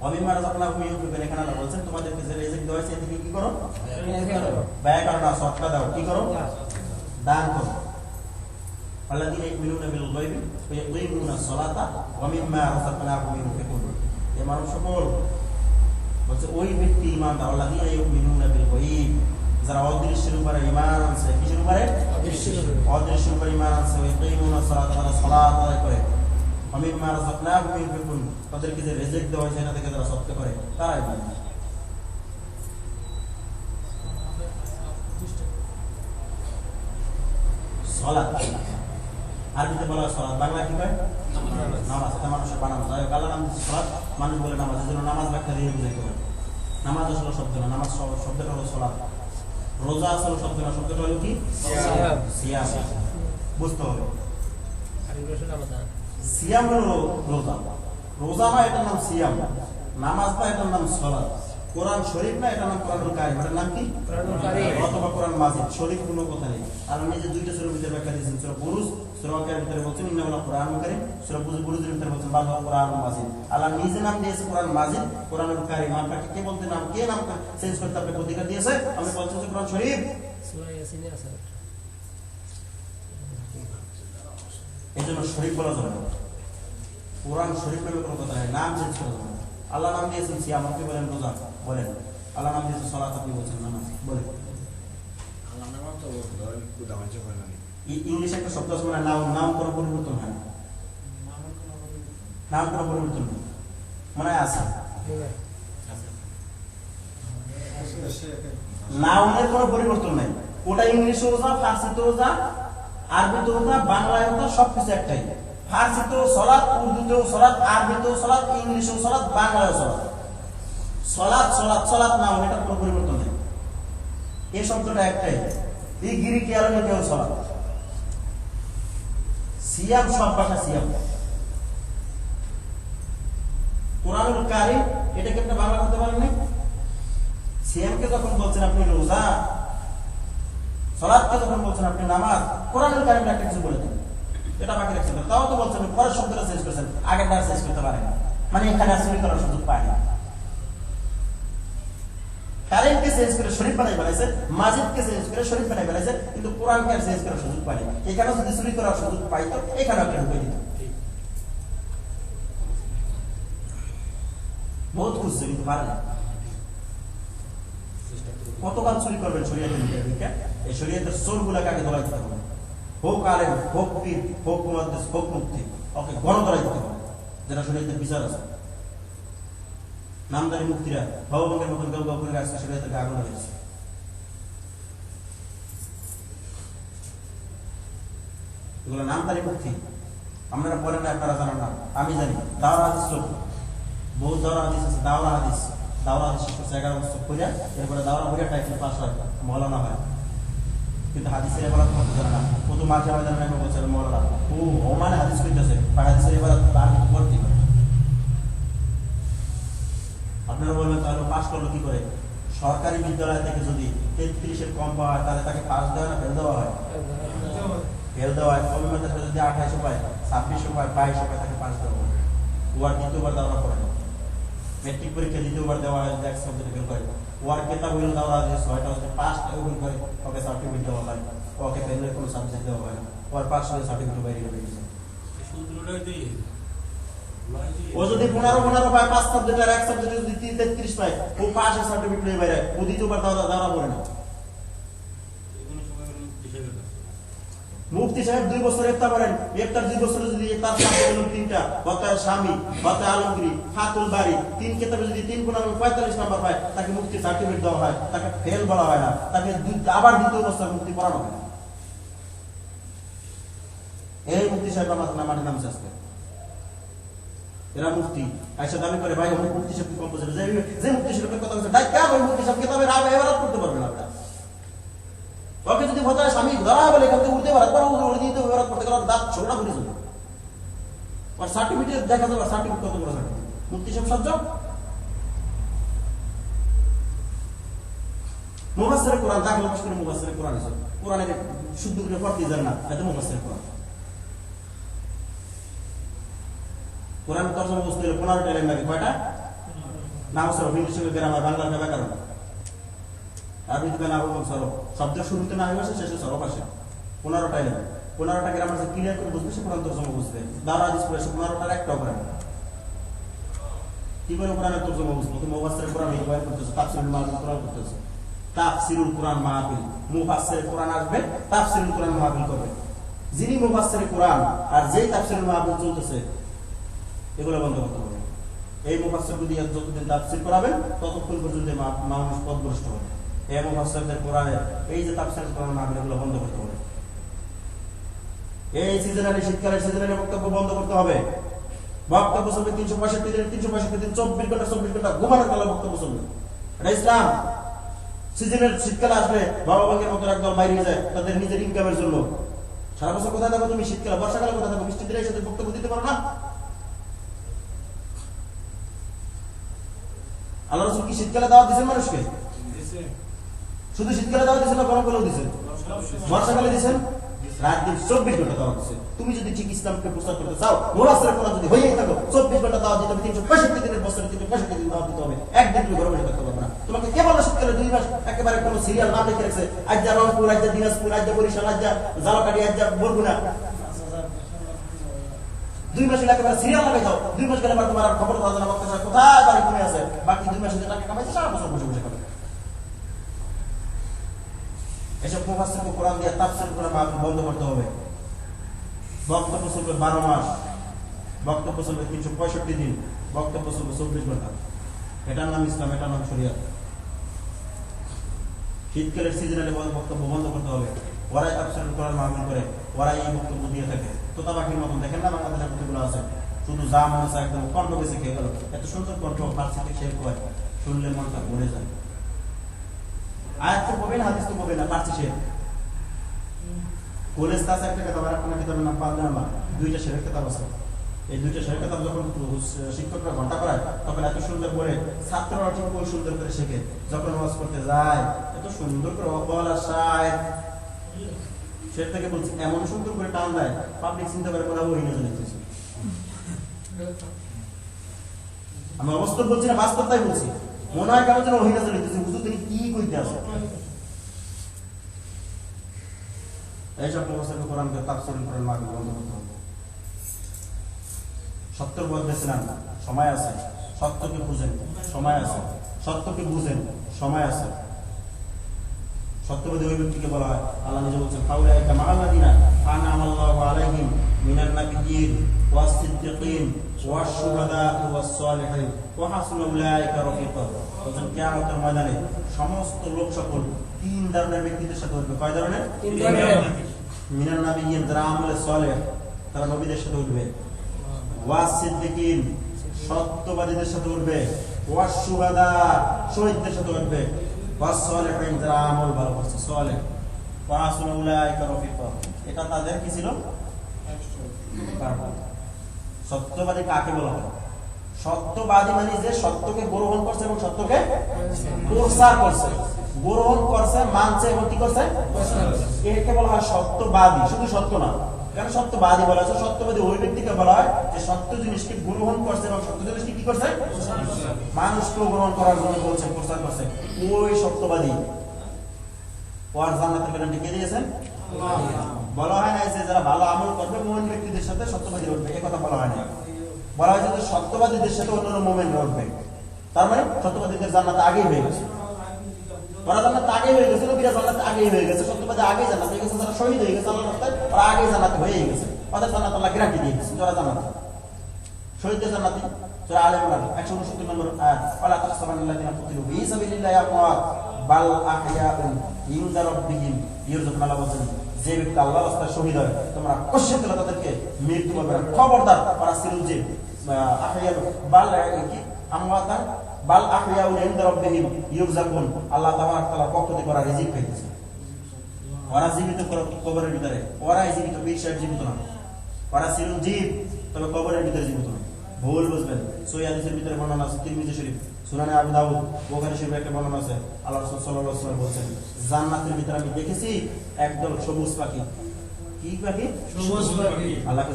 ওয়ামিম্মা রাযাকনাহুম ইউনফিকুন। এখানে আল্লাহ বলছেন তোমাদেরকে যে রিজিক দেওয়া হয়েছে এতে কি করো? ব্যয় করো না, সদকা দাও, কি করো? দান করো। আল্লাযীনা ইউমিনুনা বিল গায়বি ওয়া ইয়াকিমুনাস সালাতা ওয়া মিম্মা রাযাকনাহুম ইউনফিকুন। এই মানুষ সকল বলছে ওই ব্যক্তি ঈমানদার, আল্লাযীনা ইউমিনুনা বিল গায়ব, যারা অদৃশ্যের উপরে ঈমান আনছে। কিসের উপরে? অদৃশ্যের উপরে ঈমান আনছে। ওয়া ইয়াকিমুনাস সালাতা, তারা সালাত আদায় করে। ওয়া মিম্মা রাযাকনাহুম ইউনফিকুন, তাদেরকে যে রিজিক দেওয়া হয়েছে সেটা থেকে তারা সদকা করে, তারাই ঈমানদার। সালাত আরবিতে বলা হয় সালাত, বাংলা কি কয়? নামাজ। এটা মানুষের বানানো, যাই হোক আল্লাহ নাম দিচ্ছে সালাত, মানুষ বলে নামাজ। এই জন্য নামাজ ব্যাখ্যা দিয়ে বুঝাইতে হবে। নামাজ আসলে শব্দ না, নামাজ শব্দটা হলো সালাত। রোজা আসলে শব্দ না, শব্দটা হলো কি? সিয়াম। বুঝতে হবে সিয়াম হলো রোজা, রোজা না এটার নাম সিয়াম, নামাজ না এটার নাম সালাত, কোরআন শরীফ না এটার নাম কোরআনুল কারীম, এটার নাম কি? অথবা কোরআন মাজিদ। শরীফ কোনো কথা নেই। আর আমি যে দুইটা সূরার ভিতরে ব্যাখ্যা দিয়েছেন, সূরা বুরুজ, সূরা ওয়াকিয়ার ভিতরে বলছেন ইন্নাহুল কোরআনুল কারীম, সূরা বুরুজের ভিতরে বলছেন বাল কোরআনুল মাজিদ। আল্লাহ নিজে নাম দিয়েছে কোরআন মাজিদ, কোরআনুল কারীম। আপনাকে কে বলতে নাম, কে নাম চেঞ্জ করতে আপনাকে অধিকার দিয়েছে? আমি বলছি যে কোরআন শরীফ। সূরা ইয়াসিনে আছে, এজন্য শরীফ বলা যাবে না, কোরআন শরীফ নামে কোনো কথা নেই, নাম চেঞ্জ করা যাবে না। আল্লাহ নাম দিয়েছেন সিয়াম, আপনি বলেন রোজা, বলেন। আল্লাহ নাম দিয়েছেন সালাত, আপনি বলছেন নামাজ, বলেন। ইংলিশে একটা শব্দ আছে মানে নাম, নাম কোনো পরিবর্তন হয় না, নাম কোনো পরিবর্তন নেই, মনে হয় আছে নামের কোনো পরিবর্তন নাই। ওটা ইংলিশেও যা, ফার্সিতেও যা, আরবিতেও যা, বাংলায়ও যা, সবকিছু একটাই। ফার্সিতেও সালাত, উর্দুতেও সালাত, আরবিতেও সালাত, ইংলিশেও সালাত, বাংলায়ও সালাত। সালাত সালাত সালাত নাম, এটা কোনো পরিবর্তন নেই। এই শব্দটা একটাই। এই গ্রিক আরবিতেও সালাত। সিয়াম সব ভাষা সিয়াম। কোরআনুল কারীম এটাকে আপনি বাংলা করতে পারেন না। সিয়ামকে যখন বলছেন আপনি রোজা, সালাতকে যখন বলছেন আপনি নামাজ, কোরআনুল কারীম একটা কিছু বলে দেন, এটা বাকি রাখছেন। তাও তো বলছেন পরের শব্দটা চেঞ্জ করেছেন, আগেরটা চেঞ্জ করতে পারেন না, মানে এখানে আসলে করার সুযোগ পায় না। কারীমকে চেঞ্জ করে শরীফ বানাই ফেলাইছে, মাজিদকে চেঞ্জ করে শরীফ বানাই ফেলাইছে, কিন্তু কোরআনকে আর চেঞ্জ করার সুযোগ পায় না। এখানে যদি চুরি করার সুযোগ পাইতো, এখানে একটা ঢুকে দিত। বহুত খুঁজছে কিন্তু পারে না। কতকাল চুরি করবেন শরীয়তের ভিতরে? এই শরীয়তের চোরগুলা কাকে ধরা দিতে হবে? হোক আলেম, হোক পীর, হোক মুহাদ্দিস, হোক মুফতি, ওকে গণধরা দিতে হবে, যেটা শরীয়তের বিচার আছে। নামদারি মুক্তিরা ভবভঙ্গের মতন গাও গাও করে আসছে, শরীয়তের আগুন হয়েছে। এগুলো নামদারি মুক্তি। আপনারা পড়েন না, আপনারা জানেন না, আমি জানি। দাওরা হাদিস লোক, বহু দাওরা হাদিস আছে। দাওরা হাদিস, দাওরা হাদিস শেষ করছে 11 বছর কইরা, এরপরে দাওরা কইরা টাইটেল পাস হয়, মাওলানা হয়। কিন্তু হাদিসের এবারত করতে জানে না। ও তো মাঝে মাঝে নামে বলছে মাওলানা, ও মানে হাদিস কইতেছে, আর হাদিসের এবারত আর কিছু পড়তে পারে। আপনারা বলবেন তাহলে পাস করলো কি করে? সরকারি বিদ্যালয় থেকে যদি 33-এর কম পাওয়া হয়, তাহলে তাকে পাস দেওয়া না ফেল দেওয়া হয়? ফেল দেওয়া হয়। কম মাত্রা যদি 2800 পায়, 2600 পায়, 2200 পায়, তাকে পাস দেওয়া হয়। ও আর দ্বিতীয়বার দেওয়া পড়ে না। মেট্রিক পরীক্ষা দ্বিতীয়বার দেওয়া হয়, এক সাবজেক্টে ফেল করে, ও আর কেতাব হইল দেওয়া হয় 6টা হচ্ছে, 5টা ফেল করে, ওকে সার্টিফিকেট দেওয়া হয়। ওকে ফেলের কোনো সাবজেক্ট দেওয়া হয় না, ও আর পাস হলে সার্টিফিকেট বাইরে হয়ে গেছে। ও যদি 15 পায় 5 সাবজেক্ট, আর এক সাবজেক্টে যদি 33 পায়, ও পাসের সার্টিফিকেট নিয়ে বাইরে, ও দ্বিতীয়বার দেওয়া পড়ে না। মুফতি সাহেব 2 বছর ইফতা করেন, ইফতার 2 বছরে যদি তার সাবজেক্ট হলো 3টা, বাতার স্বামী, বাতা আলমগিরি, ফাতুল বাড়ি, 3 কিতাবে যদি 3 গুণ 45 নাম্বার পায়, তাকে মুফতি সার্টিফিকেট দেওয়া হয়, তাকে ফেল বলা হয় না, তাকে আবার দ্বিতীয় বছর মুফতি পড়ানো হয়। এই মুফতি সাহেব আমার নামের নাম আছে। এরা মুফতি আইসা দাবি করে, ভাই আমি মুফতি সাহেব কম বলছে, যে মুফতি সাহেবের কথা বলছে, ডাক্তার ওই মুফতি সাহেব কিতাবের এবারত করতে পারবে না। ওকে যদি ভোটার স্বামী ধরা বলে এখান থেকে উঠতে পারে, উড়ে দিতে ব্যবহার করতে গেলে দাঁত ছোটা ঘুরে যাবে। আর সার্টিফিকেট দেখা যাবে, সার্টিফিকেট কত বড় সার্টিফিকেট। মুফতি সাহেব সহ্য মুফাসসিরে কোরআন, দাখিল পাশ করে মুফাসসিরে কোরআন আছে, কোরআনের শুদ্ধ করে পড়তে জানে না, এটা মুফাসসিরে কোরআন। কোরআন তরজমা বুঝতে হলে 15টা লাইন লাগে। কয়টা? নাও সরফ, ইংলিশে গ্রামার, বাংলার ব্যাকরণ, আরবিতে নাহু সরফ। শব্দের শুরুতে নাহু আসে, শেষে সরফ আসে। 15টা লাইন। 15টা গ্রামার যে ক্লিয়ার করে বুঝবে সে কোরআন তরজমা বুঝবে। দাওরা হাদিস পড়ে সে 15টার একটাও করে না। কি করে কোরআনের তরজমা বুঝবে? তুমি মুফাসসির কোরআন বয়ান করতেছো, তাফসীরুল মাহফিল কোরআন করতেছো। তাফসীরুল কোরআন মাহফিল, মুফাসসির কোরআন আসবে, তাফসীরুল কোরআন মাহফিল করবে। যিনি মুফাসসির কোরআন আর যেই তাফসীরুল মাহফিল চলতেছে এগুলো বন্ধ করতে হবে। এই মুফাসসির যদি যতদিন তাফসীর করাবেন ততক্ষণ পর্যন্ত মানুষ পথভ্রষ্ট হবে। এই মুফাসসিরদের কোরআনে এই যে তাফসীরুল কোরআন মাহফিল এগুলো বন্ধ করতে হবে। এই সিজনালি শীতকালের সিজনালি বক্তব্য বন্ধ করতে হবে। বক্তব্য চলবে 365 দিন 365 দিন 24 ঘন্টা ঘুমানোর কালে বক্তব্য চলবে। এটা ইসলাম। সিজনের শীতকালে আসলে বাবা বাঙ্গের মতো একদল বাইরে যায় তাদের নিজের ইনকামের জন্য। সারা বছর কোথায় থাকো তুমি? শীতকালে, বর্ষাকালে কোথায় থাকো? বৃষ্টির দিনে এসে বক্তব্য দিতে পারো না? আল্লাহ রাসূল কি শীতকালে দাওয়াত দিয়েছেন মানুষকে? শুধু শীতকালে দাওয়াত দিয়েছেন না গরমকালেও দিয়েছেন? বর্ষাকালে দিয়েছেন? রাত দিন 24 ঘন্টা দাওয়াত দিয়েছে। তুমি যদি ঠিক ইসলামকে প্রচার করতে চাও, মুফাসসির কোরআন যদি হয়েই থাকো, 24 ঘন্টা দাওয়াত দিতে হবে, 365 দিনের বছরে 365 দিন দাওয়াত দিতে হবে। একদিন তুমি ঘরে বসে থাকতে পারবে না। তোমাকে কে বললো শীতকালে 2 মাস একেবারে কোনো সিরিয়াল নাম লিখে রাখছে? আজ যা রংপুর, আজ যা দিনাজপুর, আজ যা বরিশাল, আজ যা ঝালকাঠি, আজ যা বরগুনা, 2 মাস একেবারে সিরিয়াল লাগাই দাও। 2 মাস গেলে তোমার আর খবর পাওয়া যায় না, কোথায় বাড়ি কমে আছে। বাকি 2 মাসে যে টাকা কামাইছে সারা বছর বসে বসে খাবে। এসব মুফাসসির কোরআন দিয়ে তাফসীর করা বন্ধ করতে হবে। বক্তব্য চলবে 12 মাস, বক্তব্য চলবে 365 দিন, বক্তব্য চলবে 24 ঘন্টা। এটার নাম ইসলাম, এটার নাম শরিয়াত। শীতকালের সিজনালে বক্তব্য বন্ধ করতে হবে। ওরাই তাফসীর করার মাহফিল করে, ওরাই এই বক্তব্য দিয়ে থাকে। তোতা পাখির মতন দেখেন না বাংলাদেশের কতগুলো আছে, শুধু যা মনে আছে একদম কণ্ঠ বেশি খেয়ে গেল। এত সুন্দর কণ্ঠ, ফার্সিতে শের হয়, শুনলে মনটা ভরে যায়। আয়াত তো পড়বে না, হাদিস তো পড়বে না, ফার্সি শের। কলেজ কাছে একটা কিতাব, আর একটা কিতাবের নাম পাঞ্জামা, 2টা শেরের কিতাব আছে। এই 2টা শেরের কিতাব যখন শিক্ষকরা ঘন্টা করায় তখন এত সুন্দর করে ছাত্ররা ঠিক ওই সুন্দর করে শেখে। যখন ওয়াজ করতে যায় এত সুন্দর করে বলা শায়ের শের থেকে বলছি, এমন সুন্দর করে টান দেয় পাবলিক চিন্তা করে কোন বই নিয়ে লিখতেছে। আমি অবাস্তব বলছি না, বাস্তবতাই বলছি। মনে হয় কারো যেন ওহিনা লিখতেছে, বুঝো তিনি কি কইতে আছে। এইসব মুফাসসির কোরআনকে তাফসীর করার মাহফিল বন্ধ করতে হবে। সত্যের পথ বেছে নেন, সময় আছে। সত্যকে বুঝেন, সময় আছে। সত্যকে বুঝেন, সময় আছে। সত্যবাদী ওই ব্যক্তিকে বলা হয়, আল্লাহ নিজে বলছেন, ফাউলাইকা মাআল্লাযিনা আনআমাল্লাহু আলাইহিম মিনান নাবিয়্যিন ওয়াস সিদ্দিকিন ওয়াশ শুহাদাই ওয়াস সালিহিন ওয়া হাসুনা উলাইকা রাফিকা। বলেন কিয়ামতের ময়দানে সমস্ত লোক সকল 3 ধরনের ব্যক্তিদের সাথে উঠবে। কয় ধরনের? 3 ধরনের। মিনান নাবিয়্যিন, যারা আমলে সালেহ, তারা নবীদের সাথে উঠবে। ওয়াস সিদ্দিকিন, সত্যবাদীদের সাথে উঠবে। ওয়াশ শুহাদা, শহীদদের সাথে উঠবে। ওয়াস সালিহিন, যারা আমল ভালো করছে, সালেহ। ওয়া হাসুনা উলাইকা রাফিকা, এটা তাদের কি ছিল? সত্যবাদী কাকে বলা হয়? সত্যবাদী মানে যে সত্যকে গ্রহণ করছে এবং সত্যকে প্রচার করছে, গ্রহণ করছে, মানছে এবং কি করছে, একে বলা হয় সত্যবাদী। শুধু সত্য না, কারণ সত্যবাদী বলা হচ্ছে, সত্যবাদী ওই ব্যক্তিকে বলা হয় যে সত্য জিনিসকে গ্রহণ করছে এবং সত্য জিনিসকে কি করছে, মানুষকে গ্রহণ করার জন্য বলছে, প্রচার করছে, ওই সত্যবাদী। ওর জান্নাতের গ্যারান্টি কে দিয়েছেন? বলা হয় না যে যারা ভালো আমল করবে মুমিন ব্যক্তিদের সাথে সত্যবাদী উঠবে, এই কথা বলা হয় না। বলা হয় যে সত্যবাদীদের সাথে অন্যান্য মুমিনরা উঠবে। তার মানে সত্যবাদীদের জান্নাত আগেই হয়ে গেছে। ওরা জান্নাত আগেই হয়ে গেছে, নবীরা জান্নাত আগেই হয়ে গেছে, সত্যবাদী আগেই জান্নাত হয়ে গেছে, যারা শহীদ হয়ে গেছে আল্লাহর রাস্তায় ওরা আগেই জান্নাত হয়ে গেছে। ওদের জান্নাত আল্লাহ গ্যারান্টি দিয়ে দিয়েছে, যারা জান্নাত শহীদদের জান্নাতি। সূরা আলে ইমরান 169 নম্বর আয়াত, ওয়ালা তাহসাবান্নাল্লাযিনা কুতিলু ফি সাবিলিল্লাহি আমওয়াত বাল আহইয়াউন ইনদা রাব্বিহিম ইরযুকুন। আল্লাহ বলেন, যে ব্যক্তি আল্লাহর রাস্তায় শহীদ হয় তোমরা কষ্ট করে তাদেরকে মৃত্যু বলবে না। খবরদার, ওরা চিরঞ্জীব। আহইয়া বাল কি আমওয়াতান বাল আহইয়াউন ইনদা রাব্বিহিম ইরযুকুন। আল্লাহ তাআলার পক্ষ থেকে ওরা রিজিক পাইতেছে। ওরা জীবিত কবরের ভিতরে, ওরাই জীবিত, বিশ্বাস জীবিত না। ওরা চিরঞ্জীব, তবে কবরের ভিতরে জীবিত না। ভুল বুঝবেন। সহিহ হাদিসের ভিতরে বর্ণনা আছে, তিরমিজি শরীফ, সুনানে আবু দাউদ, বুখারী শরীফে একটা বর্ণনা আছে। আল্লাহ রাসূল সাল্লাল্লাহু আলাইহি ওয়াসাল্লাম বলেছেন, জান্নাতের ভিতরে আমি দেখেছি একদল সবুজ পাখি। কি পাখি? সবুজ পাখি। আল্লাহকে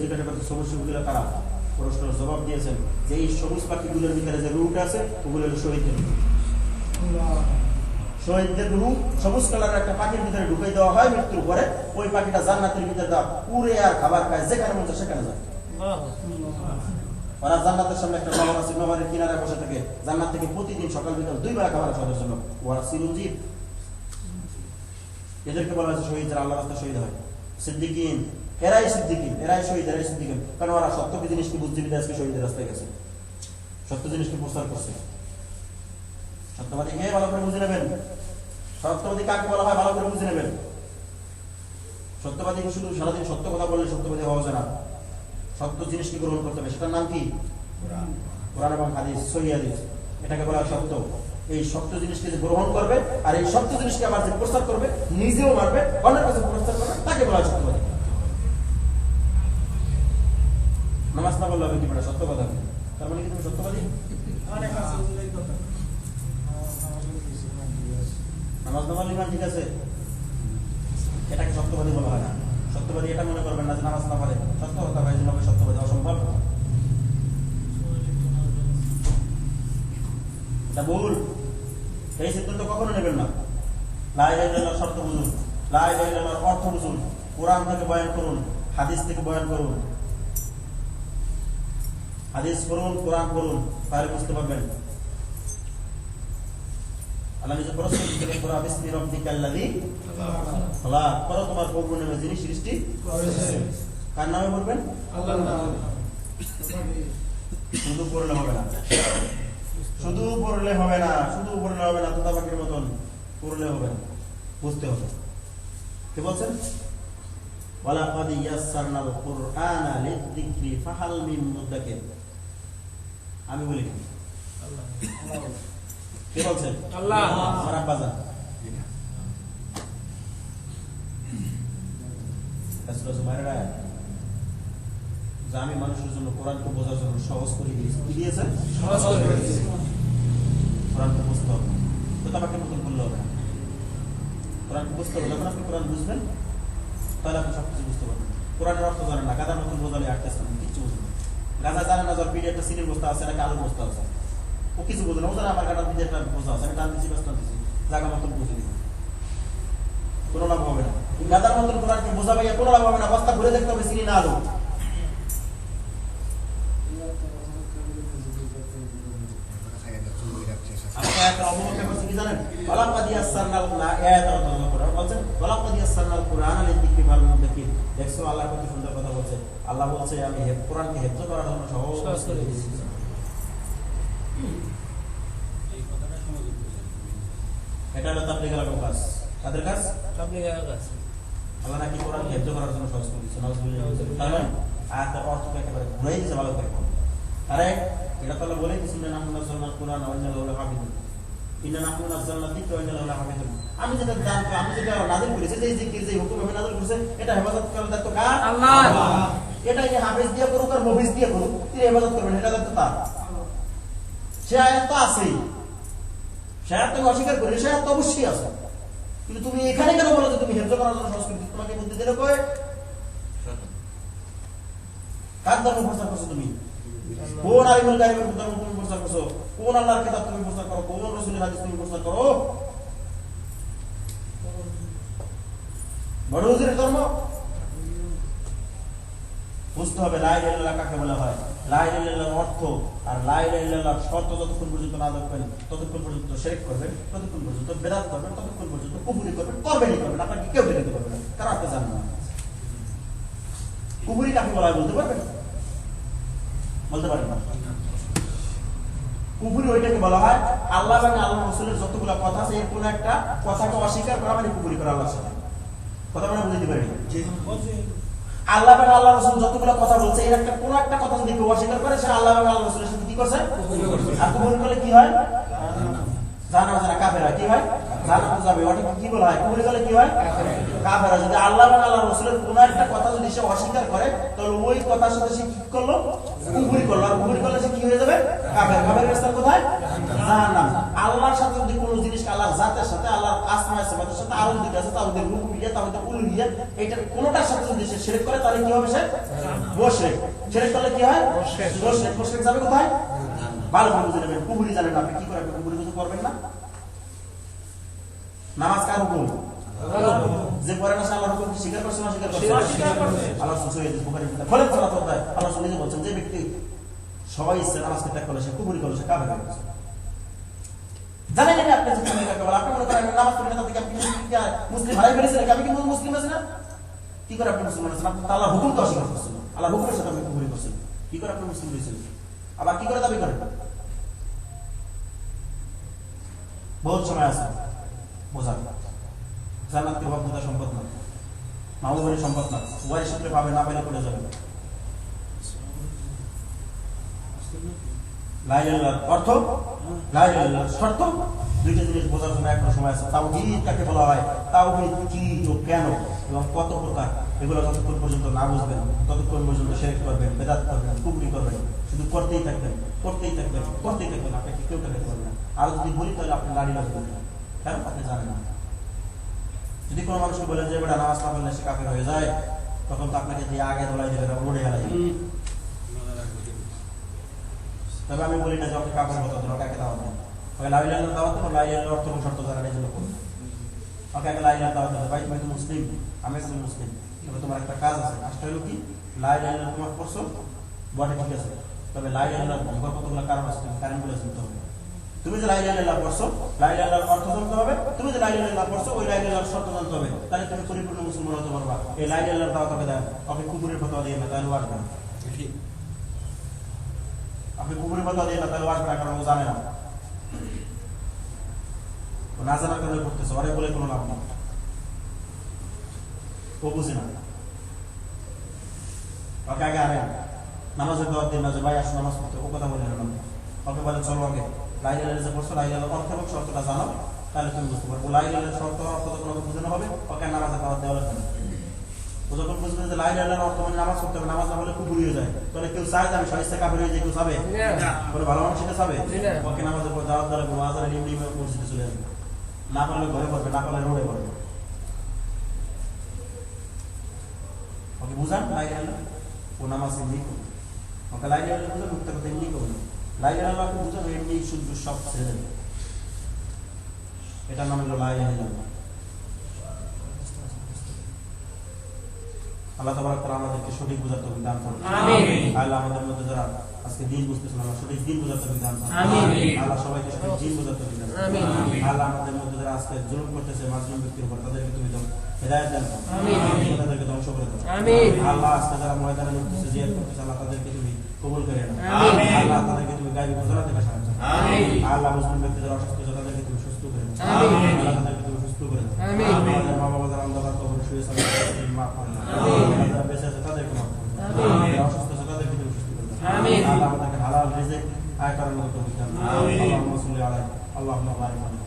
জিজ্ঞাসা করতে সবুজ পাখিগুলো কারা? প্রশ্নের জবাব দিয়েছেন যে এই সবুজ পাখিগুলোর ভিতরে যে রূহটা আছে ওগুলো হলো শহীদদের। শহীদদের রূহ সবুজ কালারের একটা পাখির ভিতরে ঢুকাই দেওয়া হয় মৃত্যুর পরে, ওই পাখিটা জান্নাতের ভিতরে দেওয়া উড়ে আর খাবার খায়, যেখানে মন চায় সেখানে যায়। ওরা জান্নাতের সামনে একটা নহর আছে, নহরের কিনারে বসে থাকে, জান্নাত থেকে প্রতিদিন সকাল বিকাল 2 বেলা খাবার খাওয়ার জন্য। ওরা চিরঞ্জীব। এদেরকে বলা হয়েছে শহীদ, যারা আল্লাহর রাস্তায় শহীদ হয়। সিদ্দিকিন, এরাই সিদ্দিকিন, এরাই শহীদ, এরাই সিদ্দিকিন। কারণ ওরা সত্য জিনিসকে বুঝতে পেরে আজকে শহীদের রাস্তায় গেছে, সত্য জিনিসকে প্রচার করছে। সত্যবাদী কে ভালো করে বুঝে নেবেন। সত্যবাদী কাকে বলা হয় ভালো করে বুঝে নেবেন। সত্যবাদী শুধু সারাদিন সত্য কথা বললে সত্যবাদী হওয়া যায় না, সত্য জিনিসকে গ্রহণ করতে হবে। সেটার নাম কি? কোরআন এবং হাদিস, সহিহ হাদিস, এটাকে বলা হয় সত্য। এই সত্য জিনিসকে যে গ্রহণ করবে আর এই সত্য জিনিসকে আবার যে প্রচার করবে, নিজেও মারবে, অন্যের কাছে প্রচার করবে, তাকে বলা হয় সত্যবাদী। নামাজ না বললে হবে কি বেটা? সত্য কথা। তার মানে কি তুমি সত্যবাদী? নামাজ না পড়লে ইমান ঠিক আছে, এটাকে সত্যবাদী বলা হয় না। সত্যবাদী এটা মনে করবেন না যে নামাজ না পড়ে সত্য কথা হয়, যে সত্যবাদী, অসম্ভব। এটা ভুল। এই সিদ্ধান্ত কখনো নেবেন না। লা ইলাহা ইল্লাল্লাহর শর্ত বুঝুন, লা ইলাহা ইল্লাল্লাহর অর্থ বুঝুন, কোরআন থেকে বয়ান করুন, হাদিস থেকে বয়ান করুন। হাদিস পড়ুন, কোরআন পড়ুন, তাহলে বুঝতে পারবেন। আল্লাহ নিজে প্রশ্ন দিলেন, কোরআন বিসমি রাব্বিকাল্লাযী খালাক, পড়ো তোমার প্রভুর নামে যিনি সৃষ্টি করেছেন। কার নামে বলবেন? আল্লাহর নামে। শুধু পড়লে হবে না, শুধু পড়লে হবে না, শুধু পড়লে হবে না, তোতা পাখির মতন পড়লে হবে না, বুঝতে হবে। কি বলছেন? ওয়ালাকাদ ইয়াসসারনাল কুরআনা লিযিকরি ফাহাল মিন মুদ্দাকির। আমি বলি কি? আল্লাহ। কে বলছেন? আল্লাহ। আমার আব্বা জান। রাসূল সুবহানাল্লাহ আমি মানুষের জন্য কোরআনকে বোঝার জন্য সহজ করে দিয়েছি। কি দিয়েছেন? সহজ করে দিয়েছি। কোরআনকে বুঝতে হবে, তো তাকে মতন বললে হবে না। কোরআনকে বুঝতে হবে, যখন আপনি কোরআন বুঝবেন তাহলে আপনি সবকিছু বুঝতে পারবেন। কোরআনের অর্থ জানেন না, গাদার মতন বোঝালে আটকেছেন, কিচ্ছু বুঝবেন। গাদা জানে না, যার পিঠে একটা সিটের বস্তা আছে, নাকি আলুর বস্তা আছে, ও কিছু বোঝে না। ও জানে আমার গাদার পিঠে একটা বোঝা আছে, আমি টান দিচ্ছি, ব্যস্ত দিচ্ছি, জায়গা মতন বুঝে দিব, কোনো লাভ হবে না। গাদার মতন কোরআনকে বোঝা পাইয়া কোনো লাভ হবে না। বস্তা ঘুরে দেখতে হবে চিনি না আলু। আল্লাহ বলছে আমি কোরআনকে হেফজ করার জন্য সহজ করে দিয়েছি। এটা হলো তাবলীগের কাজ। কাদের কাজ? তাবলীগের কাজ। আল্লাহ নাকি কোরআনকে হেফজ করার জন্য সহজ করে দিয়েছে। নাউযুবিল্লাহ। তার মানে আয়াতের অর্থকে একেবারে ঘুরাই দিয়েছে ভালো করে। আরে এটা তো আল্লাহ বলে দিয়েছেন, ইন্না নাহনু নাযালনাল কুরআনা ওয়া ইন্না লাহু লাহাফিজুন। ইন্না নাহনু নাযালনাল যিকরা ওয়া ইন্না লাহু লাহাফিজুন। আমি যেটা জানতাম, আমি যেটা নাযিল করেছি, যে জিকির যে হুকুম আমি নাযিল করেছি, এটা হেফাজত করার দায়িত্ব কার? আল্লাহ। এটা যে হাফেজ দিয়ে করুক আর মুফিজ দিয়ে করুক, তিনি হেফাজত করবেন, এটা দায়িত্ব তার। সে আয়াত তো আছেই, সে আয়াত তুমি অস্বীকার করি, সে আয়াত তো অবশ্যই আছে, কিন্তু তুমি এখানে কেন বলো যে তুমি হেফাজত করার জন্য সংস্কৃতি? তোমাকে বুদ্ধি দিলে কয় কার ধর্ম প্রচার করছো তুমি? কোন আলিমুল গায়বের ধর্ম তুমি প্রচার করছো? কোন আল্লাহর কিতাব তুমি প্রচার করো? কোন রাসূলের হাদিস তুমি প্রচার করো? বড় হুজুরের ধর্ম বুঝতে হবে। লা ইলাহা ইল্লাল্লাহ কাকে বলা হয়, লা ইলাহা ইল্লাল্লাহর অর্থ আর লা ইলাহা ইল্লাল্লাহর শর্ত যতক্ষণ পর্যন্ত না দেখবেন ততক্ষণ পর্যন্ত শিরক করবেন, ততক্ষণ পর্যন্ত বিদআত করবেন, ততক্ষণ পর্যন্ত কুফরি করবেন, করবেনই করবেন। আপনাকে কেউ ঠেকাতে পারবে না, কারণ আপনি জানেন না। কুফরি কাকে বলা হয় বলতে পারবেন? বলতে পারেন না। কুফরি ওইটাকে বলা হয় আল্লাহ এবং আল্লাহর রাসূলের যতগুলো কথা আছে এর কোন একটা কথাকে অস্বীকার করা মানে কুফরি করা আল্লাহর সাথে। কথা মানে বুঝতে পারেন? জি। আল্লাহ এবং আল্লাহর রাসূল যতগুলো কথা বলছে এর একটা কোন একটা কথা যদি কেউ অস্বীকার করে, সে আল্লাহ এবং আল্লাহর রাসূলের সাথে কি করছে? কুফরি করছে। আর কুফরি করলে কি হয়? জানা জানা কাফের হয়। কি হয়? জান্নাতে যাবে। ওটা কি বলা হয়? কুফরি করলে কি হয়? কাফের হয়। যদি আল্লাহ এবং আল্লাহর রাসূলের কোন একটা কথা যদি সে অস্বীকার করে, তাহলে ওই কথার সাথে সে কি করলো? কুফরি করলো। আর কুফরি করলে সে কি হয়ে যাবে? কাফের। কাফের স্থান কোথায়? জাহান্নাম। আল্লাহর সাথে যদি কোনো জিনিস, আল্লাহর জাতের সাথে, আল্লাহর আসমায়ে সিফাতের সাথে আরো দুটো আছে, তাওহীদুল রুবুবিয়্যা, তাওহীদুল উলুহিয়্যা, এইটার কোনটার সাথে যদি সে শিরক করে তাহলে কি হবে? সে মুশরিক। শিরক করলে কি হয়? মুশরিক। মুশরিক যাবে কোথায়? ভালো করে বুঝে নেবেন। কুফরি জানেন আপনি, কি করে আপনি কুফরি বুঝতে পারবেন না? নামাজ কার হুকুম? যে পড়ে না আল্লাহর হুকুম স্বীকার করছে না স্বীকার করছে? আল্লাহ সহিহ বুখারী বলেন সালাত আল্লাহ নিজে বলছেন যে ব্যক্তি সবাই ইচ্ছা নামাজকে ত্যাগ করলে সে কুফরি করলে সে কাফের হয়ে গেছে। জানেন না আপনি যে কুফরি কাকে বলে? আপনি মনে করেন নামাজ পড়লে না আপনি মুসলিম হারাই ফেলেছেন, আমি কি মুসলিম আছি না? কি করে আপনি মুসলিম আছেন? আপনি আল্লাহর হুকুম তো অস্বীকার করছেন, আল্লাহর হুকুমের সাথে আপনি কুফরি করছেন, কি করে আপনি মুসলিম হয়েছেন? আবার কি করে দাবি করেন? বহুত সময় আছে বোঝার। জান্নাত কি বাধ্যতা সম্পদ না, মামুবাড়ির সম্পদ না, উভয় সূত্রে পাবে, না পেলে করে যাবে। লা ইলাহা ইল্লাল্লাহ অর্থ, লা ইলাহা ইল্লাল্লাহ শর্ত, দুইটা জিনিস বোঝার জন্য একটা সময় আছে। তাওহীদ কাকে বলা হয়, তাওহীদ কি ও কেন এবং কত প্রকার, এগুলো যতক্ষণ পর্যন্ত না বুঝবেন ততক্ষণ পর্যন্ত শিরক করবেন, বিদআত করবেন, কুফরি করবেন, শুধু করতেই থাকবেন, করতেই থাকবেন, করতেই থাকবেন, আপনাকে কেউ টাকাতে পারবে না। আর যদি বলি তাহলে আপনি দাঁড়িয়ে রাখবেন, কেন আপনি জানেন না। যদি কোনো মানুষকে বলেন যে বেটা নামাজ না পড়লে সে কাফের হয়ে যায়, তখন তো আপনাকে দিয়ে আগে দোলাই দেবে, রোডে হেলাই। তবে আমি বলি না যে আপনি কাফের হতে হবে, কাকে দাওয়াত দেন, ওকে লা ইলাহা ইল্লাল্লাহ দাওয়াত দেন, লা ইলাহা ইল্লাল্লাহ অর্থ এবং শর্ত জানা এই জন্য করুন। ওকে আগে লা ইলাহা দাওয়াত দেন, ভাই তুমি তো মুসলিম, আমি একজন মুসলিম, তবে তোমার একটা কাজ আছে, কাজটা হলো কি, লা ইলাহা ইল্লাল্লাহ তোমার পড়ছো বটে ঠিক আছে, তবে লা ইলাহা ইল্লাল্লাহ তোমার কতগুলো কারণ আছে, তুমি কারণগুলো জানতে হবে। তুমি যে লা ইলাহা ইল্লাল্লাহ পড়ছো, লা ইলাহা ইল্লাল্লাহর অর্থ জানতে হবে, তুমি যে লা ইলাহা ইল্লাল্লাহ পড়ছো ওই লা ইলাহা ইল্লাল্লাহর শর্ত জানতে হবে, তাহলে তুমি পরিপূর্ণ মুসলমান হতে পারবা। এই লা ইলাহা ইল্লাল্লাহ দাওয়াত দেন, আপনি কুফরের ফতোয়া দিয়ে না, তাহলে আসবে না। আপনি কুফরের ফতোয়া দিয়ে না, তাহলে আসবে না, কারণ ও জানে না, ও না জানার কারণে করতেছে, অনেক বলে কোনো লাভ নেই, ও বুঝে না। ওকে আগে আনেন, নামাজের দাওয়াত দিন না যে ভাই আসো নামাজ পড়তে, ও কথা বলে না, ওকে বলেন চলো আগে লা ইলাহা ইল্লাল্লাহ যে পড়ছো লা ইলাহা ইল্লাল্লাহ অর্থ এবং শর্তটা জানো, তাহলে তুমি বুঝতে পারবো। লা ইলাহা ইল্লাল্লাহ শর্ত অর্থ যখন ওকে বুঝানো হবে, ওকে নামাজের দাওয়াত দেওয়া লাগবে না। ও যখন বুঝবে যে লা ইলাহা ইল্লাল্লাহ অর্থ মানে নামাজ পড়তে হবে, নামাজ না হলে কুফরি হয়ে যায়, তাহলে কেউ চায় যে আমি স্বইচ্ছা কাফের হয়ে যাই, কেউ চাবে? কোনো ভালো মানুষ এটা চাবে? ওকে নামাজের পর দাওয়াত দেওয়া লাগবে, আজানের নিয়ম নিয়মে মসজিদে চলে আসবে, না পারলে ঘরে পড়বে, না পারলে রোডে পড়বে। ওকে বুঝান লা ইলাহা ইল্লাল্লাহ, ও নামাজ এমনি করবে, ওকে লা ইলাহা ইল্লাল্লাহ বুঝান, মুক্তা কথা এমনি করবে, লা ইলাহা ইল্লাল্লাহকে বুঝান এমনি শুদ্ধ সব ছেড়ে দেবে, এটার নাম হলো লা ইলাহা ইল্লাল্লাহ। আল্লাহ তাবারক ওয়া তাআলা আমাদেরকে সঠিক বুঝার তৌফিক দান করুন, আমিন। আল্লাহ আমাদের মধ্যে যারা আজকে দিন বুঝতেছেন, আল্লাহ সঠিক দিন বুঝার তৌফিক দান করুন, আমিন। আল্লাহ সবাইকে সঠিক দিন বুঝার তৌফিক দান করুন, আমিন। আল্লাহ আমাদের মধ্যে যারা আজকে জুলুম করতেছে মাজলুম ব্যক্তির উপর, তাদেরকে তুমি দাও হেদায়েত দান করো, আমিন। তাদেরকে ধ্বংস করে দাও, আমিন। আল্লাহ আজকে যারা ময়দানে লড়তেছে, জিহাদ করতেছে, আল্লাহ তাদেরকে তুমি কবুল করে নাও, আমিন। আল্লাহ তাদেরকে তুমি গায়বী ঘোষণা থেকে সাহায্য করো, আমিন। আল্লাহ মুসলিম ব্যক্তি যারা অসুস্থ আছে তাদেরকে তুমি সুস্থ করে দাও, আমিন। আল্লাহ তাদেরকে তুমি সুস্থ করে দাও, আমিন। আমাদের মা বাবা যারা অন্ধকার কবরে শুয়ে আছে তাদেরকে তুমি মাফ করে দাও, আমিন। যারা বেঁচে আছে তাদেরকে মাফ করে দাও, আমিন। যারা অসুস্থ আছে তাদেরকে তুমি সুস্থ করে দাও, আমিন। আল্লাহ আমাদেরকে হালাল রিজিক আয় করার মতো তৌফিক দান করো, আমিন। আল্লাহুম্মা সাল্লি আলাইহি আল্লাহুম্মা বারিক আলাইহি।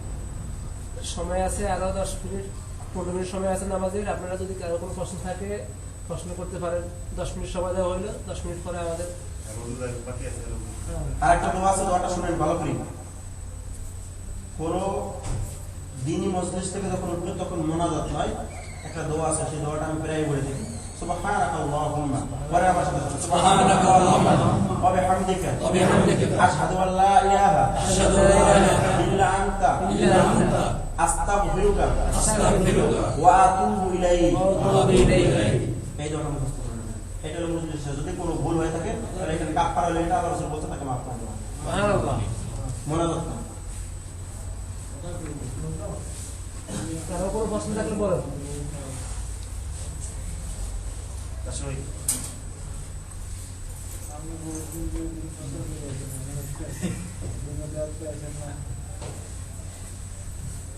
সময় আছে আরো 10 মিনিট 15 মিনিট সময় আছে নামাজের, আপনারা যদি কারো কোনো প্রশ্ন থাকে প্রশ্ন করতে পারেন। 10 মিনিট সময় দেওয়া হইলো, 10 মিনিট পরে আমাদের আরেকটা দোয়া আছে, দোয়াটা শুনেন ভালো করে। কোন দ্বীনি মজলিস থেকে যখন উঠবে তখন মুনাজাত নয়, একটা দোয়া আছে, সেই দোয়াটা আমি প্রায় বলে থাকি, সুবহানাকাল্লাহুম্মা পরে আমার সাথে সুবহানাকাল্লাহুম্মা ওয়া বিহামদিকা আশহাদু আল্লা ইলাহা ইল্লা আনতা আস্তাগফিরুকা ওয়া আতুবু ইলাইক। এই দোয়াটা মুখস্থ করে নেবেন। এটা হলো মজলিসে যদি কোনো ভুল হয়ে থাকে তাহলে এখানে কাফারা হলে এটা আল্লাহ রাসূল বলতে তাকে মাফ করে দেবেন, সুবহানাল্লাহ। মুনাজাত কারো কোনো প্রশ্ন থাকলে বলেন।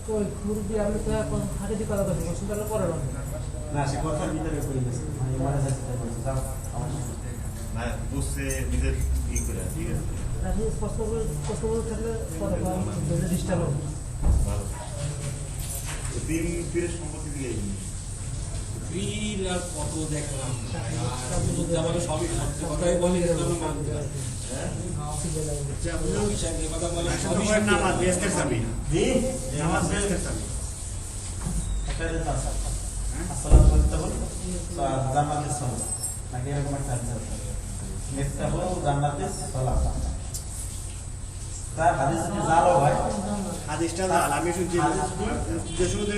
কই মুরব্বি আপনি তো এখন হাতে দিয়ে কথা বলছেন, প্রশ্ন থাকলে পরে বলেন। না সে কথার ভিতরে পড়ে গেছে, মানে মনে যাচ্ছে তাই বলছে, যাও আমার না বুঝছে নিজের ই করে, ঠিক আছে আপনি প্রশ্ন থাকলে পরে বলেন, ডিস্টার্ব হবে। ভালো দিন ফিরে সম্পত্তি দিয়ে ফির আর কত দেখলাম, আমাকে সবই সত্যি কথাই বলি, মানতে হবে। কথা বলে নামাজ বেস্টের চাবি, জি নামাজ বেস্টের চাবি। একটা দিন আছে আসসালামু আলাইকুম জান্নাতের সালাম নাকি এরকম একটা আছে, মিফতাহু জান্নাতের সালাম। তার হাদিস যদি জালও হয়, হাদিসটা জাল, আমি শুনছি হাদিস কি? যে শুরুতে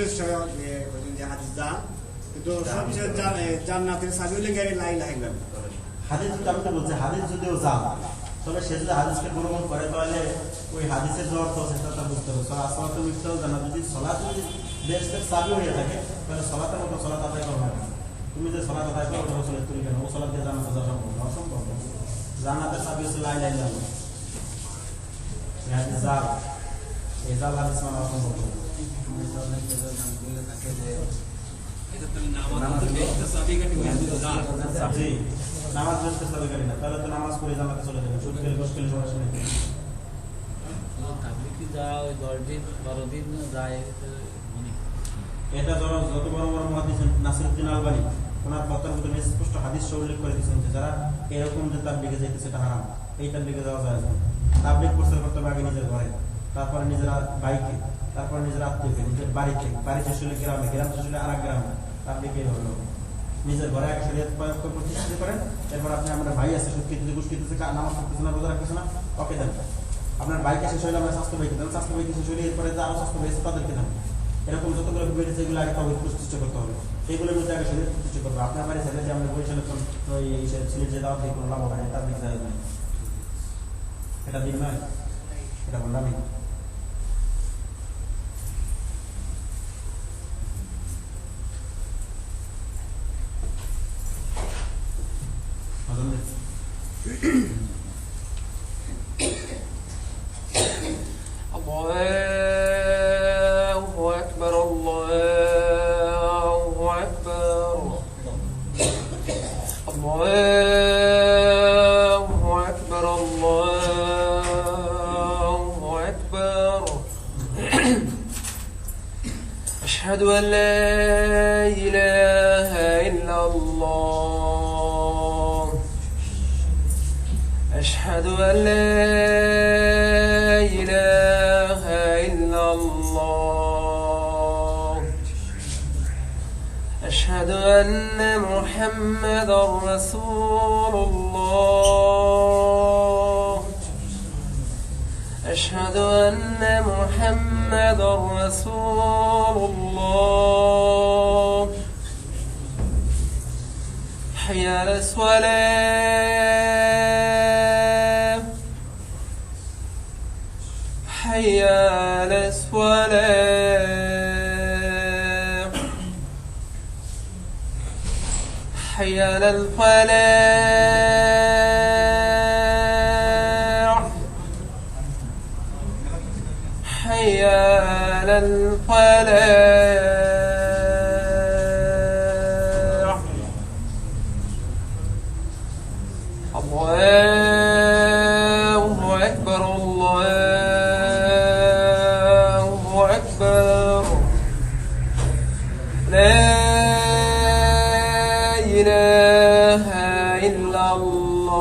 যে হাদিস জাল, কিন্তু সবচেয়ে জান্নাতের চাবি হলে গাড়ি লাই লাই লাগবে। হাদিস যদি আমি তো বলছি হাদিস যদিও জাল, তবে সে যদি হাদিসকে গ্রহণ করে তাহলে ওই হাদিসের যে অর্থ সেটা তার বুঝতে হবে। আসলাত মিথ্যাও জানা, যদি সলাৎ যদি বেহেশতের চাবি হয়ে থাকে তাহলে সলাতের মতো সলাৎ আদায় করা হবে না। তুমি যে সলাৎ আদায় করো ওটা রসুলের তরিকা না, ও সলাৎ দিয়ে জান্নাতে যাওয়া সম্ভব না, অসম্ভব। জান্নাতের চাবি হচ্ছে লাই লাই লাগানো। এই হাদিস জাল, এই জাল হাদিস মানা অসম্ভব। এটা তাহলে নামাজ বেশটা সাবিগাটি হয়ে যায় জি, নামাজ বেহেশতের চাবি গাড়ি না, তাহলে তো নামাজ পড়ে জান্নাতে চলে যাবে। সুদ খেলে গোশ খেলে সমস্যা নেই। তাবলিগি যারা ওই 10 দিন 12 দিন যায় মানে এটা যত বড় বড় মুহাদ্দিস নাসিরউদ্দিন আলবানী ওনার বক্তব্যের ভিতরে স্পষ্ট হাদিস উল্লেখ করে দিয়েছেন যে যারা এরকম যে তাবলিগে যাইতেছে সেটা হারাম, এই তাবলিগে যাওয়া যায় না। তাবলিগ প্রচার করতে হবে আগে নিজের ঘরে, তারপরে নিজের বাইকে, তারপরে নিজের আত্মীয়কে, নিজের বাড়িতে, বাড়ি শেষ হলে গ্রামে, গ্রাম শেষ হলে আর এক গ্রামে। তাবলিগ এইভাবে হবে। নিজের ঘরে আগে শরীয়ত প্রতিষ্ঠিত করেন, এরপর আপনি আমার ভাই আছে সুদ খেতেছে, ঘুষ খেতেছে, নামাজ পড়তেছে না, রোজা রাখতেছে না, ওকে দেন। আপনার বাইকে শেষ হলে আমরা স্বাস্থ্য বাইকে দেন, স্বাস্থ্য বাইকে শেষ হলে এরপরে যে আরো স্বাস্থ্য বাইছে তাদেরকে দেন। এরকম যতগুলো বেড়েছে এগুলো আগে তবে প্রতিষ্ঠা করতে হবে, এইগুলোর মধ্যে আগে শরীর প্রতিষ্ঠা করবে। আপনার বাড়ি ছেলে যে আমরা বরিশালে ছেলের যে দাওয়াত দিয়ে কোনো লাভ হবে না, তার দিকে যায় না, এটা দিন নয়, এটা ভণ্ডামি। الله أكبر الله أكبر الله أكبر الله أكبر أشهد أن لا إله إلا الله أشهد أن لا إله إلا الله أشهد أن محمدا رسول الله أشهد أن محمدا رسول الله حي على الصلاة حي على الصلاة حي على الفلاح حي على الفلاح الله أكبر الله أكبر لا إله إلا الله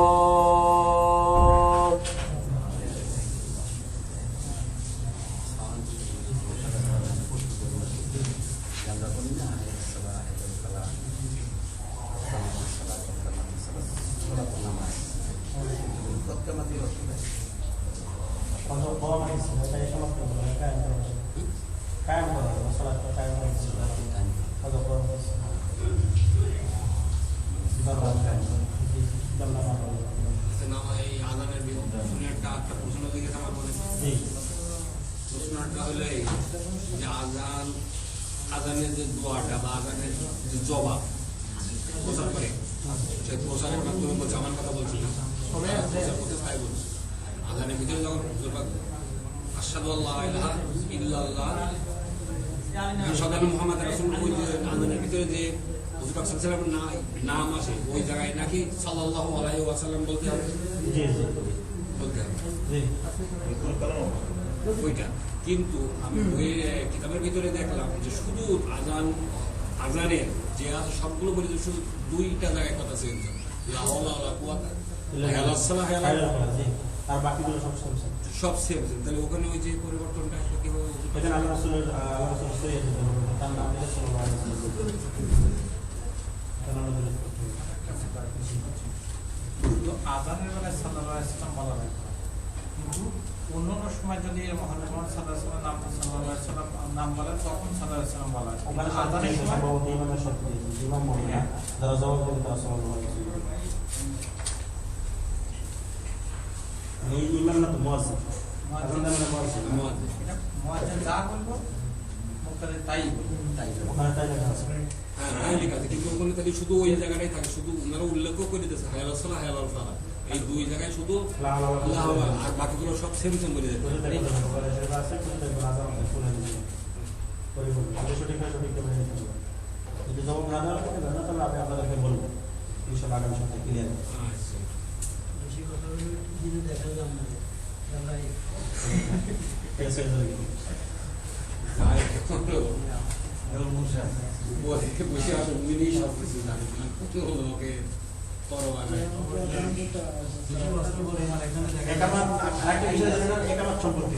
এই আজানের শুনে একটা প্রশ্ন দিকে আমার মনে প্রশ্নটা হলো এই যে আজানের যে দোয়াটা বা আজানের যে জবাব প্রচার করে সেই প্রচারের মাধ্যমে বলছে আমার কথা বলছি না প্রচার করতে তাই বলছি আজানের ভিতরে যখন আশহাদু আল্লা ইলাহা ইল্লাল্লাহ সাধারণ মোহাম্মদ রাসূল ওই যে আজানের ভিতরে যে হুজুর পাক সাল্লাল্লাহু আলাইহি ওয়াসাল্লামের নাম আসে ওই জায়গায় নাকি সাল্লাল্লাহু আলাইহি ওয়াসাল্লাম বলতে হবে জি জি বলতে হবে জি। ওইটা কিন্তু আমি ওই কিতাবের ভিতরে দেখলাম যে শুধু আজানের যে আছে সবগুলো বলি যে শুধু দুইটা জায়গায় কথা চেঞ্জ লা হাওলা ওয়ালা কুওয়াতা ইল্লা বিল্লাহ জি। আর বাকিগুলো সব সেম সেম। সব সেম তাহলে ওখানে ওই যে পরিবর্তনটা আসলে কিভাবে এখানে আল্লাহ রাসূলের সহিহ তার নাম দিলে সাল্লাল্লাহু আলাইহি ওয়াসাল্লাম। তার নাম দিলে কিন্তু আজানের বেলায় সাল্লাল্লাহু আলাইহি ওয়াসাল্লাম বলা হয় কিন্তু অন্যান্য সময় যদি মহানবী মুহাম্মদ সাল্লাল্লাহু আলাইহি ওয়াসাল্লাম নাম বলেন তখন সাল্লাল্লাহু আলাইহি ওয়াসাল্লাম বলা হয়। ওখানে আযানের সময় সম্ভবত ইমামের শর্ত দিয়েছে, ইমাম বলে না, যারা জবাব দেবে তারা সাল্লাল্লাহু আলাইহি ওয়াসাল্লাম। এই ইমাম না তো মুয়াজ্জিন, এখন আমরা মুয়াজ্জিন, এটা মুয়াজ্জিন যা বলবো মুক্তাদি তাই বলবো, তাই বলবো। ওখানে তাই লেখা আছে। হ্যাঁ হ্যাঁ লেখা আছে, কিন্তু ওখানে তাহলে শুধু ওই জায়গাটাই থাকে, শুধু ওনারা উল্লেখও করে দিয়েছে হায়াল সালা হায়াল সালা, এই দুই জায়গায় শুধু লা ইলাহা আল্লাহ ইল্লাল্লাহ। আর বাকিগুলো সব সেম সেম বলে দেয়। বুঝতে দেখো না, বলে সেটা আছে, বুঝতে দেখো না, আজান শুনে দিবেন। পরিপূর্ণ, যদি সঠিক হয় সঠিক করে নিতে হবে। যদি জবাব না দেওয়ার পরে জানা তাহলে আমি আপনাদেরকে বলবো। ইনশাআল্লাহ আগামী সপ্তাহে ক্লিয়ার হবে। আচ্ছা বেশি কথা বলে দিনে দেখা যাবে না আমরা ঠিক আছে, এগুলো কি? যাই বসে বসে আসো মিলেই সব কিছু জানি ওকে পরোয়া নাই। একামাত, আরেকটা বিষয় জানেন না, একামাত সম্পর্কে।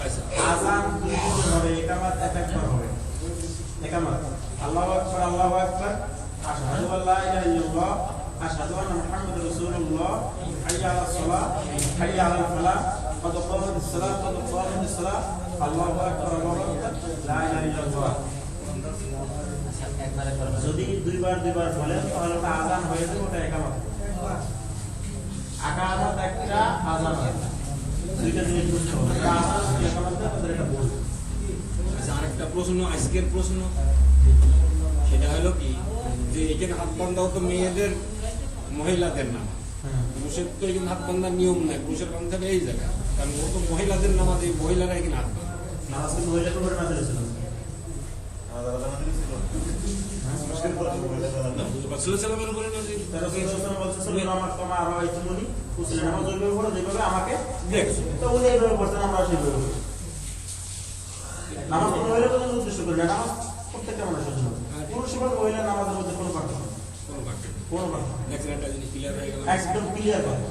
আচ্ছা আযান দুই তিনবার হবে, একামাত একবার হবে। একামাত আল্লাহু আকবার, আল্লাহু আকবার, আশহাদু আল্লা ইলাহা ইল্লাল্লাহ, আশহাদু আন্না মুহাম্মাদুর রাসূলুল্লাহ, হাইয়া আলাস সালাহ, হাইয়া আলাল ফালাহ, ক্বাদ কামাতিস সালাহ, ক্বাদ কামাতিস সালাহ, আল্লাহু আকবার, আল্লাহু আকবার, লা ইলাহা ইল্লাল্লাহ। যদি দুইবার বলেন তাহলে ওটা আযান হয়ে যাবে, ওটা একামাত। একামাত একটা, আযান একটা। দুইটা জিনিস বুঝতে হবে, এটা আযান, একামাত, তাদের এটা ভুল। আচ্ছা আরেকটা প্রশ্ন, আজকের প্রশ্ন সেটা হলো কি যে এখানে হাত বান্ধাও তো মেয়েদের মহিলাদের নাম, পুরুষের তো এখানে হাত বান্ধার নিয়ম নাই, পুরুষের বান্ধা হবে এই জায়গায়, কারণ ও তো মহিলাদের নামাজ, এই মহিলারা এখানে হাত বান্ধে। নামাজ কিন্তু মহিলাকে উপরে না দিয়েছিল। রাসূলুল্লাহ বলে না যে তারা রাসূলুল্লাহ বলতেছিল নামাজ তোমার আরো আইতুমনি, উসলে নামাজ ওইভাবে পড়ো যেভাবে আমাকে দেখছো তো উনি এইভাবে পড়তেন, আমরা সেইভাবে পড়ি। নামাজ কোনো মহিলা পর্যন্ত উদ্দেশ্য করি না, নামাজ প্রত্যেকটা মানুষের জন্য। পুরুষ এবং মহিলার নামাজের মধ্যে কোনো পার্থক্য নেই, কোনো বাক্য কোনো পার্থক্য নেই। দেখছেন একটা জিনিস ক্লিয়ার হয়ে গেল। একদম ক্লিয়ার কথা।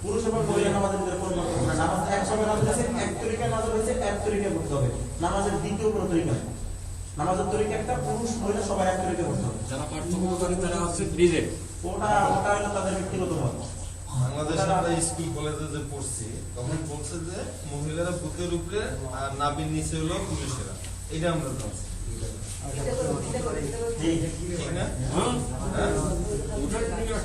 পুরুষ এবং মহিলা নামাজের মধ্যে কোনো পার্থক্য নেই। নামাজ একসঙ্গে নামাজ হয়েছে, এক তরিকায় নামাজ হয়েছে, এক তরিকায় করতে হবে। নামাজের দ্বিতীয় কোনো তরিকা নেই। নামাজের তরিকা একটা, পুরুষ মহিলা সবাই এক তরিকায় করতে হবে। যারা পার্থক্য করে তারা হচ্ছে রিজেক্ট। ওটা হলো তাদের ব্যক্তিগত মত। বাংলাদেশে আমরা স্কুল কলেজে যে পড়ছি তখন বলছে যে মহিলারা বুকের উপরে আর নাভির নিচে হলো পুরুষেরা, এটা আমরা জানছি, ঠিক না? হ্যাঁ হ্যাঁ? ওটাই ক্লিয়ার।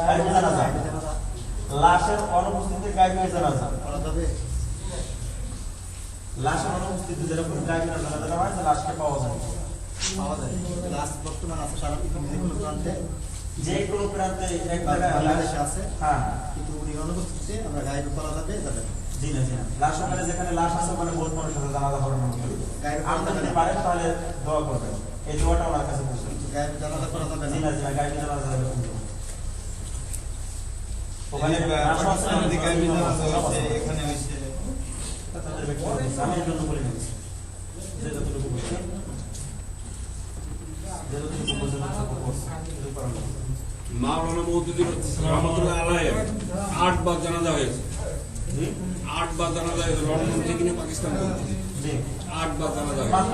গায়েবী জানাজা। লাশের অনুপস্থিতিতে গায়েবী জানাজা। লাশের অনুপস্থিতিতে যেরকম গায়েবী জানাজা হয়, যে লাশকে পাওয়া যায়। বর্তমান আছে সারা পৃথিবীতে কোনো প্রান্তে, যে কোনো প্রান্তে এক জায়গায় বাংলাদেশে আছে, হ্যাঁ, কিন্তু উনি অনুপস্থিতিতে আমরা গায়েব করা যাবে যাবে না। জি না, জি না। লাশ ওখানে যেখানে লাশ আছে ওখানে বহুত মানুষ আছে জানাজা পড়ানো হবে। গায়েব করা আপনি যাবে যদি না। পারেন তাহলে দোয়া করবেন। এই দোয়াটা ওনার কাছে পৌঁছে। গায়েব জানাজা করা যাবে জি না। না, জি না, গায়েবী জানাজা যাবে না। ওখানে এই পাকিস্তান থেকে আমি জানাজা হয়েছে, এখানে হয়েছে, তাদের ব্যক্তিগত বিষয়। আমি এর জন্য বলে নিচ্ছি যে যতটুকু বুঝি, যে যতটুকু বুঝে ততটুকু করছি। কিছু করার নেই। মাওলানা মওদুদী রহমাতুল্লাহ আলাইহি 8 বার জানাজা হয়েছে, জি, 8 বার জানাজা হয়েছে, লন্ডন থেকে নিয়ে পাকিস্তান পর্যন্ত জি। 8 বার জানাজা হয়েছে। মাত্র।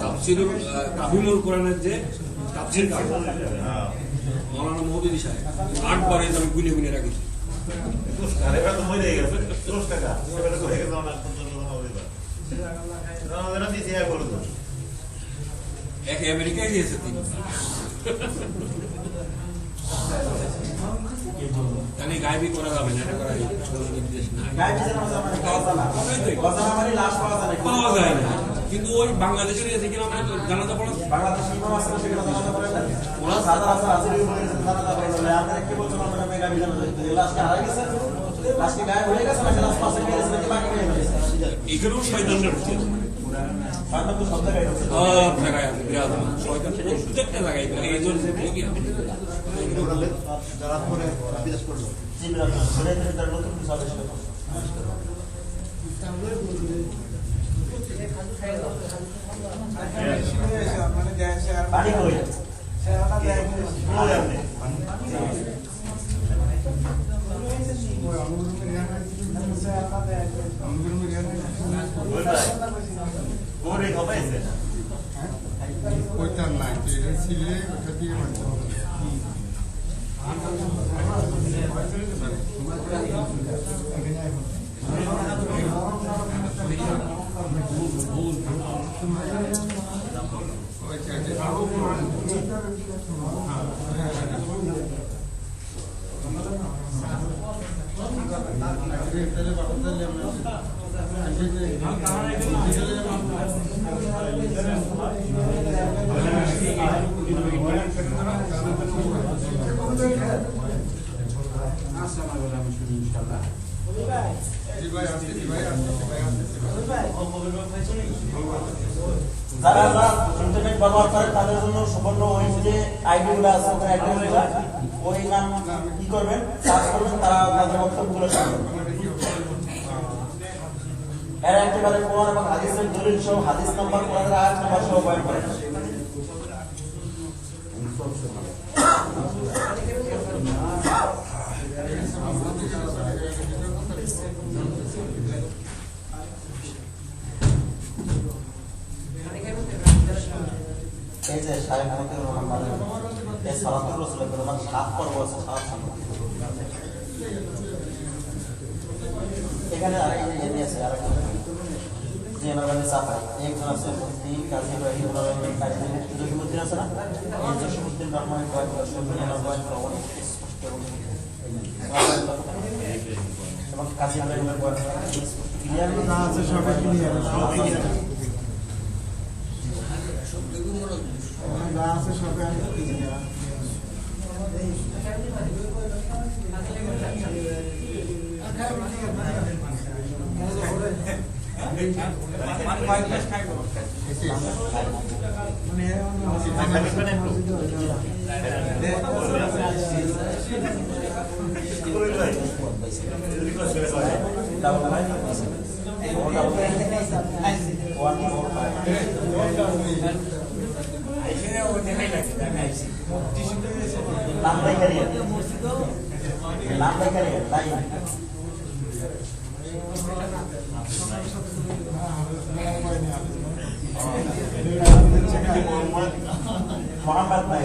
তাফসীরুল কাফিমুল কোরআনের যে তাফসীর কাজ মাওলানা মওদুদী সাহেব 8 বার এই আমি গুনে গুনে রাখি। এক আমেরিকায় গিয়েছে তিনি, তাহলে গায়েবী করা যাবে না, এটা করা কোনো নির্দেশ নাই, গায়েবী জানাজা মানে গজালা। গজালা মানে লাশ পাওয়া যায় না। পাওয়া যায় না। কিন্তু ওই বাংলাদেশের এসে কিনা আমরা জানাজা পড়া বাংলাদেশ ইমাম আছে সেখানে জানাজা করেন না। ওরা সাদা আছে, হাজিরি উপরে জানাজা করেন না। আপনারা কি বলছেন, আমরা গায়েবী জানাজা করতে? লাশকে হারাই গেছে, লাশকে গায়েব হয়ে গেছে, নাকি লাশ পাশে গিয়ে গেছে, নাকি বাকি হয়ে গেছে? এখানেও শয়তানরা ঢুকছে, শয়তান তো সব জায়গায় ঢুকছে। সব জায়গায় আছে বিরাজ শয়তান, প্রত্যেকটা জায়গায় এই জন্য যারা পরে বিদেশ করলো জি, বিরাজ করে তার নতুন কিছু আবিষ্কার করছে। পানি কই? আমরা করে খাওয়া পাইছে ওইটা নাই এটা ছিলে ওটা দিয়ে যারা ইন্টারনেট ব্যবহার করে তাদের জন্য সম্পূর্ণ ওই যে আইডি গুলো আছে ওখানে অ্যাড্রেস গুলো ওই নাম কি করবেন সার্চ করবেন তারা তাদের বক্তব্যগুলো শুনবেন এরা একেবারে কোরআন এবং হাদিসের দলিল সহ হাদিস নাম্বার কোরআনের আয়াত নাম্বার সহ বয়ান করেন এই যে শায়েখ আমাদের রহমানের এই সালাতুর রাসূলের প্রমাণ 7 পর্ব আছে 7 সালাত এখানে আরেকটা ইয়ে আছে আরেকটা যে আমাদের সাফাই একজন আছে মুফতি কাজী ইব্রাহিম রহমান কাজী জসিমউদ্দিন আছে না এই জসিমউদ্দিন রহমানের বয়ান করে সুবহানাল্লাহ বয়ান করে অনেক স্পষ্ট এবং কাজী ইব্রাহিমের বয়ান ক্লিয়ার না আছে সবাই ক্লিয়ার আছে সবাই मोहम्मद भाई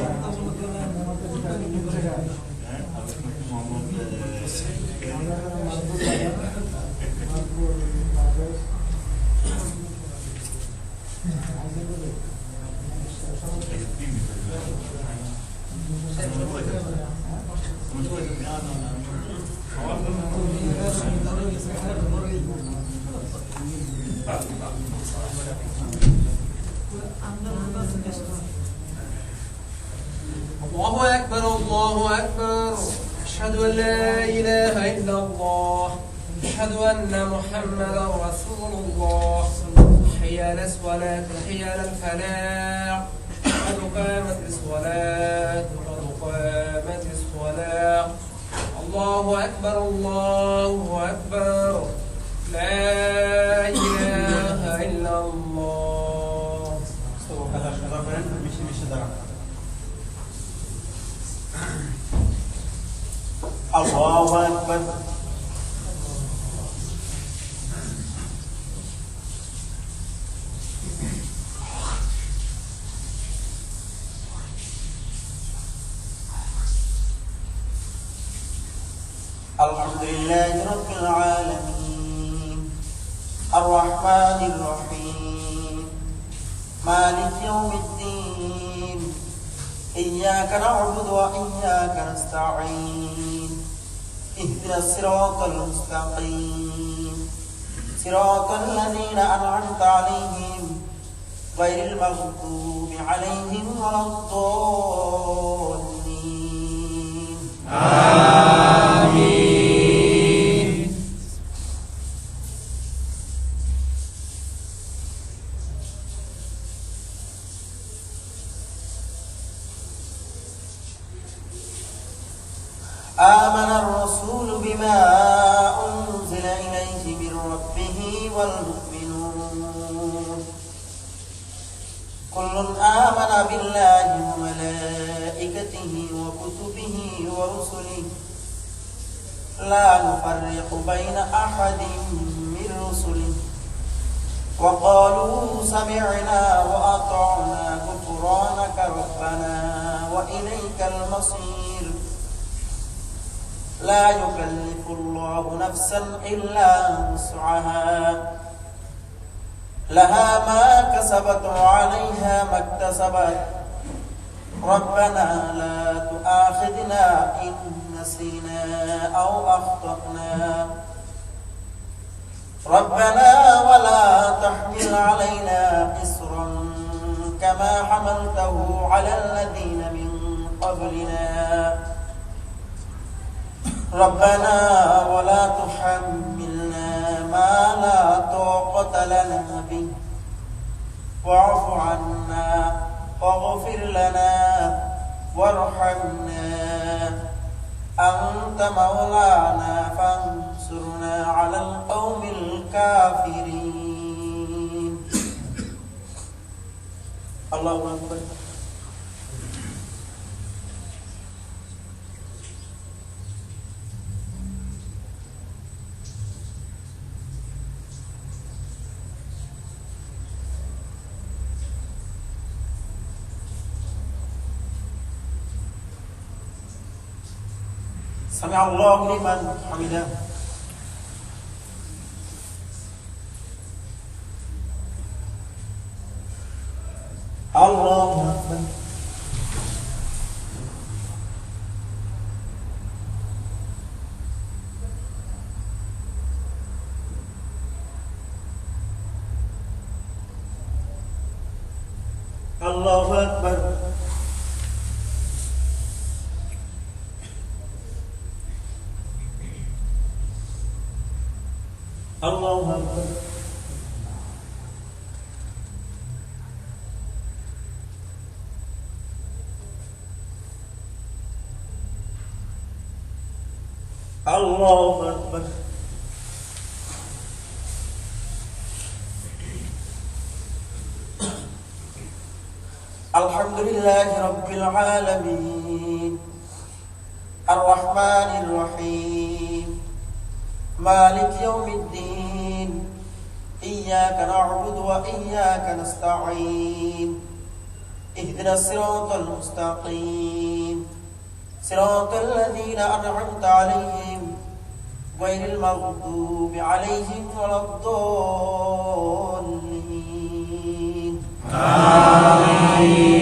الله أكبر الله أكبر أشهد أن لا إله إلا الله أشهد أن محمدا رسول الله حي على الصلاة حي على الفلاح قد قامت الصلاة قد قامت الصلاة الله أكبر الله أكبر لا إله إلا الله الله أكبر الحمد لله رب العالمين الرحمن الرحيم مالك يوم الدين إياك نعبد وإياك نستعين اهدنا الصراط المستقيم صراط الذين أنعمت عليهم غير المغضوب عليهم ولا الضالين آمين آمن الرسول بما أنزل إليه من ربه والمؤمنون كل آمن بالله وملائكته وكتبه ورسله لا نفرق بين أحد من رسله وقالوا سمعنا وأطعنا غفرانك ربنا وإليك المصير لا يكلف الله نفسا إلا وسعها لها ما كسبت وعليها ما اكتسبت ربنا لا تؤاخذنا إن نسينا أو أخطأنا ربنا ولا تحمل علينا إصرا كما حملته على الذين من قبلنا ربنا ولا تحملنا ما لا طاقة لنا به واعف عنا واغفر لنا وارحمنا أنت مولانا فانصرنا على القوم الكافرين الله أكبر سمع الله لمن حمده الله أكبر الله أكبر الله أكبر الله أكبر الحمد لله رب العالمين الرحمن الرحيم مالك يوم الدين إياك نعبد وإياك نستعين اهدنا الصراط المستقيم صراط الذين أنعمت عليهم غير المغضوب عليهم ولا الضالين آمين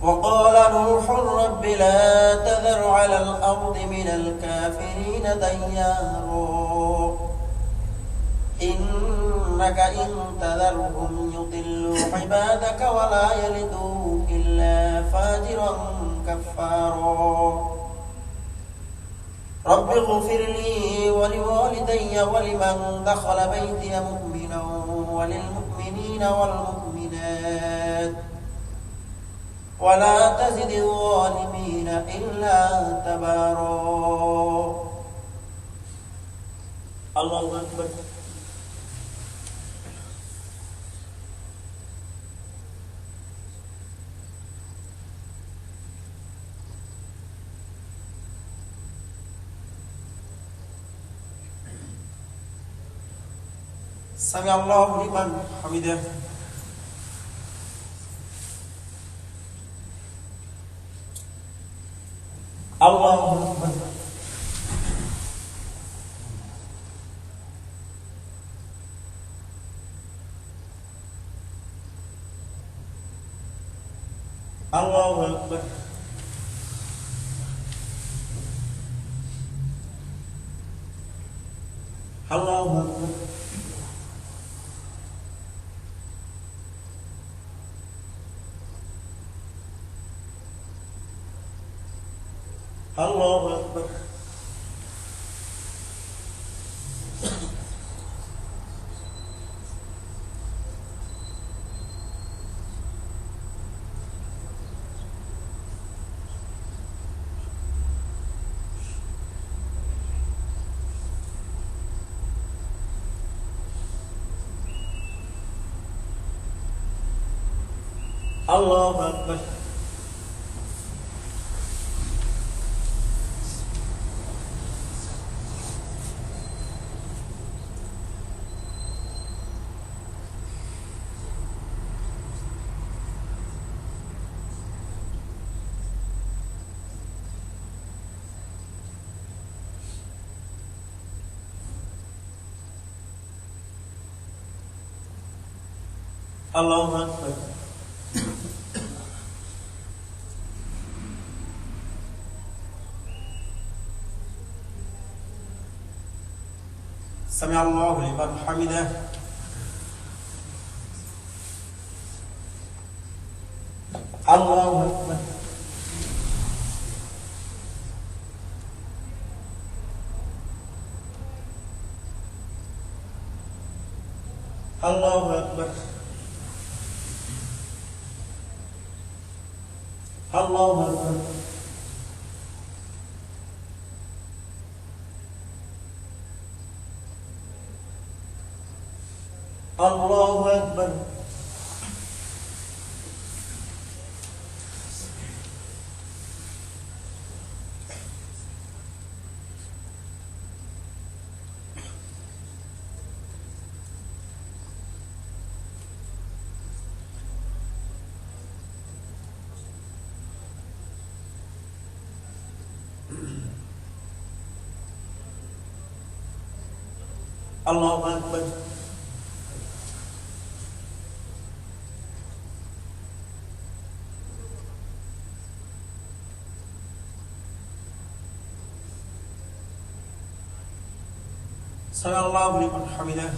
وقال نوح رب لا تذر على الأرض من الكافرين ديارا إنك إن تذرهم يضلوا عبادك ولا يلدوا إلا فاجرا كفارا رب اغفر لي ولوالدي ولمن دخل بيتي مؤمنا وللمؤمنين والمؤمنات ولا تزد الظالمين إلا تبارا الله أكبر سمع الله لمن حمده الله أكبر الله أكبر الله أكبر الله أكبر الله أكبر Allahu Akbar. سمع الله لمن حمده. الله أكبر. الله أكبر. الله أكبر. الله أكبر. الله أكبر. سمع الله لمن حمده.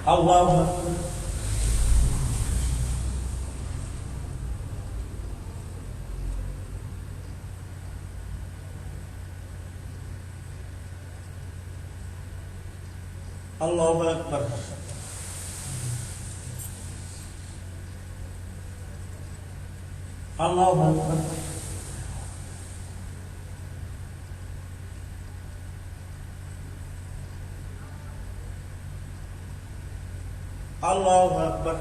الله أكبر. الله أكبر. الله أكبر. الله أكبر.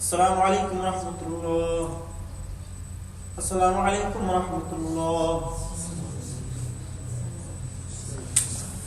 السلام عليكم ورحمة الله. السلام عليكم ورحمة الله.